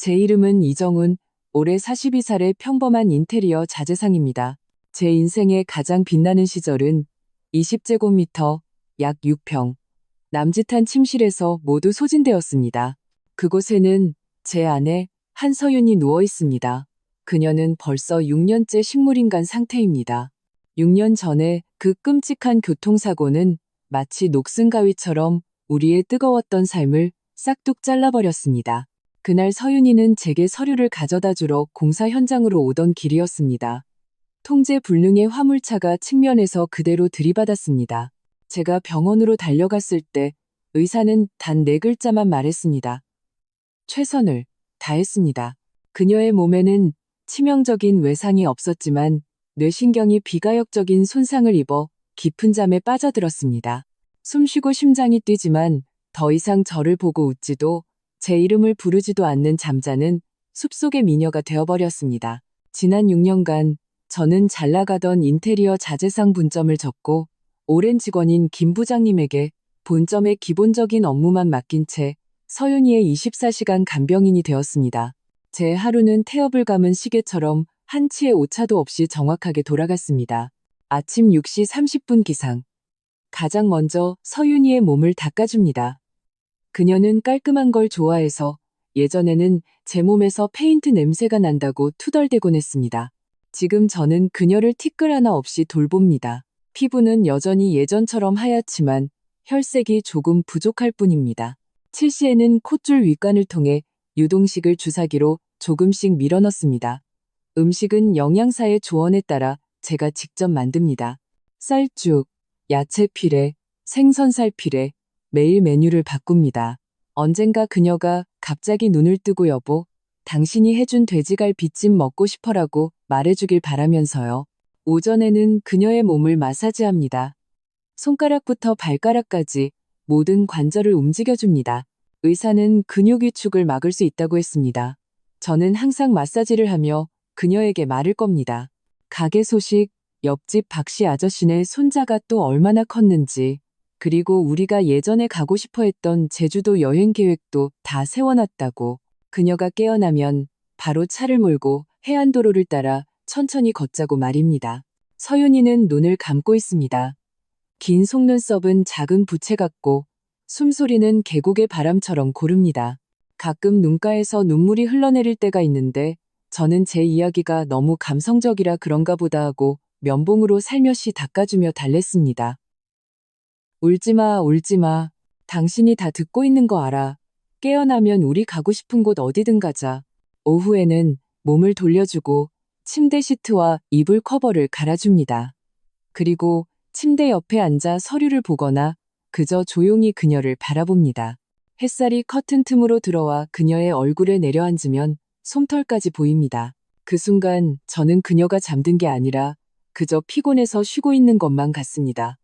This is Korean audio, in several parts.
제 이름은 이정훈, 올해 42살의 평범한 인테리어 자재상입니다. 제 인생의 가장 빛나는 시절은 20제곱미터, 약 6평, 남짓한 침실에서 모두 소진되었습니다. 그곳에는 제 아내 한서윤이 누워 있습니다. 그녀는 벌써 6년째 식물인간 상태입니다. 6년 전에 그 끔찍한 교통사고는 마치 녹슨가위처럼 우리의 뜨거웠던 삶을 싹둑 잘라버렸습니다. 그날 서윤이는 제게 서류를 가져다 주러 공사 현장으로 오던 길이었습니다. 통제 불능의 화물차가 측면에서 그대로 들이받았습니다. 제가 병원으로 달려갔을 때 의사는 단 4글자만 말했습니다. 최선을 다했습니다. 그녀의 몸에는 치명적인 외상이 없었지만 뇌신경이 비가역적인 손상을 입어 깊은 잠에 빠져들었습니다. 숨쉬고 심장이 뛰지만 더 이상 저를 보고 웃지도 제 이름을 부르지도 않는 잠자는 숲속의 미녀가 되어버렸습니다. 지난 6년간 저는 잘나가던 인테리어 자재상 분점을 접고 오랜 직원인 김 부장님에게 본점의 기본적인 업무만 맡긴 채 서윤이의 24시간 간병인이 되었습니다. 제 하루는 태엽을 감은 시계처럼 한치의 오차도 없이 정확하게 돌아갔습니다. 아침 6시 30분 기상. 가장 먼저 서윤이의 몸을 닦아줍니다. 그녀는 깔끔한 걸 좋아해서 예전에는 제 몸에서 페인트 냄새가 난다고 투덜대곤 했습니다. 지금 저는 그녀를 티끌 하나 없이 돌봅니다. 피부는 여전히 예전처럼 하얗지만 혈색이 조금 부족할 뿐입니다. 7시에는 콧줄 윗관을 통해 유동식을 주사기로 조금씩 밀어넣습니다. 음식은 영양사의 조언에 따라 제가 직접 만듭니다. 쌀죽, 야채 피레, 생선살 피레, 매일 메뉴를 바꿉니다. 언젠가 그녀가 갑자기 눈을 뜨고 여보, 당신이 해준 돼지갈비찜 먹고 싶어라고 말해주길 바라면서요. 오전에는 그녀의 몸을 마사지합니다. 손가락부터 발가락까지 모든 관절을 움직여줍니다. 의사는 근육 위축을 막을 수 있다고 했습니다. 저는 항상 마사지를 하며 그녀에게 말을 겁니다. 가게 소식, 옆집 박씨 아저씨네 손자가 또 얼마나 컸는지, 그리고 우리가 예전에 가고 싶어 했던 제주도 여행 계획도 다 세워놨다고. 그녀가 깨어나면 바로 차를 몰고 해안도로를 따라 천천히 걷자고 말입니다. 서윤이는 눈을 감고 있습니다. 긴 속눈썹은 작은 부채 같고 숨소리는 계곡의 바람처럼 고릅니다. 가끔 눈가에서 눈물이 흘러내릴 때가 있는데 저는 제 이야기가 너무 감성적이라 그런가 보다 하고 면봉으로 살며시 닦아주며 달랬습니다. 울지마, 울지마. 당신이 다 듣고 있는 거 알아. 깨어나면 우리 가고 싶은 곳 어디든 가자. 오후에는 몸을 돌려주고 침대 시트와 이불 커버를 갈아줍니다. 그리고 침대 옆에 앉아 서류를 보거나 그저 조용히 그녀를 바라봅니다. 햇살이 커튼 틈으로 들어와 그녀의 얼굴에 내려앉으면 솜털까지 보입니다. 그 순간 저는 그녀가 잠든 게 아니라 그저 피곤해서 쉬고 있는 것만 같습니다.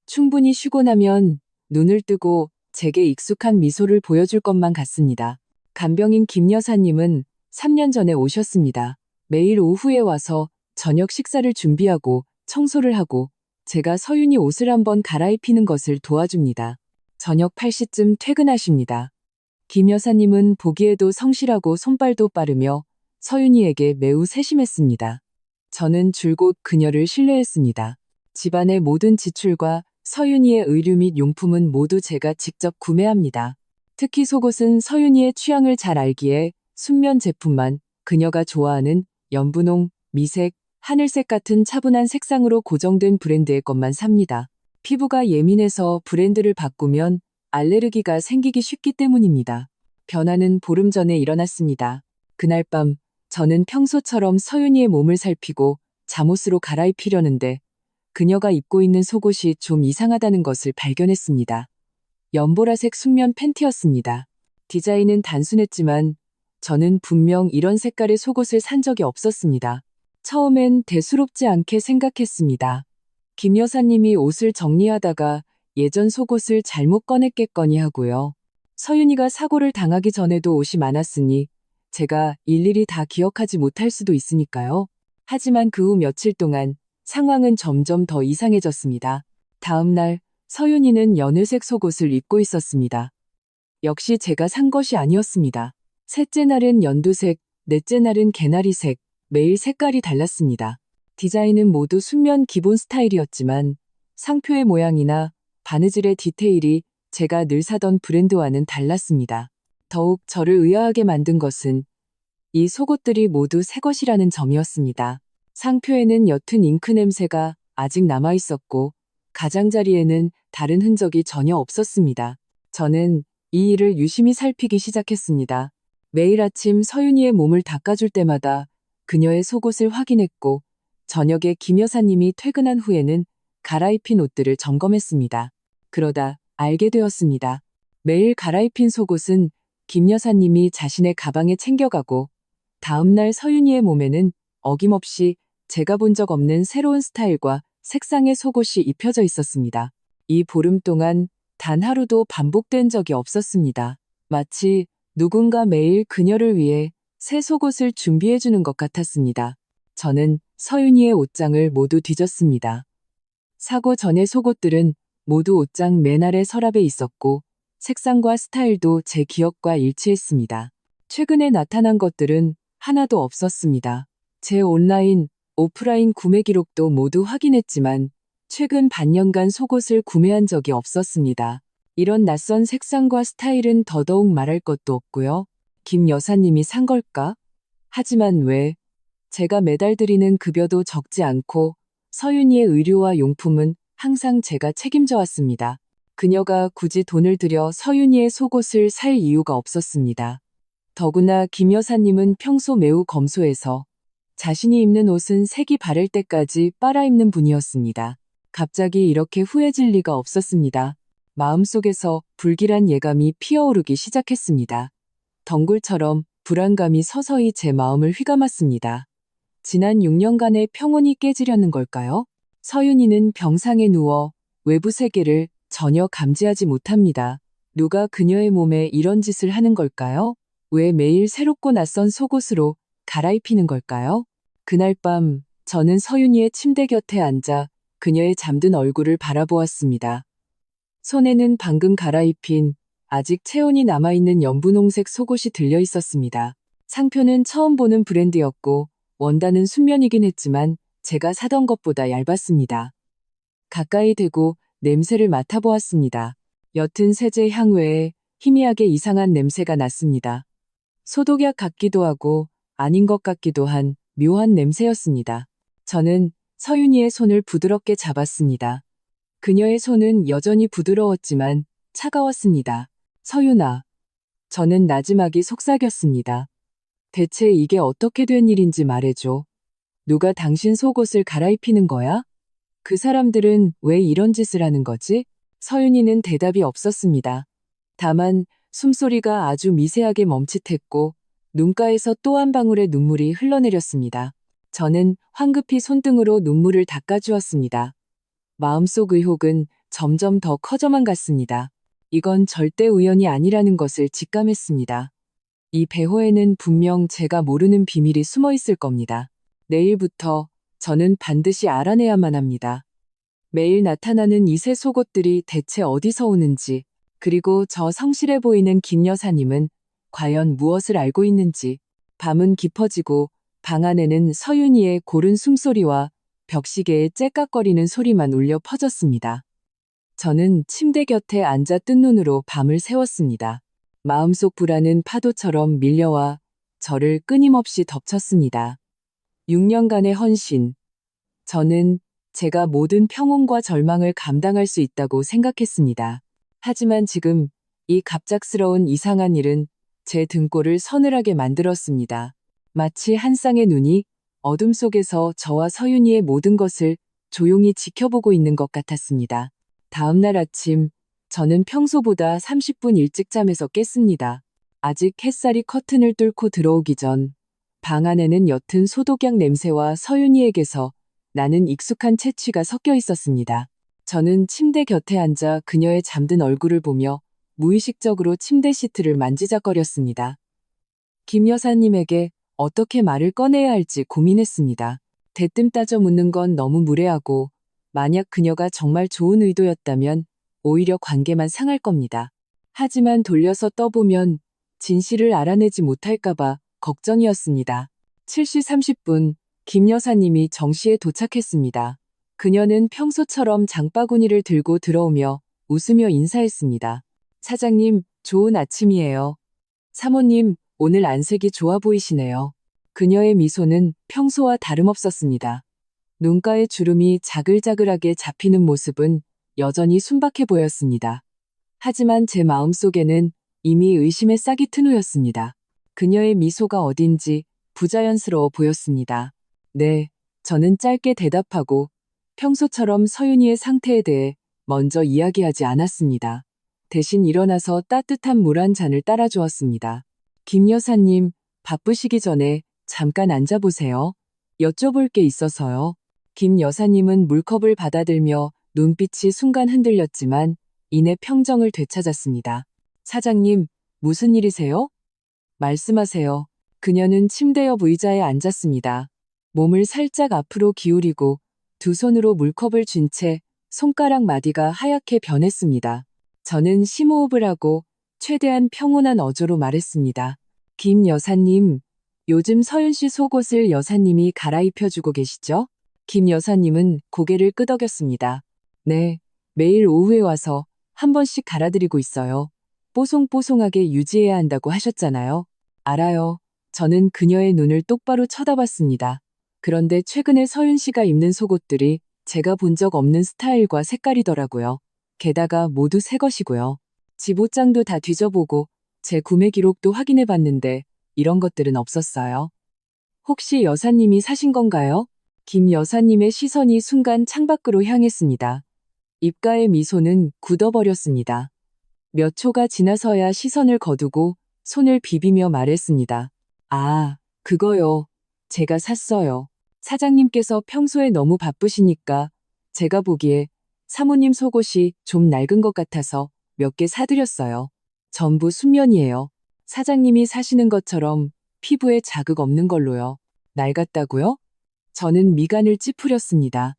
충분히 쉬고 나면 눈을 뜨고 제게 익숙한 미소를 보여줄 것만 같습니다. 간병인 김 여사님은 3년 전에 오셨습니다. 매일 오후에 와서 저녁 식사를 준비하고 청소를 하고 제가 서윤이 옷을 한번 갈아입히는 것을 도와줍니다. 저녁 8시쯤 퇴근하십니다. 김 여사님은 보기에도 성실하고 손발도 빠르며 서윤이에게 매우 세심했습니다. 저는 줄곧 그녀를 신뢰했습니다. 집안의 모든 지출과 서윤이의 의류 및 용품은 모두 제가 직접 구매합니다. 특히 속옷은 서윤이의 취향을 잘 알기에 순면 제품만 그녀가 좋아하는 연분홍, 미색, 하늘색 같은 차분한 색상으로 고정된 브랜드의 것만 삽니다. 피부가 예민해서 브랜드를 바꾸면 알레르기가 생기기 쉽기 때문입니다. 변화는 보름 전에 일어났습니다. 그날 밤 저는 평소처럼 서윤이의 몸을 살피고 잠옷으로 갈아입히려는데 그녀가 입고 있는 속옷이 좀 이상하다는 것을 발견했습니다. 연보라색 순면 팬티였습니다. 디자인은 단순했지만 저는 분명 이런 색깔의 속옷을 산 적이 없었습니다. 처음엔 대수롭지 않게 생각했습니다. 김 여사님이 옷을 정리하다가 예전 속옷을 잘못 꺼냈겠거니 하고요. 서윤이가 사고를 당하기 전에도 옷이 많았으니 제가 일일이 다 기억하지 못할 수도 있으니까요. 하지만 그 후 며칠 동안 상황은 점점 더 이상해졌습니다. 다음 날 서윤이는 연회색 속옷을 입고 있었습니다. 역시 제가 산 것이 아니었습니다. 셋째 날은 연두색, 넷째 날은 개나리색, 매일 색깔이 달랐습니다. 디자인은 모두 순면 기본 스타일이었지만 상표의 모양이나 바느질의 디테일이 제가 늘 사던 브랜드와는 달랐습니다. 더욱 저를 의아하게 만든 것은 이 속옷들이 모두 새 것이라는 점이었습니다. 상표에는 옅은 잉크 냄새가 아직 남아 있었고 가장자리에는 다른 흔적이 전혀 없었습니다. 저는 이 일을 유심히 살피기 시작했습니다. 매일 아침 서윤이의 몸을 닦아줄 때마다 그녀의 속옷을 확인했고 저녁에 김 여사님이 퇴근한 후에는 갈아입힌 옷들을 점검했습니다. 그러다 알게 되었습니다. 매일 갈아입힌 속옷은 김 여사님이 자신의 가방에 챙겨가고 다음날 서윤이의 몸에는 어김없이 제가 본 적 없는 새로운 스타일과 색상의 속옷이 입혀져 있었습니다. 이 보름 동안 단 하루도 반복된 적이 없었습니다. 마치 누군가 매일 그녀를 위해 새 속옷을 준비해주는 것 같았습니다. 저는 서윤이의 옷장을 모두 뒤졌습니다. 사고 전의 속옷들은 모두 옷장 맨 아래 서랍에 있었고 색상과 스타일도 제 기억과 일치했습니다. 최근에 나타난 것들은 하나도 없었습니다. 제 온라인, 오프라인 구매 기록도 모두 확인했지만 최근 반년간 속옷을 구매한 적이 없었습니다. 이런 낯선 색상과 스타일은 더더욱 말할 것도 없고요. 김 여사님이 산 걸까? 하지만 왜? 제가 매달 드리는 급여도 적지 않고 서윤이의 의류와 용품은 항상 제가 책임져 왔습니다. 그녀가 굳이 돈을 들여 서윤이의 속옷을 살 이유가 없었습니다. 더구나 김 여사님은 평소 매우 검소해서 자신이 입는 옷은 색이 바를 때까지 빨아입는 분이었습니다. 갑자기 이렇게 후회질 리가 없었습니다. 마음속에서 불길한 예감이 피어오르기 시작했습니다. 덩굴처럼 불안감이 서서히 제 마음을 휘감았습니다. 지난 6년간의 평온이 깨지려는 걸까요? 서윤이는 병상에 누워 외부 세계를 전혀 감지하지 못합니다. 누가 그녀의 몸에 이런 짓을 하는 걸까요? 왜 매일 새롭고 낯선 속옷으로 갈아입히는 걸까요? 그날 밤 저는 서윤이의 침대 곁에 앉아 그녀의 잠든 얼굴을 바라보았습니다. 손에는 방금 갈아입힌 아직 체온이 남아있는 연분홍색 속옷이 들려 있었습니다. 상표는 처음 보는 브랜드였고 원단은 순면이긴 했지만 제가 사던 것보다 얇았습니다. 가까이 대고 냄새를 맡아보았습니다. 옅은 세제 향 외에 희미하게 이상한 냄새가 났습니다. 소독약 같기도 하고 아닌 것 같기도 한 묘한 냄새였습니다. 저는 서윤이의 손을 부드럽게 잡았습니다. 그녀의 손은 여전히 부드러웠지만 차가웠습니다. 서윤아. 저는 나지막이 속삭였습니다. 대체 이게 어떻게 된 일인지 말해줘. 누가 당신 속옷을 갈아입히는 거야? 그 사람들은 왜 이런 짓을 하는 거지? 서윤이는 대답이 없었습니다. 다만 숨소리가 아주 미세하게 멈칫했고 눈가에서 또 한 방울의 눈물이 흘러내렸습니다. 저는 황급히 손등으로 눈물을 닦아주었습니다. 마음속 의혹은 점점 더 커져만 갔습니다. 이건 절대 우연이 아니라는 것을 직감했습니다. 이 배호에는 분명 제가 모르는 비밀이 숨어 있을 겁니다. 내일부터 저는 반드시 알아내야만 합니다. 매일 나타나는 이 새 속옷들이 대체 어디서 오는지, 그리고 저 성실해 보이는 김 여사님은 과연 무엇을 알고 있는지. 밤은 깊어지고 방 안에는 서윤이의 고른 숨소리와 벽시계의 째깍거리는 소리만 울려 퍼졌습니다. 저는 침대 곁에 앉아 뜬 눈으로 밤을 새웠습니다. 마음속 불안은 파도처럼 밀려와 저를 끊임없이 덮쳤습니다. 6년간의 헌신. 저는 제가 모든 평온과 절망을 감당할 수 있다고 생각했습니다. 하지만 지금 이 갑작스러운 이상한 일은 제 등골을 서늘하게 만들었습니다. 마치 한 쌍의 눈이 어둠 속에서 저와 서윤이의 모든 것을 조용히 지켜보고 있는 것 같았습니다. 다음 날 아침, 저는 평소보다 30분 일찍 잠에서 깼습니다. 아직 햇살이 커튼을 뚫고 들어오기 전, 방 안에는 옅은 소독약 냄새와 서윤이에게서 나는 익숙한 채취가 섞여 있었습니다. 저는 침대 곁에 앉아 그녀의 잠든 얼굴을 보며 무의식적으로 침대 시트를 만지작거렸습니다. 김 여사님에게 어떻게 말을 꺼내야 할지 고민했습니다. 대뜸 따져 묻는 건 너무 무례하고 만약 그녀가 정말 좋은 의도였다면 오히려 관계만 상할 겁니다. 하지만 돌려서 떠보면 진실을 알아내지 못할까봐 걱정이었습니다. 7시 30분, 김 여사님이 정시에 도착했습니다. 그녀는 평소처럼 장바구니를 들고 들어오며 웃으며 인사했습니다. 사장님, 좋은 아침이에요. 사모님, 오늘 안색이 좋아 보이시네요. 그녀의 미소는 평소와 다름없었습니다. 눈가에 주름이 자글자글하게 잡히는 모습은 여전히 순박해 보였습니다. 하지만 제 마음속에는 이미 의심의 싹이 튼 후였습니다. 그녀의 미소가 어딘지 부자연스러워 보였습니다. 네, 저는 짧게 대답하고 평소처럼 서윤이의 상태에 대해 먼저 이야기하지 않았습니다. 대신 일어나서 따뜻한 물 한 잔을 따라주었습니다. 김 여사님, 바쁘시기 전에 잠깐 앉아보세요. 여쭤볼 게 있어서요. 김 여사님은 물컵을 받아들며 눈빛이 순간 흔들렸지만 이내 평정을 되찾았습니다. 사장님, 무슨 일이세요? 말씀하세요. 그녀는 침대 옆 의자에 앉았습니다. 몸을 살짝 앞으로 기울이고 두 손으로 물컵을 쥔 채 손가락 마디가 하얗게 변했습니다. 저는 심호흡을 하고 최대한 평온한 어조로 말했습니다. 김 여사님, 요즘 서윤 씨 속옷을 여사님이 갈아입혀주고 계시죠? 김 여사님은 고개를 끄덕였습니다. 네, 매일 오후에 와서 한 번씩 갈아드리고 있어요. 뽀송뽀송하게 유지해야 한다고 하셨잖아요. 알아요. 저는 그녀의 눈을 똑바로 쳐다봤습니다. 그런데 최근에 서윤 씨가 입는 속옷들이 제가 본 적 없는 스타일과 색깔이더라고요. 게다가 모두 새 것이고요. 집 옷장도 다 뒤져보고 제 구매 기록도 확인해 봤는데 이런 것들은 없었어요. 혹시 여사님이 사신 건가요? 김 여사님의 시선이 순간 창밖으로 향했습니다. 입가의 미소는 굳어버렸습니다. 몇 초가 지나서야 시선을 거두고 손을 비비며 말했습니다. 아, 그거요. 제가 샀어요. 사장님께서 평소에 너무 바쁘시니까 제가 보기에 사모님 속옷이 좀 낡은 것 같아서 몇 개 사드렸어요. 전부 순면이에요. 사장님이 사시는 것처럼 피부에 자극 없는 걸로요. 낡았다고요? 저는 미간을 찌푸렸습니다.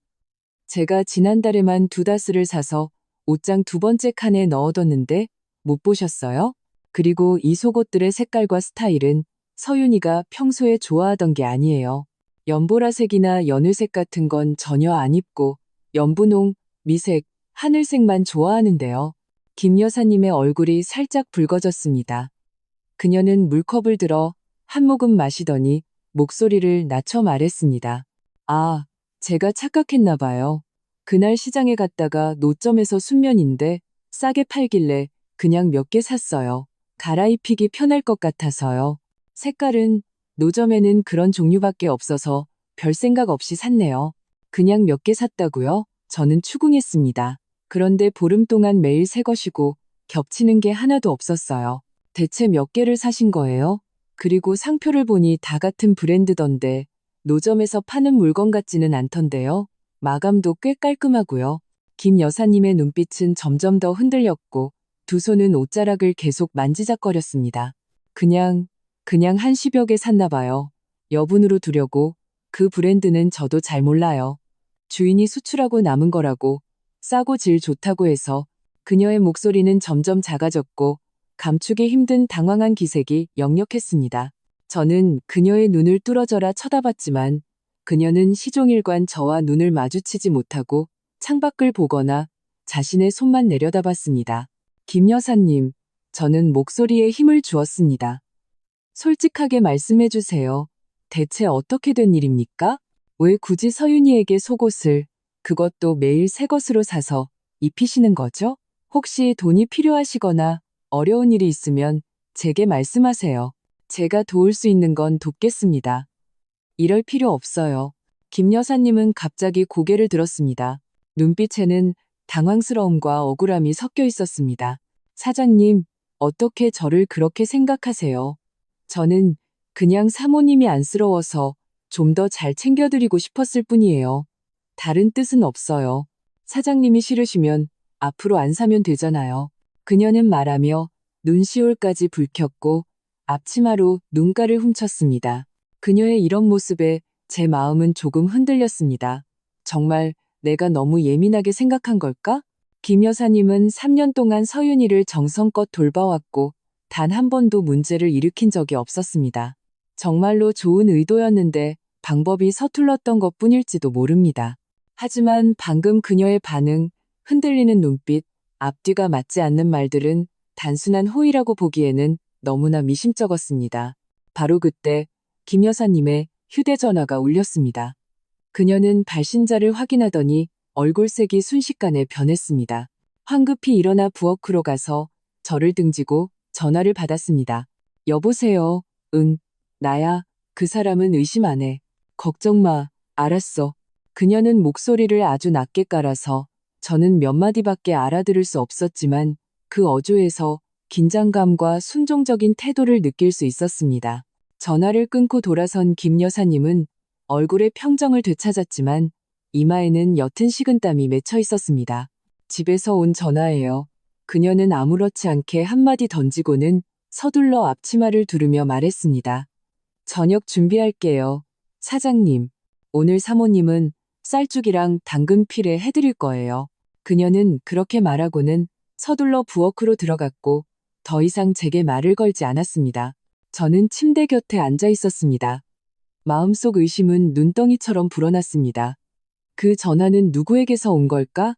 제가 지난달에만 2다스를 사서 옷장 2번째 칸에 넣어뒀는데 못 보셨어요? 그리고 이 속옷들의 색깔과 스타일은 서윤이가 평소에 좋아하던 게 아니에요. 연보라색이나 연회색 같은 건 전혀 안 입고 연분홍, 미색, 하늘색만 좋아하는데요. 김 여사님의 얼굴이 살짝 붉어졌습니다. 그녀는 물컵을 들어 한 모금 마시더니 목소리를 낮춰 말했습니다. 아, 제가 착각했나 봐요. 그날 시장에 갔다가 노점에서 순면인데 싸게 팔길래 그냥 몇 개 샀어요. 갈아입히기 편할 것 같아서요. 색깔은 노점에는 그런 종류밖에 없어서 별 생각 없이 샀네요. 그냥 몇 개 샀다고요? 저는 추궁했습니다. 그런데 보름 동안 매일 새 것이고 겹치는 게 하나도 없었어요. 대체 몇 개를 사신 거예요? 그리고 상표를 보니 다 같은 브랜드던데 노점에서 파는 물건 같지는 않던데요. 마감도 꽤 깔끔하고요. 김 여사님의 눈빛은 점점 더 흔들렸고 두 손은 옷자락을 계속 만지작거렸습니다. 그냥 한 10여 개 샀나 봐요. 여분으로 두려고. 그 브랜드는 저도 잘 몰라요. 주인이 수출하고 남은 거라고 싸고 질 좋다고 해서. 그녀의 목소리는 점점 작아졌고 감추기 힘든 당황한 기색이 역력했습니다. 저는 그녀의 눈을 뚫어져라 쳐다봤지만 그녀는 시종일관 저와 눈을 마주치지 못하고 창밖을 보거나 자신의 손만 내려다봤습니다. 김 여사님, 저는 목소리에 힘을 주었습니다. 솔직하게 말씀해 주세요. 대체 어떻게 된 일입니까? 왜 굳이 서윤이에게 속옷을, 그것도 매일 새 것으로 사서 입히시는 거죠? 혹시 돈이 필요하시거나 어려운 일이 있으면 제게 말씀하세요. 제가 도울 수 있는 건 돕겠습니다. 이럴 필요 없어요. 김 여사님은 갑자기 고개를 들었습니다. 눈빛에는 당황스러움과 억울함이 섞여 있었습니다. 사장님, 어떻게 저를 그렇게 생각하세요? 저는 그냥 사모님이 안쓰러워서 좀 더 잘 챙겨드리고 싶었을 뿐이에요. 다른 뜻은 없어요. 사장님이 싫으시면 앞으로 안 사면 되잖아요. 그녀는 말하며 눈시울까지 붉혔고 앞치마로 눈가를 훔쳤습니다. 그녀의 이런 모습에 제 마음은 조금 흔들렸습니다. 정말 내가 너무 예민하게 생각한 걸까? 김 여사님은 3년 동안 서윤이를 정성껏 돌봐왔고 단 한 번도 문제를 일으킨 적이 없었습니다. 정말로 좋은 의도였는데 방법이 서툴렀던 것뿐일지도 모릅니다. 하지만 방금 그녀의 반응, 흔들리는 눈빛, 앞뒤가 맞지 않는 말들은 단순한 호의라고 보기에는 너무나 미심쩍었습니다. 바로 그때 김 여사님의 휴대전화가 울렸습니다. 그녀는 발신자를 확인하더니 얼굴색이 순식간에 변했습니다. 황급히 일어나 부엌으로 가서 저를 등지고 전화를 받았습니다. 여보세요. 응, 나야. 그 사람은 의심 안 해. 걱정 마. 알았어. 그녀는 목소리를 아주 낮게 깔아서 저는 몇 마디밖에 알아들을 수 없었지만 그 어조에서 긴장감과 순종적인 태도를 느낄 수 있었습니다. 전화를 끊고 돌아선 김 여사님은 얼굴에 평정을 되찾았지만 이마에는 옅은 식은땀이 맺혀 있었습니다. 집에서 온 전화예요. 그녀는 아무렇지 않게 한마디 던지고는 서둘러 앞치마를 두르며 말했습니다. 저녁 준비할게요. 사장님, 오늘 사모님은 쌀죽이랑 당근 피레 해드릴 거예요. 그녀는 그렇게 말하고는 서둘러 부엌으로 들어갔고 더 이상 제게 말을 걸지 않았습니다. 저는 침대 곁에 앉아 있었습니다. 마음속 의심은 눈덩이처럼 불어났습니다. 그 전화는 누구에게서 온 걸까?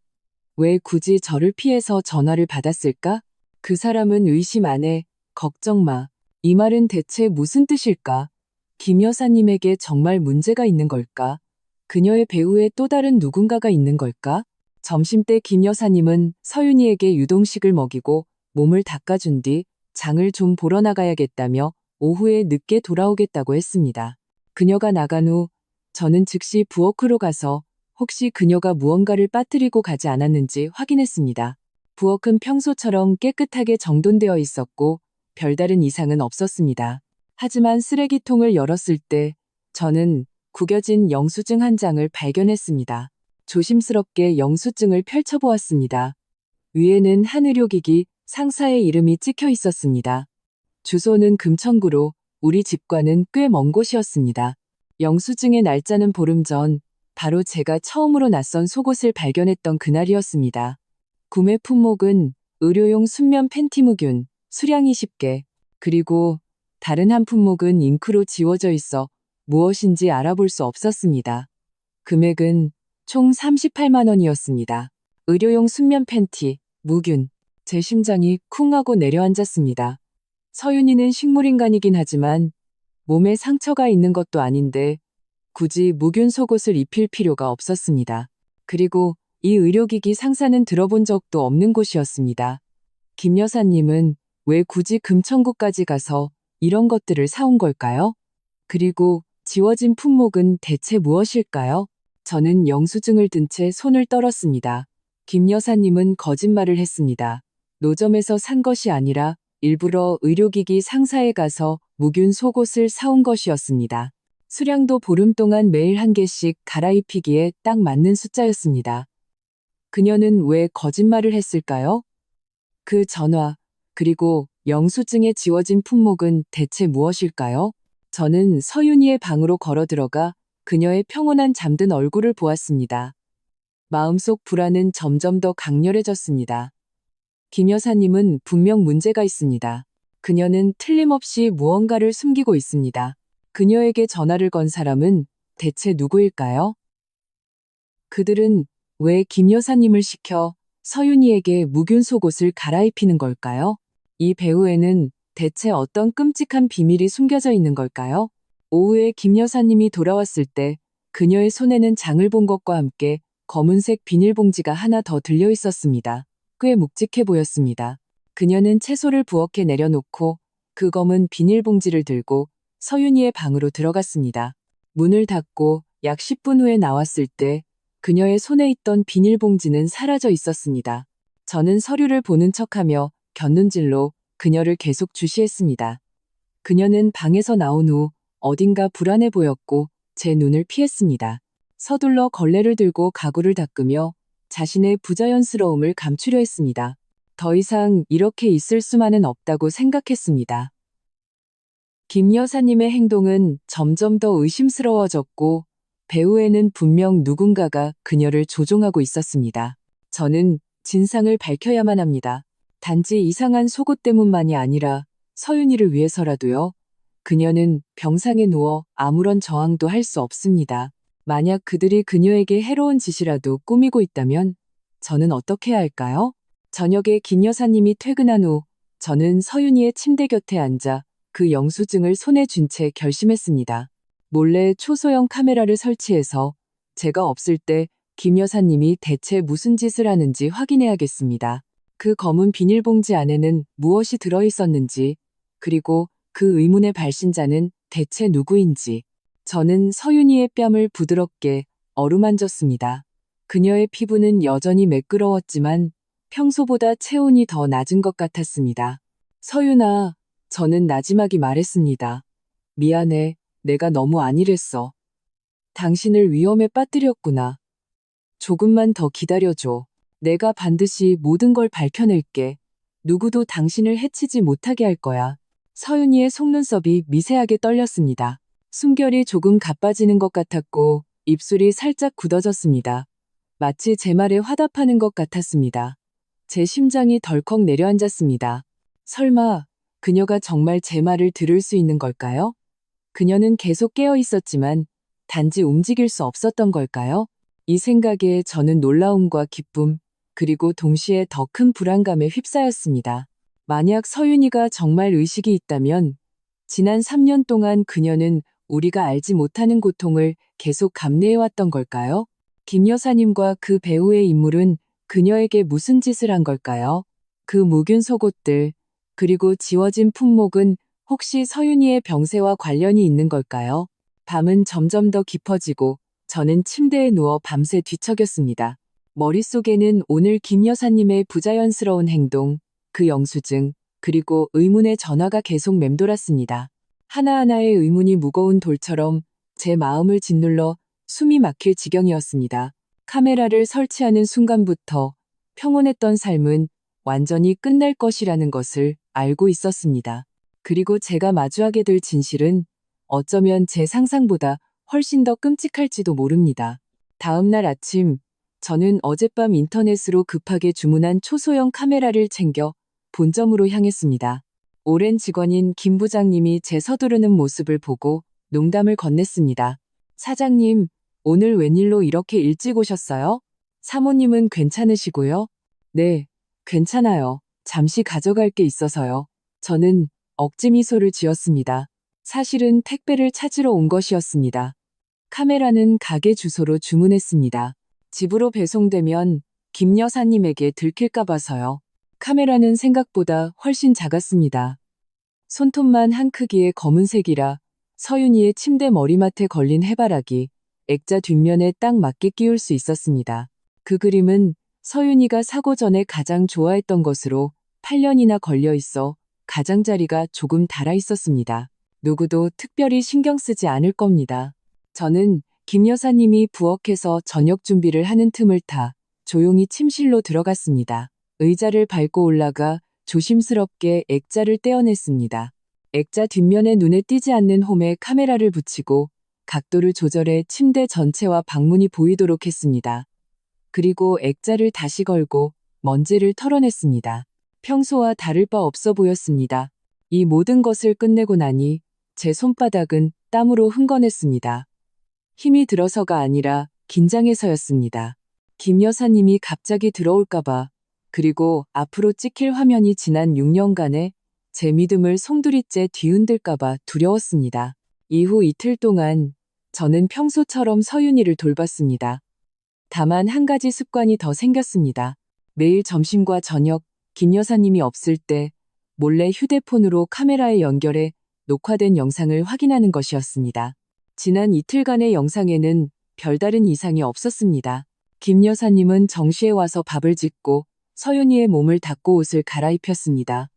왜 굳이 저를 피해서 전화를 받았을까? 그 사람은 의심 안 해. 걱정 마. 이 말은 대체 무슨 뜻일까? 김 여사님에게 정말 문제가 있는 걸까? 그녀의 배우에 또 다른 누군가가 있는 걸까? 점심때 김 여사님은 서윤이에게 유동식을 먹이고 몸을 닦아준 뒤 장을 좀 보러 나가야겠다며 오후에 늦게 돌아오겠다고 했습니다. 그녀가 나간 후 저는 즉시 부엌으로 가서 혹시 그녀가 무언가를 빠뜨리고 가지 않았는지 확인했습니다. 부엌은 평소처럼 깨끗하게 정돈되어 있었고 별다른 이상은 없었습니다. 하지만 쓰레기통을 열었을 때 저는 구겨진 영수증 한 장을 발견했습니다. 조심스럽게 영수증을 펼쳐보았습니다. 위에는 한 의료기기 상사의 이름이 찍혀 있었습니다. 주소는 금천구로 우리 집과는 꽤 먼 곳이었습니다. 영수증의 날짜는 보름 전, 바로 제가 처음으로 낯선 속옷을 발견했던 그날이었습니다. 구매 품목은 의료용 순면 팬티무균, 수량 20개, 그리고 다른 한 품목은 잉크로 지워져 있어 무엇인지 알아볼 수 없었습니다. 금액은 총 38만 원이었습니다. 의료용 순면 팬티, 무균. 제 심장이 쿵 하고 내려앉았습니다. 서윤이는 식물인간이긴 하지만 몸에 상처가 있는 것도 아닌데 굳이 무균 속옷을 입힐 필요가 없었습니다. 그리고 이 의료기기 상사는 들어본 적도 없는 곳이었습니다. 김 여사님은 왜 굳이 금천구까지 가서 이런 것들을 사온 걸까요? 그리고 지워진 품목은 대체 무엇일까요? 저는 영수증을 든 채 손을 떨었습니다. 김 여사님은 거짓말을 했습니다. 노점에서 산 것이 아니라 일부러 의료기기 상사에 가서 무균 속옷을 사온 것이었습니다. 수량도 보름 동안 매일 한 개씩 갈아입히기에 딱 맞는 숫자였습니다. 그녀는 왜 거짓말을 했을까요? 그 전화, 그리고 영수증에 지워진 품목은 대체 무엇일까요? 저는 서윤이의 방으로 걸어 들어가 그녀의 평온한 잠든 얼굴을 보았습니다. 마음속 불안은 점점 더 강렬해졌습니다. 김 여사님은 분명 문제가 있습니다. 그녀는 틀림없이 무언가를 숨기고 있습니다. 그녀에게 전화를 건 사람은 대체 누구일까요? 그들은 왜 김 여사님을 시켜 서윤이에게 무균 속옷을 갈아입히는 걸까요? 이 배후에는 대체 어떤 끔찍한 비밀이 숨겨져 있는 걸까요? 오후에 김 여사님이 돌아왔을 때 그녀의 손에는 장을 본 것과 함께 검은색 비닐봉지가 하나 더 들려 있었습니다. 꽤 묵직해 보였습니다. 그녀는 채소를 부엌에 내려놓고 그 검은 비닐봉지를 들고 서윤이의 방으로 들어갔습니다. 문을 닫고 약 10분 후에 나왔을 때 그녀의 손에 있던 비닐봉지는 사라져 있었습니다. 저는 서류를 보는 척하며 곁눈질로 그녀를 계속 주시했습니다. 그녀는 방에서 나온 후 어딘가 불안해 보였고 제 눈을 피했습니다. 서둘러 걸레를 들고 가구를 닦으며 자신의 부자연스러움을 감추려 했습니다. 더 이상 이렇게 있을 수만은 없다고 생각했습니다. 김 여사님의 행동은 점점 더 의심스러워졌고 배후에는 분명 누군가가 그녀를 조종하고 있었습니다. 저는 진상을 밝혀야만 합니다. 단지 이상한 속옷 때문만이 아니라 서윤이를 위해서라도요. 그녀는 병상에 누워 아무런 저항도 할 수 없습니다. 만약 그들이 그녀에게 해로운 짓이라도 꾸미고 있다면 저는 어떻게 해야 할까요? 저녁에 김 여사님이 퇴근한 후 저는 서윤이의 침대 곁에 앉아 그 영수증을 손에 쥔 채 결심했습니다. 몰래 초소형 카메라를 설치해서 제가 없을 때 김 여사님이 대체 무슨 짓을 하는지 확인해야겠습니다. 그 검은 비닐봉지 안에는 무엇이 들어있었는지, 그리고 그 의문의 발신자는 대체 누구인지. 저는 서윤이의 뺨을 부드럽게 어루만졌습니다. 그녀의 피부는 여전히 매끄러웠지만 평소보다 체온이 더 낮은 것 같았습니다. 서윤아, 저는 나지막이 말했습니다. 미안해, 내가 너무 안일했어. 당신을 위험에 빠뜨렸구나. 조금만 더 기다려줘. 내가 반드시 모든 걸 밝혀낼게. 누구도 당신을 해치지 못하게 할 거야. 서윤이의 속눈썹이 미세하게 떨렸습니다. 숨결이 조금 가빠지는 것 같았고 입술이 살짝 굳어졌습니다. 마치 제 말에 화답하는 것 같았습니다. 제 심장이 덜컥 내려앉았습니다. 설마 그녀가 정말 제 말을 들을 수 있는 걸까요? 그녀는 계속 깨어 있었지만 단지 움직일 수 없었던 걸까요? 이 생각에 저는 놀라움과 기쁨, 그리고 동시에 더 큰 불안감에 휩싸였습니다. 만약 서윤이가 정말 의식이 있다면 지난 3년 동안 그녀는 우리가 알지 못하는 고통을 계속 감내해왔던 걸까요? 김 여사님과 그 배우의 인물은 그녀에게 무슨 짓을 한 걸까요? 그 묵은 속옷들, 그리고 지워진 품목은 혹시 서윤이의 병세와 관련이 있는 걸까요? 밤은 점점 더 깊어지고 저는 침대에 누워 밤새 뒤척였습니다. 머릿속에는 오늘 김 여사님의 부자연스러운 행동, 그 영수증, 그리고 의문의 전화가 계속 맴돌았습니다. 하나하나의 의문이 무거운 돌처럼 제 마음을 짓눌러 숨이 막힐 지경이었습니다. 카메라를 설치하는 순간부터 평온했던 삶은 완전히 끝날 것이라는 것을 알고 있었습니다. 그리고 제가 마주하게 될 진실은 어쩌면 제 상상보다 훨씬 더 끔찍할지도 모릅니다. 다음 날 아침, 저는 어젯밤 인터넷으로 급하게 주문한 초소형 카메라를 챙겨 본점으로 향했습니다. 오랜 직원인 김 부장님이 제 서두르는 모습을 보고 농담을 건넸습니다. 사장님, 오늘 웬일로 이렇게 일찍 오셨어요? 사모님은 괜찮으시고요? 네, 괜찮아요. 잠시 가져갈 게 있어서요. 저는 억지 미소를 지었습니다. 사실은 택배를 찾으러 온 것이었습니다. 카메라는 가게 주소로 주문했습니다. 집으로 배송되면 김 여사님에게 들킬까 봐서요. 카메라는 생각보다 훨씬 작았습니다. 손톱만 한 크기의 검은색이라 서윤이의 침대 머리맡에 걸린 해바라기, 액자 뒷면에 딱 맞게 끼울 수 있었습니다. 그 그림은 서윤이가 사고 전에 가장 좋아했던 것으로 8년이나 걸려 있어 가장자리가 조금 달아 있었습니다. 누구도 특별히 신경 쓰지 않을 겁니다. 저는 김 여사님이 부엌에서 저녁 준비를 하는 틈을 타 조용히 침실로 들어갔습니다. 의자를 밟고 올라가 조심스럽게 액자를 떼어냈습니다. 액자 뒷면에 눈에 띄지 않는 홈에 카메라를 붙이고 각도를 조절해 침대 전체와 방문이 보이도록 했습니다. 그리고 액자를 다시 걸고 먼지를 털어냈습니다. 평소와 다를 바 없어 보였습니다. 이 모든 것을 끝내고 나니 제 손바닥은 땀으로 흥건했습니다. 힘이 들어서가 아니라 긴장해서였습니다. 김 여사님이 갑자기 들어올까봐, 그리고 앞으로 찍힐 화면이 지난 6년간의 제 믿음을 송두리째 뒤흔들까봐 두려웠습니다. 이후 이틀 동안 저는 평소처럼 서윤이를 돌봤습니다. 다만 한 가지 습관이 더 생겼습니다. 매일 점심과 저녁 김 여사님이 없을 때 몰래 휴대폰으로 카메라에 연결해 녹화된 영상을 확인하는 것이었습니다. 지난 이틀간의 영상에는 별다른 이상이 없었습니다. 김 여사님은 정시에 와서 밥을 짓고 서윤이의 몸을 닦고 옷을 갈아입혔습니다.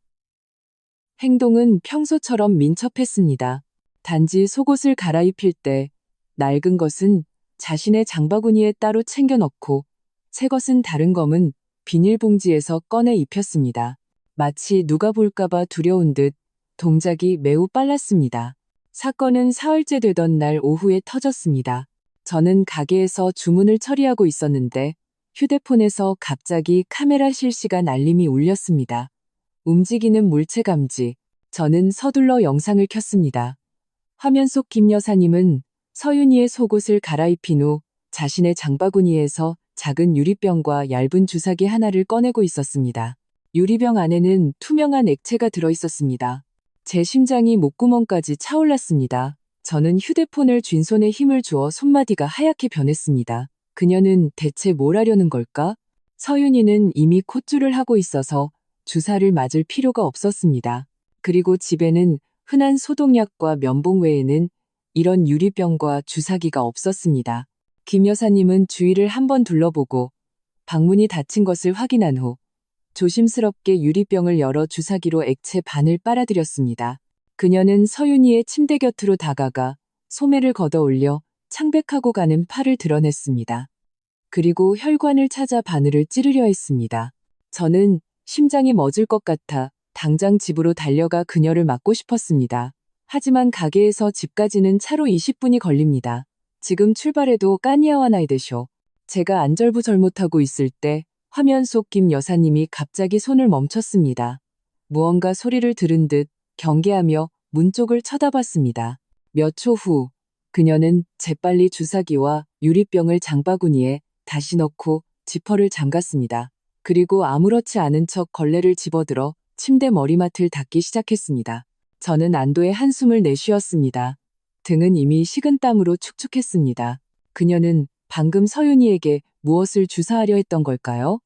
행동은 평소처럼 민첩했습니다. 단지 속옷을 갈아입힐 때 낡은 것은 자신의 장바구니에 따로 챙겨 넣고 새 것은 다른 검은 비닐봉지에서 꺼내 입혔습니다. 마치 누가 볼까봐 두려운 듯 동작이 매우 빨랐습니다. 사건은 사흘째 되던 날 오후에 터졌습니다. 저는 가게에서 주문을 처리하고 있었는데 휴대폰에서 갑자기 카메라 실시간 알림이 울렸습니다. 움직이는 물체 감지. 저는 서둘러 영상을 켰습니다. 화면 속 김 여사님은 서윤이의 속옷을 갈아입힌 후 자신의 장바구니에서 작은 유리병과 얇은 주사기 하나를 꺼내고 있었습니다. 유리병 안에는 투명한 액체가 들어있었습니다. 제 심장이 목구멍까지 차올랐습니다. 저는 휴대폰을 쥔 손에 힘을 주어 손마디가 하얗게 변했습니다. 그녀는 대체 뭘 하려는 걸까? 서윤이는 이미 콧줄을 하고 있어서 주사를 맞을 필요가 없었습니다. 그리고 집에는 흔한 소독약과 면봉 외에는 이런 유리병과 주사기가 없었습니다. 김 여사님은 주위를 한번 둘러보고 방문이 닫힌 것을 확인한 후 조심스럽게 유리병을 열어 주사기로 액체 반을 빨아들였습니다. 그녀는 서윤이의 침대 곁으로 다가가 소매를 걷어 올려 창백하고 가는 팔을 드러냈습니다. 그리고 혈관을 찾아 바늘을 찌르려 했습니다. 저는 심장이 멎을 것 같아 당장 집으로 달려가 그녀를 막고 싶었습니다. 하지만 가게에서 집까지는 차로 20분이 걸립니다. 지금 출발해도 까니아와 나이데쇼. 제가 안절부절 못하고 있을 때 화면 속 김 여사님이 갑자기 손을 멈췄습니다. 무언가 소리를 들은 듯 경계하며 문 쪽을 쳐다봤습니다. 몇 초 후 그녀는 재빨리 주사기와 유리병을 장바구니에 다시 넣고 지퍼를 잠갔습니다. 그리고 아무렇지 않은 척 걸레를 집어들어 침대 머리맡을 닦기 시작했습니다. 저는 안도의 한숨을 내쉬었습니다. 등은 이미 식은땀으로 축축했습니다. 그녀는 방금 서윤이에게 무엇을 주사하려 했던 걸까요?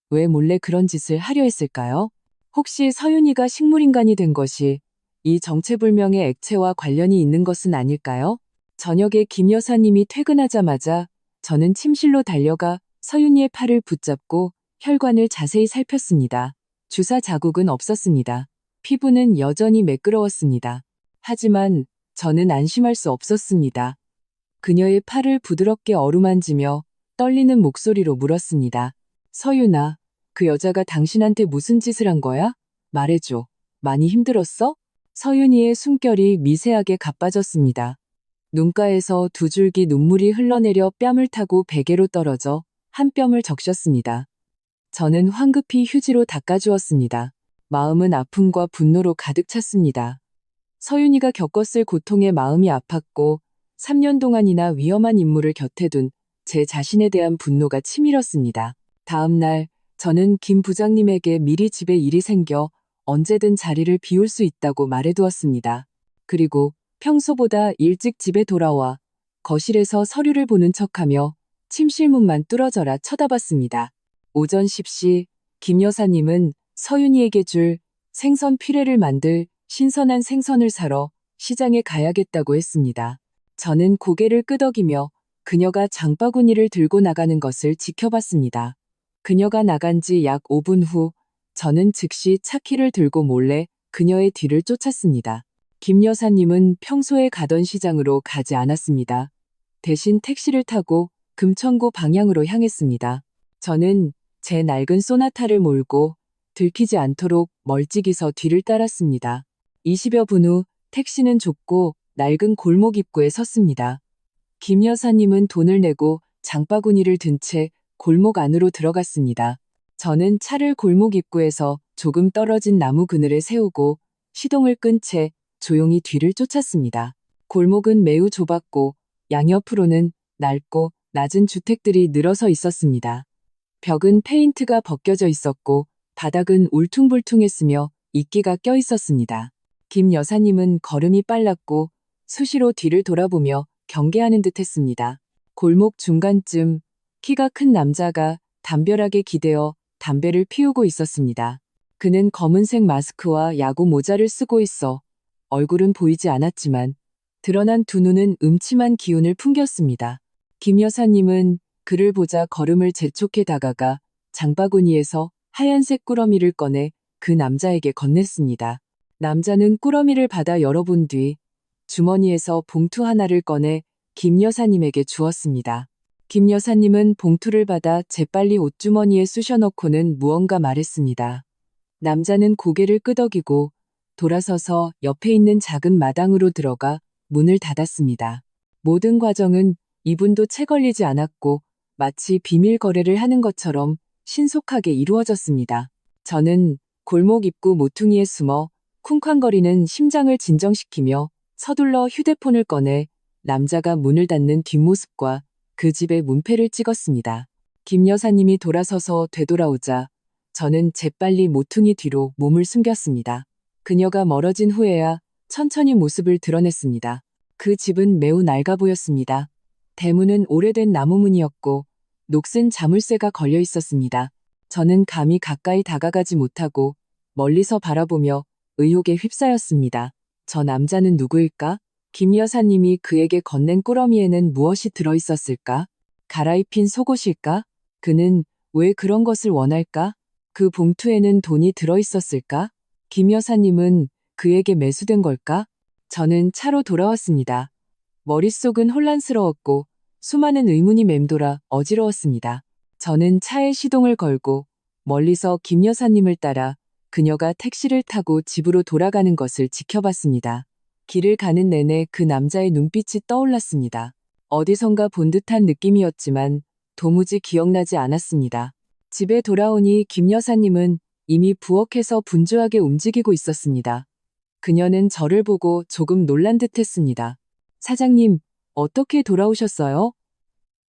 왜 몰래 그런 짓을 하려 했을까요? 혹시 서윤이가 식물인간이 된 것이 이 정체불명의 액체와 관련이 있는 것은 아닐까요? 저녁에 김 여사님이 퇴근하자마자 저는 침실로 달려가 서윤이의 팔을 붙잡고 혈관을 자세히 살폈습니다. 주사 자국은 없었습니다. 피부는 여전히 매끄러웠습니다. 하지만 저는 안심할 수 없었습니다. 그녀의 팔을 부드럽게 어루만지며 떨리는 목소리로 물었습니다. 서윤아, 그 여자가 당신한테 무슨 짓을 한 거야? 말해줘. 많이 힘들었어? 서윤이의 숨결이 미세하게 가빠졌습니다. 눈가에서 두 줄기 눈물이 흘러내려 뺨을 타고 베개로 떨어져 한 뼘을 적셨습니다. 저는 황급히 휴지로 닦아주었습니다. 마음은 아픔과 분노로 가득 찼습니다. 서윤이가 겪었을 고통에 마음이 아팠고 3년 동안이나 위험한 인물을 곁에 둔 제 자신에 대한 분노가 치밀었습니다. 다음 날 저는 김 부장님에게 미리 집에 일이 생겨 언제든 자리를 비울 수 있다고 말해두었습니다. 그리고 평소보다 일찍 집에 돌아와 거실에서 서류를 보는 척하며 침실 문만 뚫어져라 쳐다봤습니다. 오전 10시 김 여사님은 서윤이에게 줄 생선 피레를 만들 신선한 생선을 사러 시장에 가야겠다고 했습니다. 저는 고개를 끄덕이며 그녀가 장바구니를 들고 나가는 것을 지켜봤습니다. 그녀가 나간 지 약 5분 후 저는 즉시 차키를 들고 몰래 그녀의 뒤를 쫓았습니다. 김 여사님은 평소에 가던 시장으로 가지 않았습니다. 대신 택시를 타고 금천구 방향으로 향했습니다. 저는 제 낡은 소나타를 몰고 들키지 않도록 멀찍이서 뒤를 따랐습니다. 20여 분 후 택시는 좁고 낡은 골목 입구에 섰습니다. 김 여사님은 돈을 내고 장바구니를 든 채 골목 안으로 들어갔습니다. 저는 차를 골목 입구에서 조금 떨어진 나무 그늘에 세우고 시동을 끈 채 조용히 뒤를 쫓았습니다. 골목은 매우 좁았고 양옆으로는 낡고 낮은 주택들이 늘어서 있었습니다. 벽은 페인트가 벗겨져 있었고 바닥은 울퉁불퉁했으며 이끼가 껴 있었습니다. 김 여사님은 걸음이 빨랐고 수시로 뒤를 돌아보며 경계하는 듯 했습니다. 골목 중간쯤 키가 큰 남자가 담벼락에 기대어 담배를 피우고 있었습니다. 그는 검은색 마스크와 야구 모자를 쓰고 있어 얼굴은 보이지 않았지만 드러난 두 눈은 음침한 기운을 풍겼습니다. 김 여사님은 그를 보자 걸음을 재촉해 다가가 장바구니에서 하얀색 꾸러미를 꺼내 그 남자에게 건넸습니다. 남자는 꾸러미를 받아 열어본 뒤 주머니에서 봉투 하나를 꺼내 김 여사님에게 주었습니다. 김 여사님은 봉투를 받아 재빨리 옷주머니에 쑤셔넣고는 무언가 말했습니다. 남자는 고개를 끄덕이고 돌아서서 옆에 있는 작은 마당으로 들어가 문을 닫았습니다. 모든 과정은 2분도 채 걸리지 않았고 마치 비밀 거래를 하는 것처럼 신속하게 이루어졌습니다. 저는 골목 입구 모퉁이에 숨어 쿵쾅거리는 심장을 진정시키며 서둘러 휴대폰을 꺼내 남자가 문을 닫는 뒷모습과 그 집의 문패를 찍었습니다. 김 여사님이 돌아서서 되돌아오자 저는 재빨리 모퉁이 뒤로 몸을 숨겼습니다. 그녀가 멀어진 후에야 천천히 모습을 드러냈습니다. 그 집은 매우 낡아 보였습니다. 대문은 오래된 나무문이었고 녹슨 자물쇠가 걸려 있었습니다. 저는 감히 가까이 다가가지 못하고 멀리서 바라보며 의혹에 휩싸였습니다. 저 남자는 누구일까? 김 여사님이 그에게 건넨 꾸러미에는 무엇이 들어있었을까? 갈아입힌 속옷일까? 그는 왜 그런 것을 원할까? 그 봉투에는 돈이 들어있었을까? 김 여사님은 그에게 매수된 걸까? 저는 차로 돌아왔습니다. 머릿속은 혼란스러웠고 수많은 의문이 맴돌아 어지러웠습니다. 저는 차에 시동을 걸고 멀리서 김 여사님을 따라 그녀가 택시를 타고 집으로 돌아가는 것을 지켜봤습니다. 길을 가는 내내 그 남자의 눈빛이 떠올랐습니다. 어디선가 본 듯한 느낌이었지만 도무지 기억나지 않았습니다. 집에 돌아오니 김 여사님은 이미 부엌에서 분주하게 움직이고 있었습니다. 그녀는 저를 보고 조금 놀란 듯 했습니다. 사장님, 어떻게 돌아오셨어요?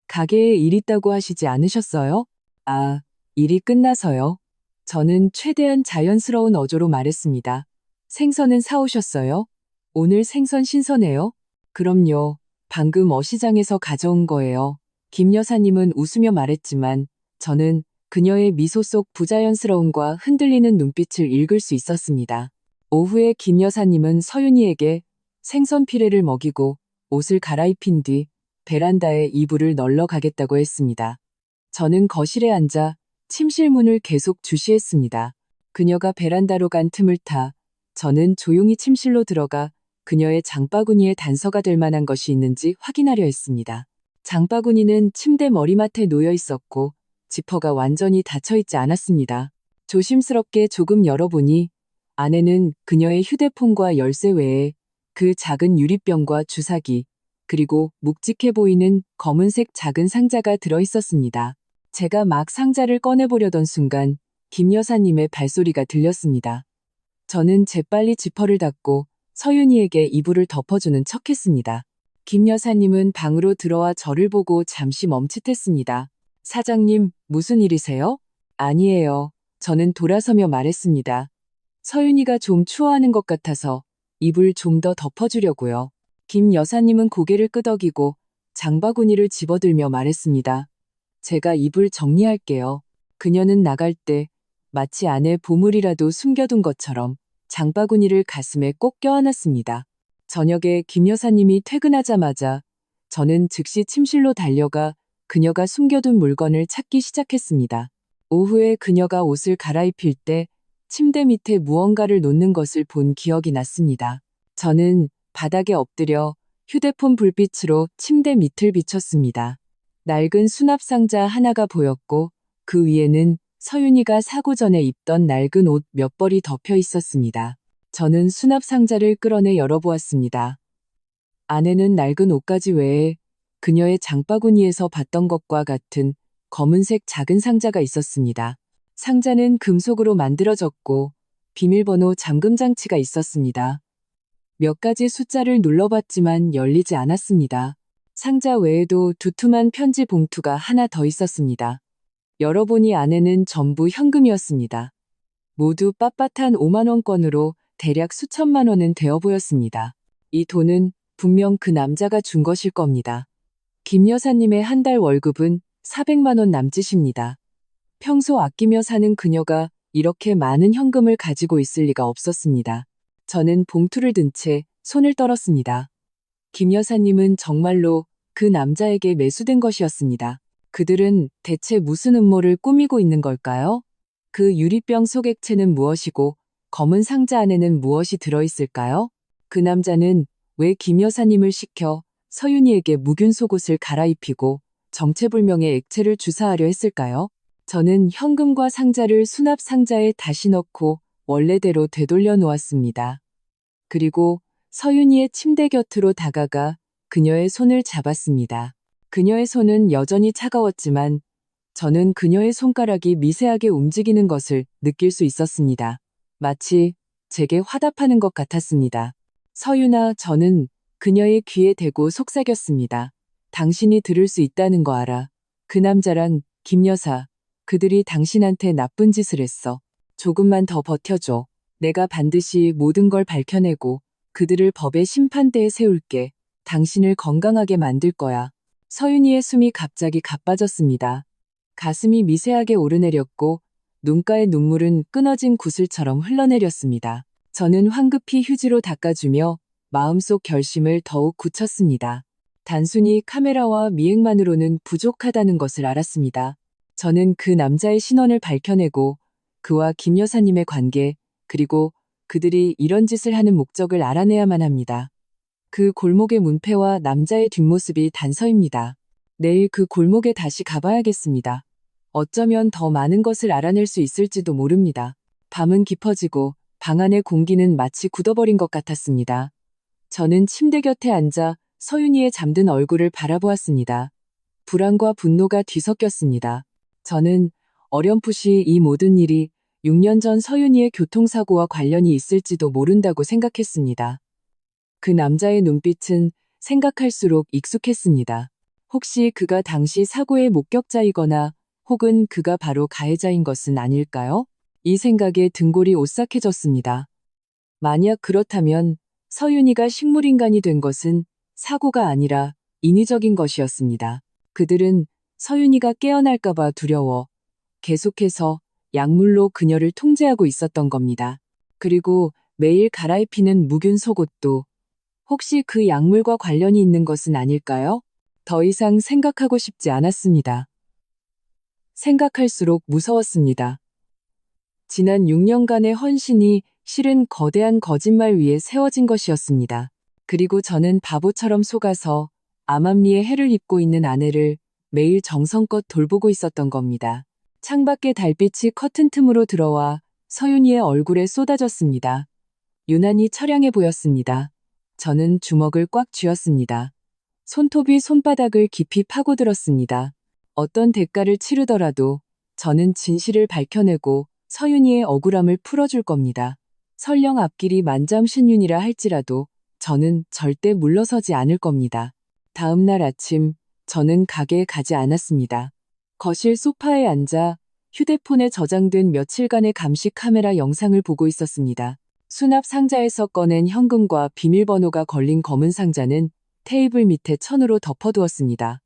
가게에 일 있다고 하시지 않으셨어요? 아, 일이 끝나서요. 저는 최대한 자연스러운 어조로 말했습니다. 생선은 사오셨어요? 오늘 생선 신선해요? 그럼요. 방금 어시장에서 가져온 거예요. 김 여사님은 웃으며 말했지만 저는 그녀의 미소 속 부자연스러움과 흔들리는 눈빛을 읽을 수 있었습니다. 오후에 김 여사님은 서윤이에게 생선 피레를 먹이고 옷을 갈아입힌 뒤 베란다에 이불을 널러 가겠다고 했습니다. 저는 거실에 앉아 침실 문을 계속 주시했습니다. 그녀가 베란다로 간 틈을 타 저는 조용히 침실로 들어가 그녀의 장바구니에 단서가 될 만한 것이 있는지 확인하려 했습니다. 장바구니는 침대 머리맡에 놓여 있었고 지퍼가 완전히 닫혀 있지 않았습니다. 조심스럽게 조금 열어보니 안에는 그녀의 휴대폰과 열쇠 외에 그 작은 유리병과 주사기, 그리고 묵직해 보이는 검은색 작은 상자가 들어 있었습니다. 제가 막 상자를 꺼내보려던 순간 김 여사님의 발소리가 들렸습니다. 저는 재빨리 지퍼를 닫고 서윤이에게 이불을 덮어주는 척했습니다. 김 여사님은 방으로 들어와 저를 보고 잠시 멈칫했습니다. 사장님, 무슨 일이세요? 아니에요. 저는 돌아서며 말했습니다. 서윤이가 좀 추워하는 것 같아서 이불 좀 더 덮어주려고요. 김 여사님은 고개를 끄덕이고 장바구니를 집어들며 말했습니다. 제가 이불 정리할게요. 그녀는 나갈 때 마치 안에 보물이라도 숨겨둔 것처럼 장바구니를 가슴에 꼭 껴안았습니다. 저녁에 김 여사님이 퇴근하자마자 저는 즉시 침실로 달려가 그녀가 숨겨둔 물건을 찾기 시작했습니다. 오후에 그녀가 옷을 갈아입힐 때 침대 밑에 무언가를 놓는 것을 본 기억이 났습니다. 저는 바닥에 엎드려 휴대폰 불빛으로 침대 밑을 비췄습니다. 낡은 수납상자 하나가 보였고 그 위에는 서윤이가 사고 전에 입던 낡은 옷 몇 벌이 덮여 있었습니다. 저는 수납상자를 끌어내 열어보았습니다. 안에는 낡은 옷가지 외에 그녀의 장바구니에서 봤던 것과 같은 검은색 작은 상자가 있었습니다. 상자는 금속으로 만들어졌고 비밀번호 잠금 장치가 있었습니다. 몇 가지 숫자를 눌러봤지만 열리지 않았습니다. 상자 외에도 두툼한 편지 봉투가 하나 더 있었습니다. 열어보니 안에는 전부 현금이었습니다. 모두 빳빳한 5만원권으로 대략 수천만 원은 되어 보였습니다. 이 돈은 분명 그 남자가 준 것일 겁니다. 김 여사님의 한 달 월급은 400만 원 남짓입니다. 평소 아끼며 사는 그녀가 이렇게 많은 현금을 가지고 있을 리가 없었습니다. 저는 봉투를 든 채 손을 떨었습니다. 김 여사님은 정말로 그 남자에게 매수된 것이었습니다. 그들은 대체 무슨 음모를 꾸미고 있는 걸까요? 그 유리병 속 액체는 무엇이고 검은 상자 안에는 무엇이 들어있을까요? 그 남자는 왜 김 여사님을 시켜 서윤이에게 묵은 속옷을 갈아입히고 정체불명의 액체를 주사하려 했을까요? 저는 현금과 상자를 수납 상자에 다시 넣고 원래대로 되돌려 놓았습니다. 그리고 서윤이의 침대 곁으로 다가가 그녀의 손을 잡았습니다. 그녀의 손은 여전히 차가웠지만 저는 그녀의 손가락이 미세하게 움직이는 것을 느낄 수 있었습니다. 마치 제게 화답하는 것 같았습니다. 서윤아, 저는 그녀의 귀에 대고 속삭였습니다. 당신이 들을 수 있다는 거 알아. 그 남자랑 김 여사, 그들이 당신한테 나쁜 짓을 했어. 조금만 더 버텨줘. 내가 반드시 모든 걸 밝혀내고 그들을 법의 심판대에 세울게. 당신을 건강하게 만들 거야. 서윤이의 숨이 갑자기 가빠졌습니다. 가슴이 미세하게 오르내렸고 눈가의 눈물은 끊어진 구슬처럼 흘러내렸습니다. 저는 황급히 휴지로 닦아주며 마음속 결심을 더욱 굳혔습니다. 단순히 카메라와 미행만으로는 부족하다는 것을 알았습니다. 저는 그 남자의 신원을 밝혀내고 그와 김 여사님의 관계, 그리고 그들이 이런 짓을 하는 목적을 알아내야만 합니다. 그 골목의 문패와 남자의 뒷모습이 단서입니다. 내일 그 골목에 다시 가봐야겠습니다. 어쩌면 더 많은 것을 알아낼 수 있을지도 모릅니다. 밤은 깊어지고 방 안의 공기는 마치 굳어버린 것 같았습니다. 저는 침대 곁에 앉아 서윤이의 잠든 얼굴을 바라보았습니다. 불안과 분노가 뒤섞였습니다. 저는 어렴풋이 이 모든 일이 6년 전 서윤이의 교통사고와 관련이 있을지도 모른다고 생각했습니다. 그 남자의 눈빛은 생각할수록 익숙했습니다. 혹시 그가 당시 사고의 목격자이거나 혹은 그가 바로 가해자인 것은 아닐까요? 이 생각에 등골이 오싹해졌습니다. 만약 그렇다면 서윤이가 식물인간이 된 것은 사고가 아니라 인위적인 것이었습니다. 그들은 서윤이가 깨어날까봐 두려워 계속해서 약물로 그녀를 통제하고 있었던 겁니다. 그리고 매일 갈아입히는 묵은 속옷도 혹시 그 약물과 관련이 있는 것은 아닐까요? 더 이상 생각하고 싶지 않았습니다. 생각할수록 무서웠습니다. 지난 6년간의 헌신이 실은 거대한 거짓말 위에 세워진 것이었습니다. 그리고 저는 바보처럼 속아서 암암리에 해를 입고 있는 아내를 매일 정성껏 돌보고 있었던 겁니다. 창밖의 달빛이 커튼 틈으로 들어와 서윤이의 얼굴에 쏟아졌습니다. 유난히 처량해 보였습니다. 저는 주먹을 꽉 쥐었습니다. 손톱이 손바닥을 깊이 파고들었습니다. 어떤 대가를 치르더라도 저는 진실을 밝혀내고 서윤이의 억울함을 풀어줄 겁니다. 설령 앞길이 만잠신윤이라 할지라도 저는 절대 물러서지 않을 겁니다. 다음 날 아침 저는 가게에 가지 않았습니다. 거실 소파에 앉아 휴대폰에 저장된 며칠간의 감시 카메라 영상을 보고 있었습니다. 수납 상자에서 꺼낸 현금과 비밀번호가 걸린 검은 상자는 테이블 밑에 천으로 덮어두었습니다.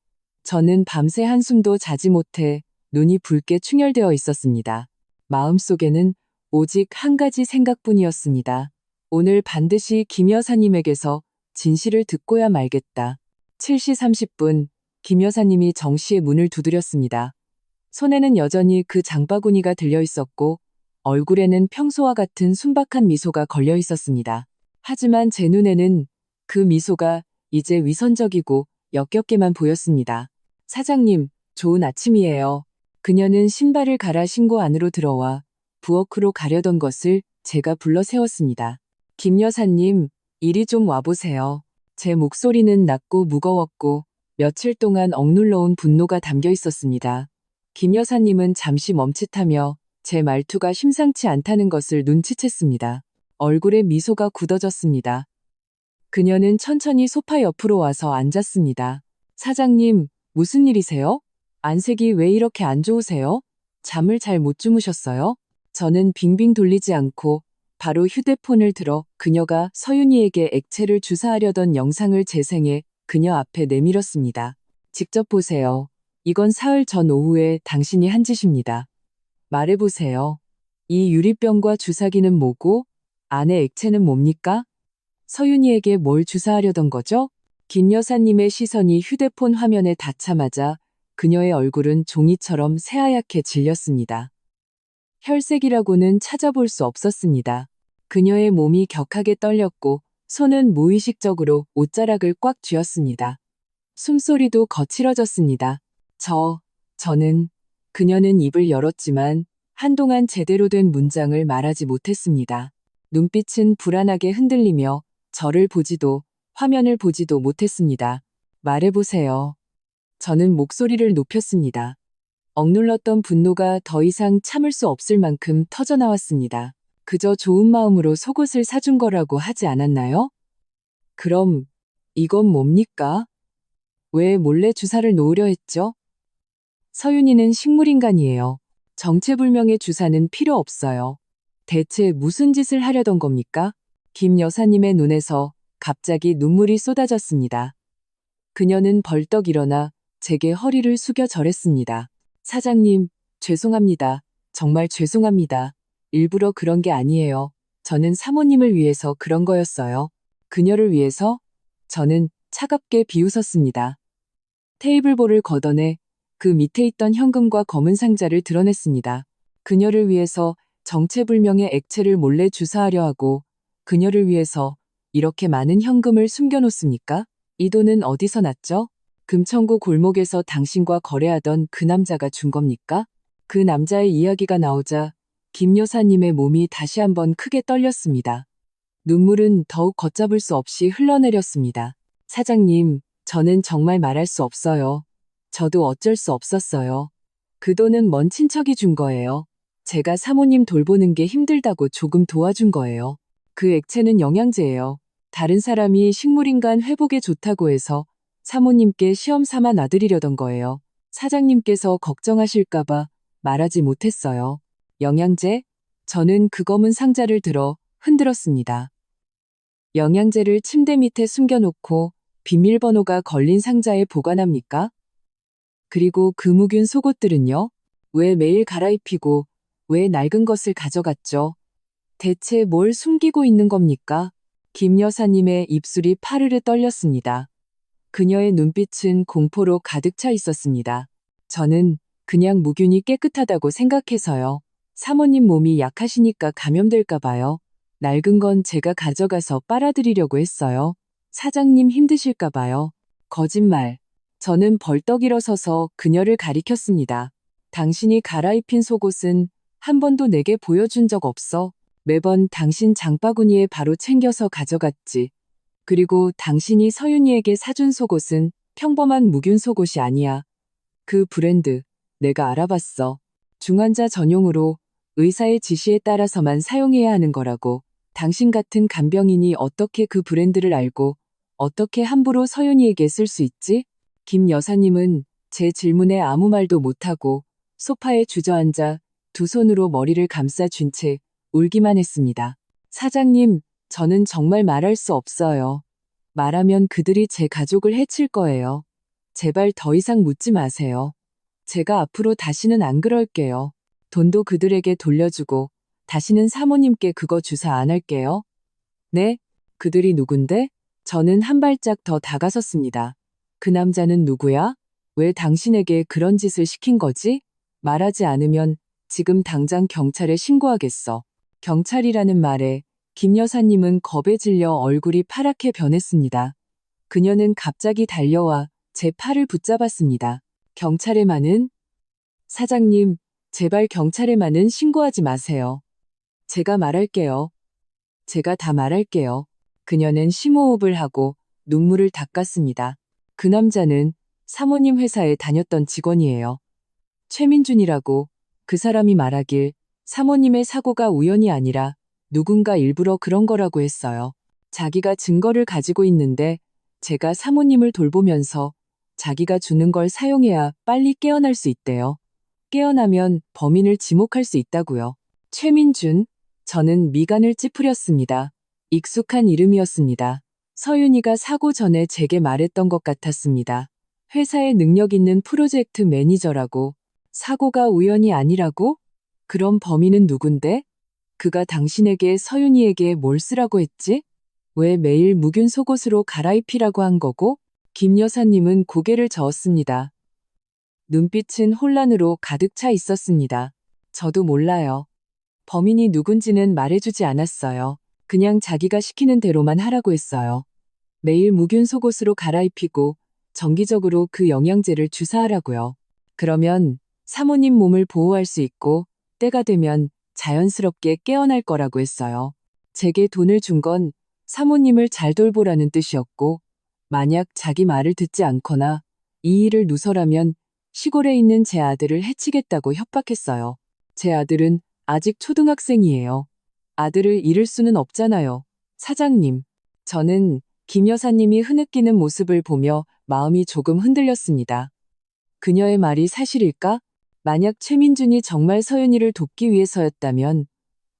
저는 밤새 한숨도 자지 못해 눈이 붉게 충혈되어 있었습니다. 마음속에는 오직 한 가지 생각뿐이었습니다. 오늘 반드시 김 여사님에게서 진실을 듣고야 말겠다. 7시 30분, 김 여사님이 정시의 문을 두드렸습니다. 손에는 여전히 그 장바구니가 들려 있었고 얼굴에는 평소와 같은 순박한 미소가 걸려 있었습니다. 하지만 제 눈에는 그 미소가 이제 위선적이고 역겹게만 보였습니다. 사장님, 좋은 아침이에요. 그녀는 신발을 갈아 신고 안으로 들어와 부엌으로 가려던 것을 제가 불러 세웠습니다. 김 여사님, 이리 좀 와보세요. 제 목소리는 낮고 무거웠고 며칠 동안 억눌러온 분노가 담겨 있었습니다. 김 여사님은 잠시 멈칫하며 제 말투가 심상치 않다는 것을 눈치챘습니다. 얼굴에 미소가 굳어졌습니다. 그녀는 천천히 소파 옆으로 와서 앉았습니다. 사장님, 무슨 일이세요? 안색이 왜 이렇게 안 좋으세요? 잠을 잘 못 주무셨어요? 저는 빙빙 돌리지 않고 바로 휴대폰을 들어 그녀가 서윤이에게 액체를 주사하려던 영상을 재생해 그녀 앞에 내밀었습니다. 직접 보세요. 이건 사흘 전 오후에 당신이 한 짓입니다. 말해보세요. 이 유리병과 주사기는 뭐고 안에 액체는 뭡니까? 서윤이에게 뭘 주사하려던 거죠? 김 여사님의 시선이 휴대폰 화면에 닿자마자 그녀의 얼굴은 종이처럼 새하얗게 질렸습니다. 혈색이라고는 찾아볼 수 없었습니다. 그녀의 몸이 격하게 떨렸고 손은 무의식적으로 옷자락을 꽉 쥐었습니다. 숨소리도 거칠어졌습니다. 저는, 그녀는 입을 열었지만 한동안 제대로 된 문장을 말하지 못했습니다. 눈빛은 불안하게 흔들리며 저를 보지도 화면을 보지도 못했습니다. 말해보세요. 저는 목소리를 높였습니다. 억눌렀던 분노가 더 이상 참을 수 없을 만큼 터져나왔습니다. 그저 좋은 마음으로 속옷을 사준 거라고 하지 않았나요? 그럼 이건 뭡니까? 왜 몰래 주사를 놓으려 했죠? 서윤이는 식물인간이에요. 정체불명의 주사는 필요 없어요. 대체 무슨 짓을 하려던 겁니까? 김 여사님의 눈에서 갑자기 눈물이 쏟아졌습니다. 그녀는 벌떡 일어나 제게 허리를 숙여 절했습니다. 사장님, 죄송합니다. 정말 죄송합니다. 일부러 그런 게 아니에요. 저는 사모님을 위해서 그런 거였어요. 그녀를 위해서? 저는 차갑게 비웃었습니다. 테이블볼을 걷어내 그 밑에 있던 현금과 검은 상자를 드러냈습니다. 그녀를 위해서 정체불명의 액체를 몰래 주사하려 하고 그녀를 위해서 이렇게 많은 현금을 숨겨놓습니까? 이 돈은 어디서 났죠? 금천구 골목에서 당신과 거래하던 그 남자가 준 겁니까? 그 남자의 이야기가 나오자 김 여사님의 몸이 다시 한번 크게 떨렸습니다. 눈물은 더욱 걷잡을 수 없이 흘러내렸습니다. 사장님, 저는 정말 말할 수 없어요. 저도 어쩔 수 없었어요. 그 돈은 먼 친척이 준 거예요. 제가 사모님 돌보는 게 힘들다고 조금 도와준 거예요. 그 액체는 영양제예요. 다른 사람이 식물인간 회복에 좋다고 해서 사모님께 시험 삼아 놔드리려던 거예요. 사장님께서 걱정하실까봐 말하지 못했어요. 영양제? 저는 그 검은 상자를 들어 흔들었습니다. 영양제를 침대 밑에 숨겨놓고 비밀번호가 걸린 상자에 보관합니까? 그리고 그 묵은 속옷들은요? 왜 매일 갈아입히고 왜 낡은 것을 가져갔죠? 대체 뭘 숨기고 있는 겁니까? 김 여사님의 입술이 파르르 떨렸습니다. 그녀의 눈빛은 공포로 가득 차 있었습니다. 저는 그냥 무균이 깨끗하다고 생각해서요. 사모님 몸이 약하시니까 감염될까 봐요. 낡은 건 제가 가져가서 빨아들이려고 했어요. 사장님 힘드실까 봐요. 거짓말. 저는 벌떡 일어서서 그녀를 가리켰습니다. 당신이 갈아입힌 속옷은 한 번도 내게 보여준 적 없어. 매번 당신 장바구니에 바로 챙겨서 가져갔지. 그리고 당신이 서윤이에게 사준 속옷은 평범한 묵윤 속옷이 아니야. 그 브랜드, 내가 알아봤어. 중환자 전용으로 의사의 지시에 따라서만 사용해야 하는 거라고. 당신 같은 간병인이 어떻게 그 브랜드를 알고 어떻게 함부로 서윤이에게 쓸 수 있지? 김 여사님은 제 질문에 아무 말도 못하고 소파에 주저앉아 두 손으로 머리를 감싸준 채 울기만 했습니다. 사장님, 저는 정말 말할 수 없어요. 말하면 그들이 제 가족을 해칠 거예요. 제발 더 이상 묻지 마세요. 제가 앞으로 다시는 안 그럴게요. 돈도 그들에게 돌려주고 다시는 사모님께 그거 주사 안 할게요. 네? 그들이 누군데? 저는 한 발짝 더 다가섰습니다. 그 남자는 누구야? 왜 당신에게 그런 짓을 시킨 거지? 말하지 않으면 지금 당장 경찰에 신고하겠어. 경찰이라는 말에 김 여사님은 겁에 질려 얼굴이 파랗게 변했습니다. 그녀는 갑자기 달려와 제 팔을 붙잡았습니다. 경찰에만은? 사장님, 제발 경찰에만은 신고하지 마세요. 제가 말할게요. 제가 다 말할게요. 그녀는 심호흡을 하고 눈물을 닦았습니다. 그 남자는 사모님 회사에 다녔던 직원이에요. 최민준이라고. 그 사람이 말하길 사모님의 사고가 우연이 아니라 누군가 일부러 그런 거라고 했어요. 자기가 증거를 가지고 있는데 제가 사모님을 돌보면서 자기가 주는 걸 사용해야 빨리 깨어날 수 있대요. 깨어나면 범인을 지목할 수 있다고요. 최민준, 저는 미간을 찌푸렸습니다. 익숙한 이름이었습니다. 서윤이가 사고 전에 제게 말했던 것 같았습니다. 회사에 능력 있는 프로젝트 매니저라고. 사고가 우연이 아니라고? 그럼 범인은 누군데? 그가 당신에게 서윤이에게 뭘 쓰라고 했지? 왜 매일 묵은 속옷으로 갈아입히라고 한 거고? 김 여사님은 고개를 저었습니다. 눈빛은 혼란으로 가득 차 있었습니다. 저도 몰라요. 범인이 누군지는 말해주지 않았어요. 그냥 자기가 시키는 대로만 하라고 했어요. 매일 묵은 속옷으로 갈아입히고 정기적으로 그 영양제를 주사하라고요. 그러면 사모님 몸을 보호할 수 있고 때가 되면 자연스럽게 깨어날 거라고 했어요. 제게 돈을 준 건 사모님을 잘 돌보라는 뜻이었고 만약 자기 말을 듣지 않거나 이 일을 누설하면 시골에 있는 제 아들을 해치겠다고 협박했어요. 제 아들은 아직 초등학생이에요. 아들을 잃을 수는 없잖아요. 사장님. 저는 김 여사님이 흐느끼는 모습을 보며 마음이 조금 흔들렸습니다. 그녀의 말이 사실일까? 만약 최민준이 정말 서윤이를 돕기 위해서였다면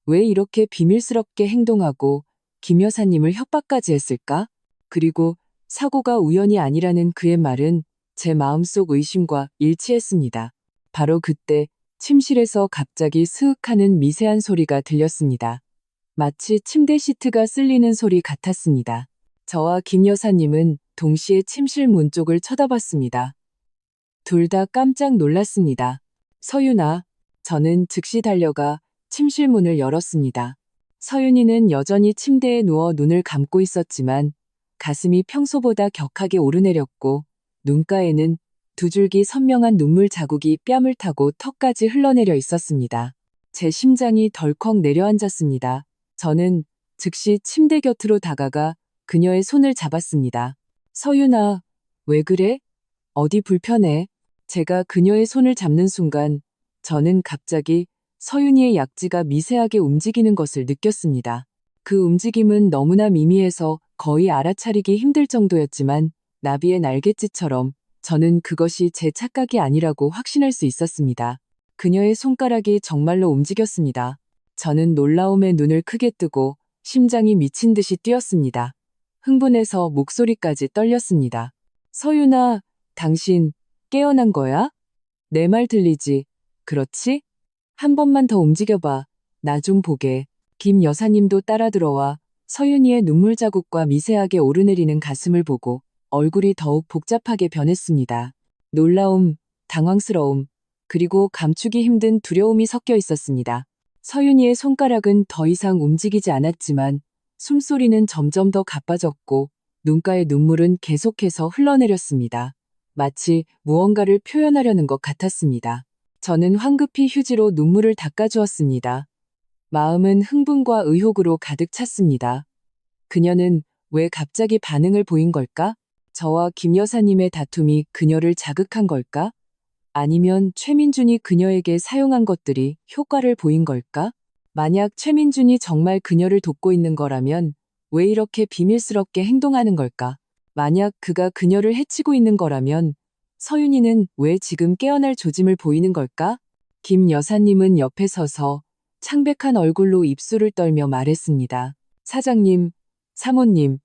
왜 이렇게 비밀스럽게 행동하고 김 여사님을 협박까지 했을까? 그리고 사고가 우연이 아니라는 그의 말은 제 마음속 의심과 일치했습니다. 바로 그때 침실에서 갑자기 스윽하는 미세한 소리가 들렸습니다. 마치 침대 시트가 쓸리는 소리 같았습니다. 저와 김 여사님은 동시에 침실 문 쪽을 쳐다봤습니다. 둘 다 깜짝 놀랐습니다. 서윤아, 저는 즉시 달려가 침실 문을 열었습니다. 서윤이는 여전히 침대에 누워 눈을 감고 있었지만 가슴이 평소보다 격하게 오르내렸고 눈가에는 두 줄기 선명한 눈물 자국이 뺨을 타고 턱까지 흘러내려 있었습니다. 제 심장이 덜컥 내려앉았습니다. 저는 즉시 침대 곁으로 다가가 그녀의 손을 잡았습니다. 서윤아, 왜 그래? 어디 불편해? 제가 그녀의 손을 잡는 순간 저는 갑자기 서윤이의 약지가 미세하게 움직이는 것을 느꼈습니다. 그 움직임은 너무나 미미해서 거의 알아차리기 힘들 정도였지만 나비의 날갯짓처럼 저는 그것이 제 착각이 아니라고 확신할 수 있었습니다. 그녀의 손가락이 정말로 움직였습니다. 저는 놀라움에 눈을 크게 뜨고 심장이 미친 듯이 뛰었습니다. 흥분해서 목소리까지 떨렸습니다. 서윤아, 당신 깨어난 거야? 내 말 들리지? 그렇지? 한 번만 더 움직여봐. 나 좀 보게. 김 여사님도 따라 들어와 서윤이의 눈물 자국과 미세하게 오르내리는 가슴을 보고 얼굴이 더욱 복잡하게 변했습니다. 놀라움, 당황스러움, 그리고 감추기 힘든 두려움이 섞여 있었습니다. 서윤이의 손가락은 더 이상 움직이지 않았지만 숨소리는 점점 더 가빠졌고 눈가의 눈물은 계속해서 흘러내렸습니다. 마치 무언가를 표현하려는 것 같았습니다. 저는 황급히 휴지로 눈물을 닦아주었습니다. 마음은 흥분과 의혹으로 가득 찼습니다. 그녀는 왜 갑자기 반응을 보인 걸까? 저와 김 여사님의 다툼이 그녀를 자극한 걸까? 아니면 최민준이 그녀에게 사용한 것들이 효과를 보인 걸까? 만약 최민준이 정말 그녀를 돕고 있는 거라면 왜 이렇게 비밀스럽게 행동하는 걸까? 만약 그가 그녀를 해치고 있는 거라면 서윤이는 왜 지금 깨어날 조짐을 보이는 걸까? 김 여사님은 옆에 서서 창백한 얼굴로 입술을 떨며 말했습니다. 사장님, 사모님,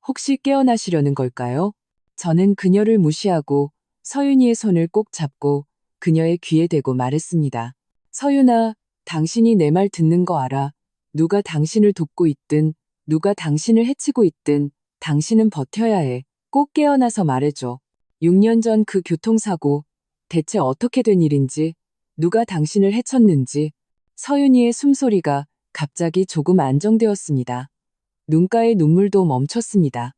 혹시 깨어나시려는 걸까요? 저는 그녀를 무시하고 서윤이의 손을 꼭 잡고 그녀의 귀에 대고 말했습니다. 서윤아, 당신이 내 말 듣는 거 알아. 누가 당신을 돕고 있든, 누가 당신을 해치고 있든, 당신은 버텨야 해. 꼭 깨어나서 말해줘. 6년 전 그 교통사고, 대체 어떻게 된 일인지, 누가 당신을 해쳤는지. 서윤이의 숨소리가 갑자기 조금 안정되었습니다. 눈가의 눈물도 멈췄습니다.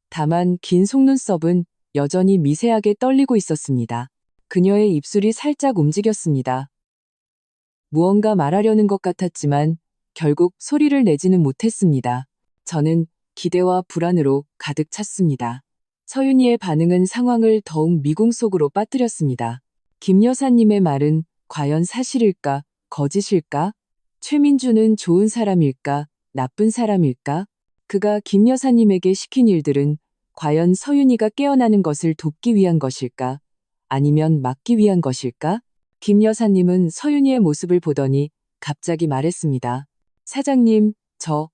다만 긴 속눈썹은 여전히 미세하게 떨리고 있었습니다. 그녀의 입술이 살짝 움직였습니다. 무언가 말하려는 것 같았지만 결국 소리를 내지는 못했습니다. 저는 기대와 불안으로 가득 찼습니다. 서윤이의 반응은 상황을 더욱 미궁 속으로 빠뜨렸습니다. 김 여사님의 말은 과연 사실일까, 거짓일까? 최민준은 좋은 사람일까, 나쁜 사람일까? 그가 김 여사님에게 시킨 일들은 과연 서윤이가 깨어나는 것을 돕기 위한 것일까? 아니면 막기 위한 것일까? 김 여사님은 서윤이의 모습을 보더니 갑자기 말했습니다. 사장님, 저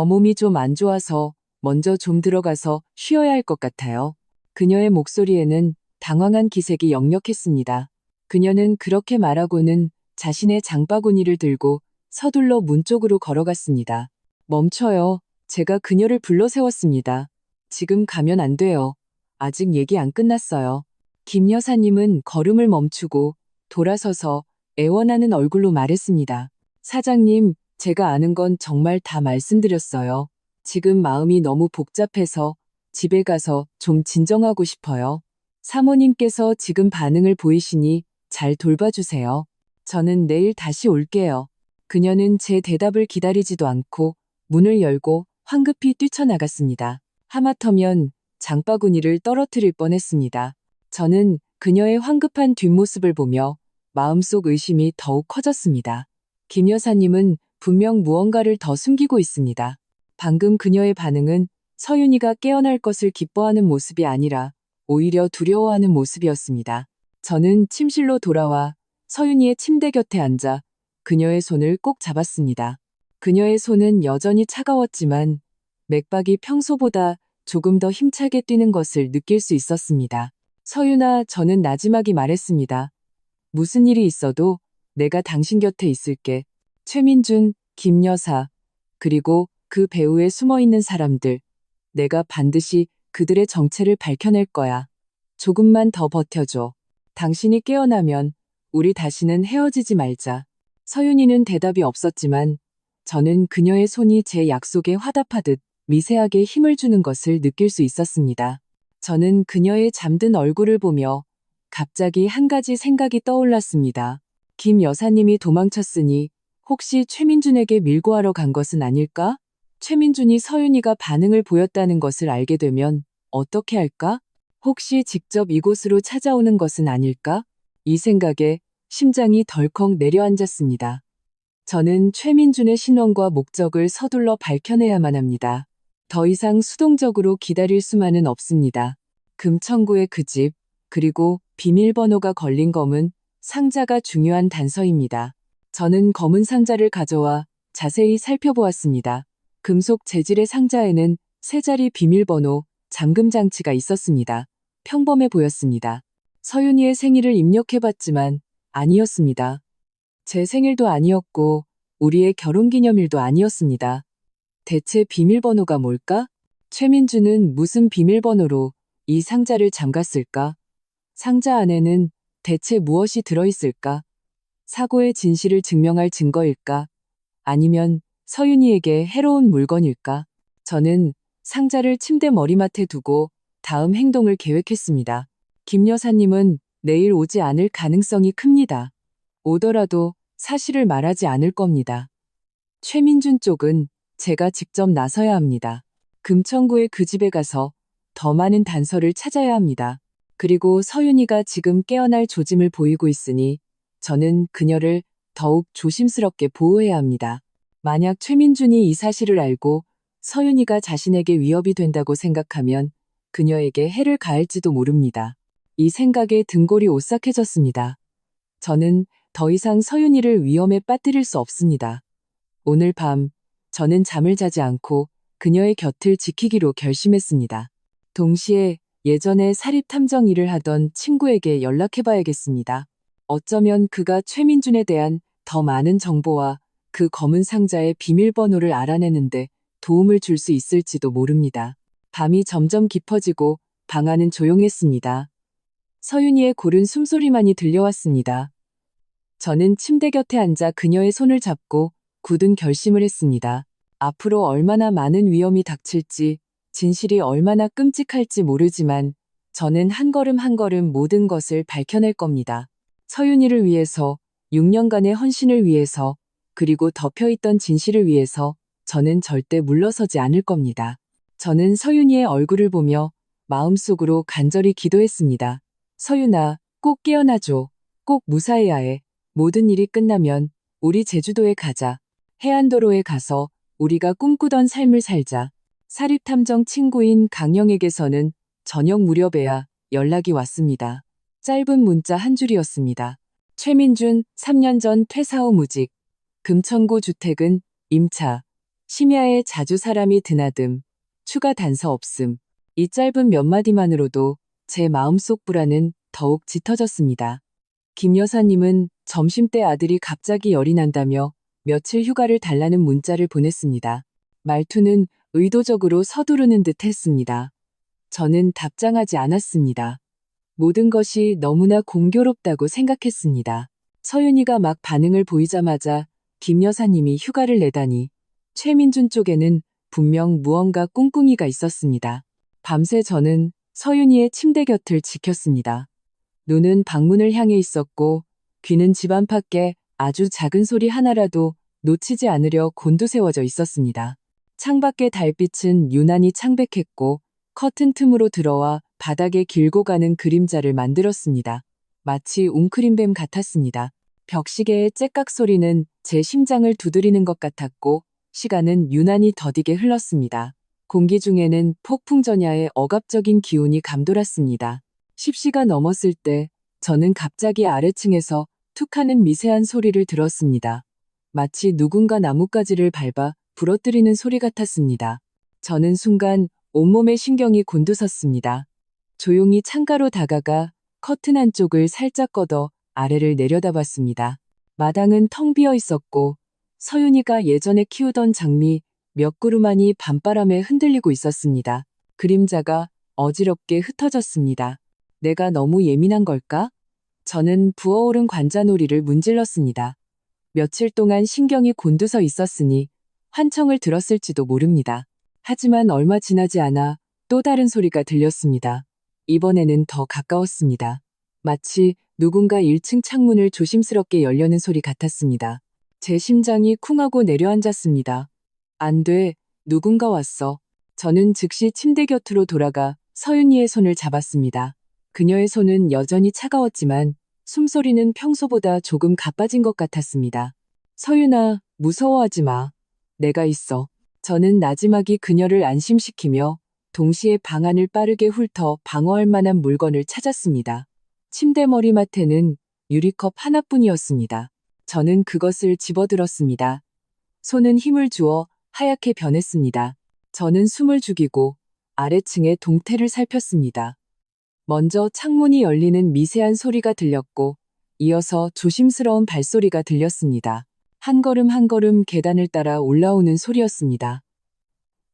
몸이 좀 안 좋아서 먼저 좀 들어가서 쉬어야 할 것 같아요. 그녀의 목소리에는 당황한 기색이 역력했습니다. 그녀는 그렇게 말하고는 자신의 장바구니를 들고 서둘러 문 쪽으로 걸어갔습니다. 멈춰요. 제가 그녀를 불러 세웠습니다. 지금 가면 안 돼요. 아직 얘기 안 끝났어요. 김 여사님은 걸음을 멈추고 돌아서서 애원하는 얼굴로 말했습니다. 사장님, 제가 아는 건 정말 다 말씀드렸어요. 지금 마음이 너무 복잡해서 집에 가서 좀 진정하고 싶어요. 사모님께서 지금 반응을 보이시니 잘 돌봐주세요. 저는 내일 다시 올게요. 그녀는 제 대답을 기다리지도 않고 문을 열고 황급히 뛰쳐나갔습니다. 하마터면 장바구니를 떨어뜨릴 뻔했습니다. 저는 그녀의 황급한 뒷모습을 보며 마음속 의심이 더욱 커졌습니다. 김 여사님은 분명 무언가를 더 숨기고 있습니다. 방금 그녀의 반응은 서윤이가 깨어날 것을 기뻐하는 모습이 아니라 오히려 두려워하는 모습이었습니다. 저는 침실로 돌아와 서윤이의 침대 곁에 앉아 그녀의 손을 꼭 잡았습니다. 그녀의 손은 여전히 차가웠지만 맥박이 평소보다 조금 더 힘차게 뛰는 것을 느낄 수 있었습니다. 서윤아, 저는 나지막이 말했습니다. 무슨 일이 있어도 내가 당신 곁에 있을게. 최민준, 김 여사, 그리고 그 배후에 숨어있는 사람들. 내가 반드시 그들의 정체를 밝혀낼 거야. 조금만 더 버텨줘. 당신이 깨어나면 우리 다시는 헤어지지 말자. 서윤이는 대답이 없었지만 저는 그녀의 손이 제 약속에 화답하듯 미세하게 힘을 주는 것을 느낄 수 있었습니다. 저는 그녀의 잠든 얼굴을 보며 갑자기 한 가지 생각이 떠올랐습니다. 김 여사님이 도망쳤으니 혹시 최민준에게 밀고하러 간 것은 아닐까? 최민준이 서윤이가 반응을 보였다는 것을 알게 되면 어떻게 할까? 혹시 직접 이곳으로 찾아오는 것은 아닐까? 이 생각에 심장이 덜컥 내려앉았습니다. 저는 최민준의 신원과 목적을 서둘러 밝혀내야만 합니다. 더 이상 수동적으로 기다릴 수만은 없습니다. 금천구의 그 집, 그리고 비밀번호가 걸린 검은 상자가 중요한 단서입니다. 저는 검은 상자를 가져와 자세히 살펴보았습니다. 금속 재질의 상자에는 세 자리 비밀번호, 잠금 장치가 있었습니다. 평범해 보였습니다. 서윤이의 생일을 입력해봤지만 아니었습니다. 제 생일도 아니었고 우리의 결혼기념일도 아니었습니다. 대체 비밀번호가 뭘까? 최민주는 무슨 비밀번호로 이 상자를 잠갔을까? 상자 안에는 대체 무엇이 들어있을까? 사고의 진실을 증명할 증거일까? 아니면 서윤이에게 해로운 물건일까? 저는 상자를 침대 머리맡에 두고 다음 행동을 계획했습니다. 김 여사님은 내일 오지 않을 가능성이 큽니다. 오더라도 사실을 말하지 않을 겁니다. 최민준 쪽은 제가 직접 나서야 합니다. 금천구의 그 집에 가서 더 많은 단서를 찾아야 합니다. 그리고 서윤이가 지금 깨어날 조짐을 보이고 있으니 저는 그녀를 더욱 조심스럽게 보호해야 합니다. 만약 최민준이 이 사실을 알고 서윤이가 자신에게 위협이 된다고 생각하면 그녀에게 해를 가할지도 모릅니다. 이 생각에 등골이 오싹해졌습니다. 저는 더 이상 서윤이를 위험에 빠뜨릴 수 없습니다. 오늘 밤 저는 잠을 자지 않고 그녀의 곁을 지키기로 결심했습니다. 동시에 예전에 사립탐정 일을 하던 친구에게 연락해봐야겠습니다. 어쩌면 그가 최민준에 대한 더 많은 정보와 그 검은 상자의 비밀번호를 알아내는데 도움을 줄 수 있을지도 모릅니다. 밤이 점점 깊어지고 방 안은 조용했습니다. 서윤이의 고른 숨소리만이 들려왔습니다. 저는 침대 곁에 앉아 그녀의 손을 잡고 굳은 결심을 했습니다. 앞으로 얼마나 많은 위험이 닥칠지, 진실이 얼마나 끔찍할지 모르지만 저는 한 걸음 한 걸음 모든 것을 밝혀낼 겁니다. 서윤이를 위해서, 6년간의 헌신을 위해서, 그리고 덮여있던 진실을 위해서 저는 절대 물러서지 않을 겁니다. 저는 서윤이의 얼굴을 보며 마음속으로 간절히 기도했습니다. 서윤아, 꼭 깨어나줘. 꼭 무사해야 해. 모든 일이 끝나면 우리 제주도에 가자. 해안도로에 가서 우리가 꿈꾸던 삶을 살자. 사립탐정 친구인 강영에게서는 저녁 무렵에야 연락이 왔습니다. 짧은 문자 한 줄이었습니다. 최민준, 3년 전 퇴사 후 무직. 금천구 주택은 임차. 심야에 자주 사람이 드나듦. 추가 단서 없음. 이 짧은 몇 마디만으로도 제 마음속 불안은 더욱 짙어졌습니다. 김 여사님은 점심때 아들이 갑자기 열이 난다며 며칠 휴가를 달라는 문자를 보냈습니다. 말투는 의도적으로 서두르는 듯 했습니다. 저는 답장하지 않았습니다. 모든 것이 너무나 공교롭다고 생각했습니다. 서윤이가 막 반응을 보이자마자 김 여사님이 휴가를 내다니 최민준 쪽에는 분명 무언가 꿍꿍이가 있었습니다. 밤새 저는 서윤이의 침대 곁을 지켰습니다. 눈은 방문을 향해 있었고 귀는 집 안팎에 아주 작은 소리 하나라도 놓치지 않으려 곤두세워져 있었습니다. 창밖의 달빛은 유난히 창백했고 커튼 틈으로 들어와 바닥에 길고 가는 그림자를 만들었습니다. 마치 웅크린 뱀 같았습니다. 벽시계의 째깍 소리는 제 심장을 두드리는 것 같았고 시간은 유난히 더디게 흘렀습니다. 공기 중에는 폭풍전야의 억압적인 기운이 감돌았습니다. 10시가 넘었을 때 저는 갑자기 아래층에서 툭 하는 미세한 소리를 들었습니다. 마치 누군가 나뭇가지를 밟아 부러뜨리는 소리 같았습니다. 저는 순간 온몸의 신경이 곤두섰습니다. 조용히 창가로 다가가 커튼 한쪽을 살짝 걷어 아래를 내려다봤습니다. 마당은 텅 비어 있었고 서윤이가 예전에 키우던 장미 몇 그루만이 밤바람에 흔들리고 있었습니다. 그림자가 어지럽게 흩어졌습니다. 내가 너무 예민한 걸까? 저는 부어오른 관자놀이를 문질렀습니다. 며칠 동안 신경이 곤두서 있었으니 환청을 들었을지도 모릅니다. 하지만 얼마 지나지 않아 또 다른 소리가 들렸습니다. 이번에는 더 가까웠습니다. 마치 누군가 1층 창문을 조심스럽게 열려는 소리 같았습니다. 제 심장이 쿵하고 내려앉았습니다. 안 돼, 누군가 왔어. 저는 즉시 침대 곁으로 돌아가 서윤이의 손을 잡았습니다. 그녀의 손은 여전히 차가웠지만 숨소리는 평소보다 조금 가빠진 것 같았습니다. 서윤아, 무서워하지 마. 내가 있어. 저는 나지막이 그녀를 안심시키며 동시에 방 안을 빠르게 훑어 방어할 만한 물건을 찾았습니다. 침대 머리맡에는 유리컵 하나뿐이었습니다. 저는 그것을 집어들었습니다. 손은 힘을 주어 하얗게 변했습니다. 저는 숨을 죽이고 아래층의 동태를 살폈습니다. 먼저 창문이 열리는 미세한 소리가 들렸고 이어서 조심스러운 발소리가 들렸습니다. 한 걸음 한 걸음 계단을 따라 올라오는 소리였습니다.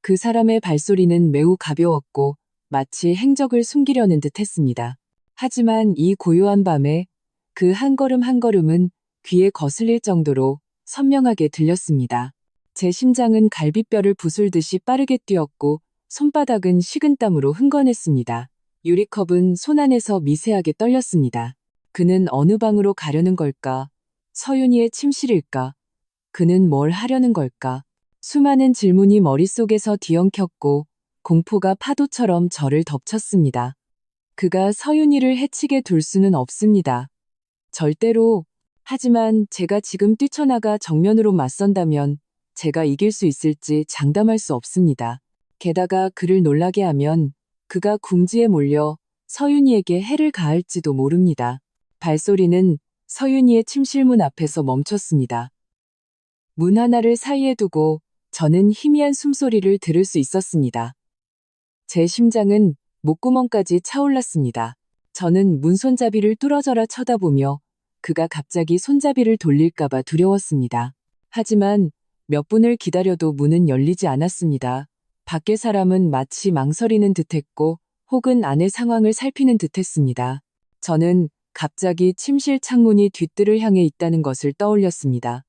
그 사람의 발소리는 매우 가벼웠고 마치 행적을 숨기려는 듯 했습니다. 하지만 이 고요한 밤에 그 한 걸음 한 걸음은 귀에 거슬릴 정도로 선명하게 들렸습니다. 제 심장은 갈비뼈를 부술듯이 빠르게 뛰었고 손바닥은 식은땀으로 흥건했습니다. 유리컵은 손 안에서 미세하게 떨렸습니다. 그는 어느 방으로 가려는 걸까? 서윤이의 침실일까? 그는 뭘 하려는 걸까? 수많은 질문이 머릿속에서 뒤엉켰고 공포가 파도처럼 저를 덮쳤습니다. 그가 서윤이를 해치게 둘 수는 없습니다. 절대로. 하지만 제가 지금 뛰쳐나가 정면으로 맞선다면 제가 이길 수 있을지 장담할 수 없습니다. 게다가 그를 놀라게 하면 그가 궁지에 몰려 서윤이에게 해를 가할지도 모릅니다. 발소리는 서윤이의 침실문 앞에서 멈췄습니다. 문 하나를 사이에 두고 저는 희미한 숨소리를 들을 수 있었습니다. 제 심장은 목구멍까지 차올랐습니다. 저는 문 손잡이를 뚫어져라 쳐다보며 그가 갑자기 손잡이를 돌릴까봐 두려웠습니다. 하지만 몇 분을 기다려도 문은 열리지 않았습니다. 밖의 사람은 마치 망설이는 듯했고 혹은 안의 상황을 살피는 듯했습니다. 저는 갑자기 침실 창문이 뒤뜰을 향해 있다는 것을 떠올렸습니다.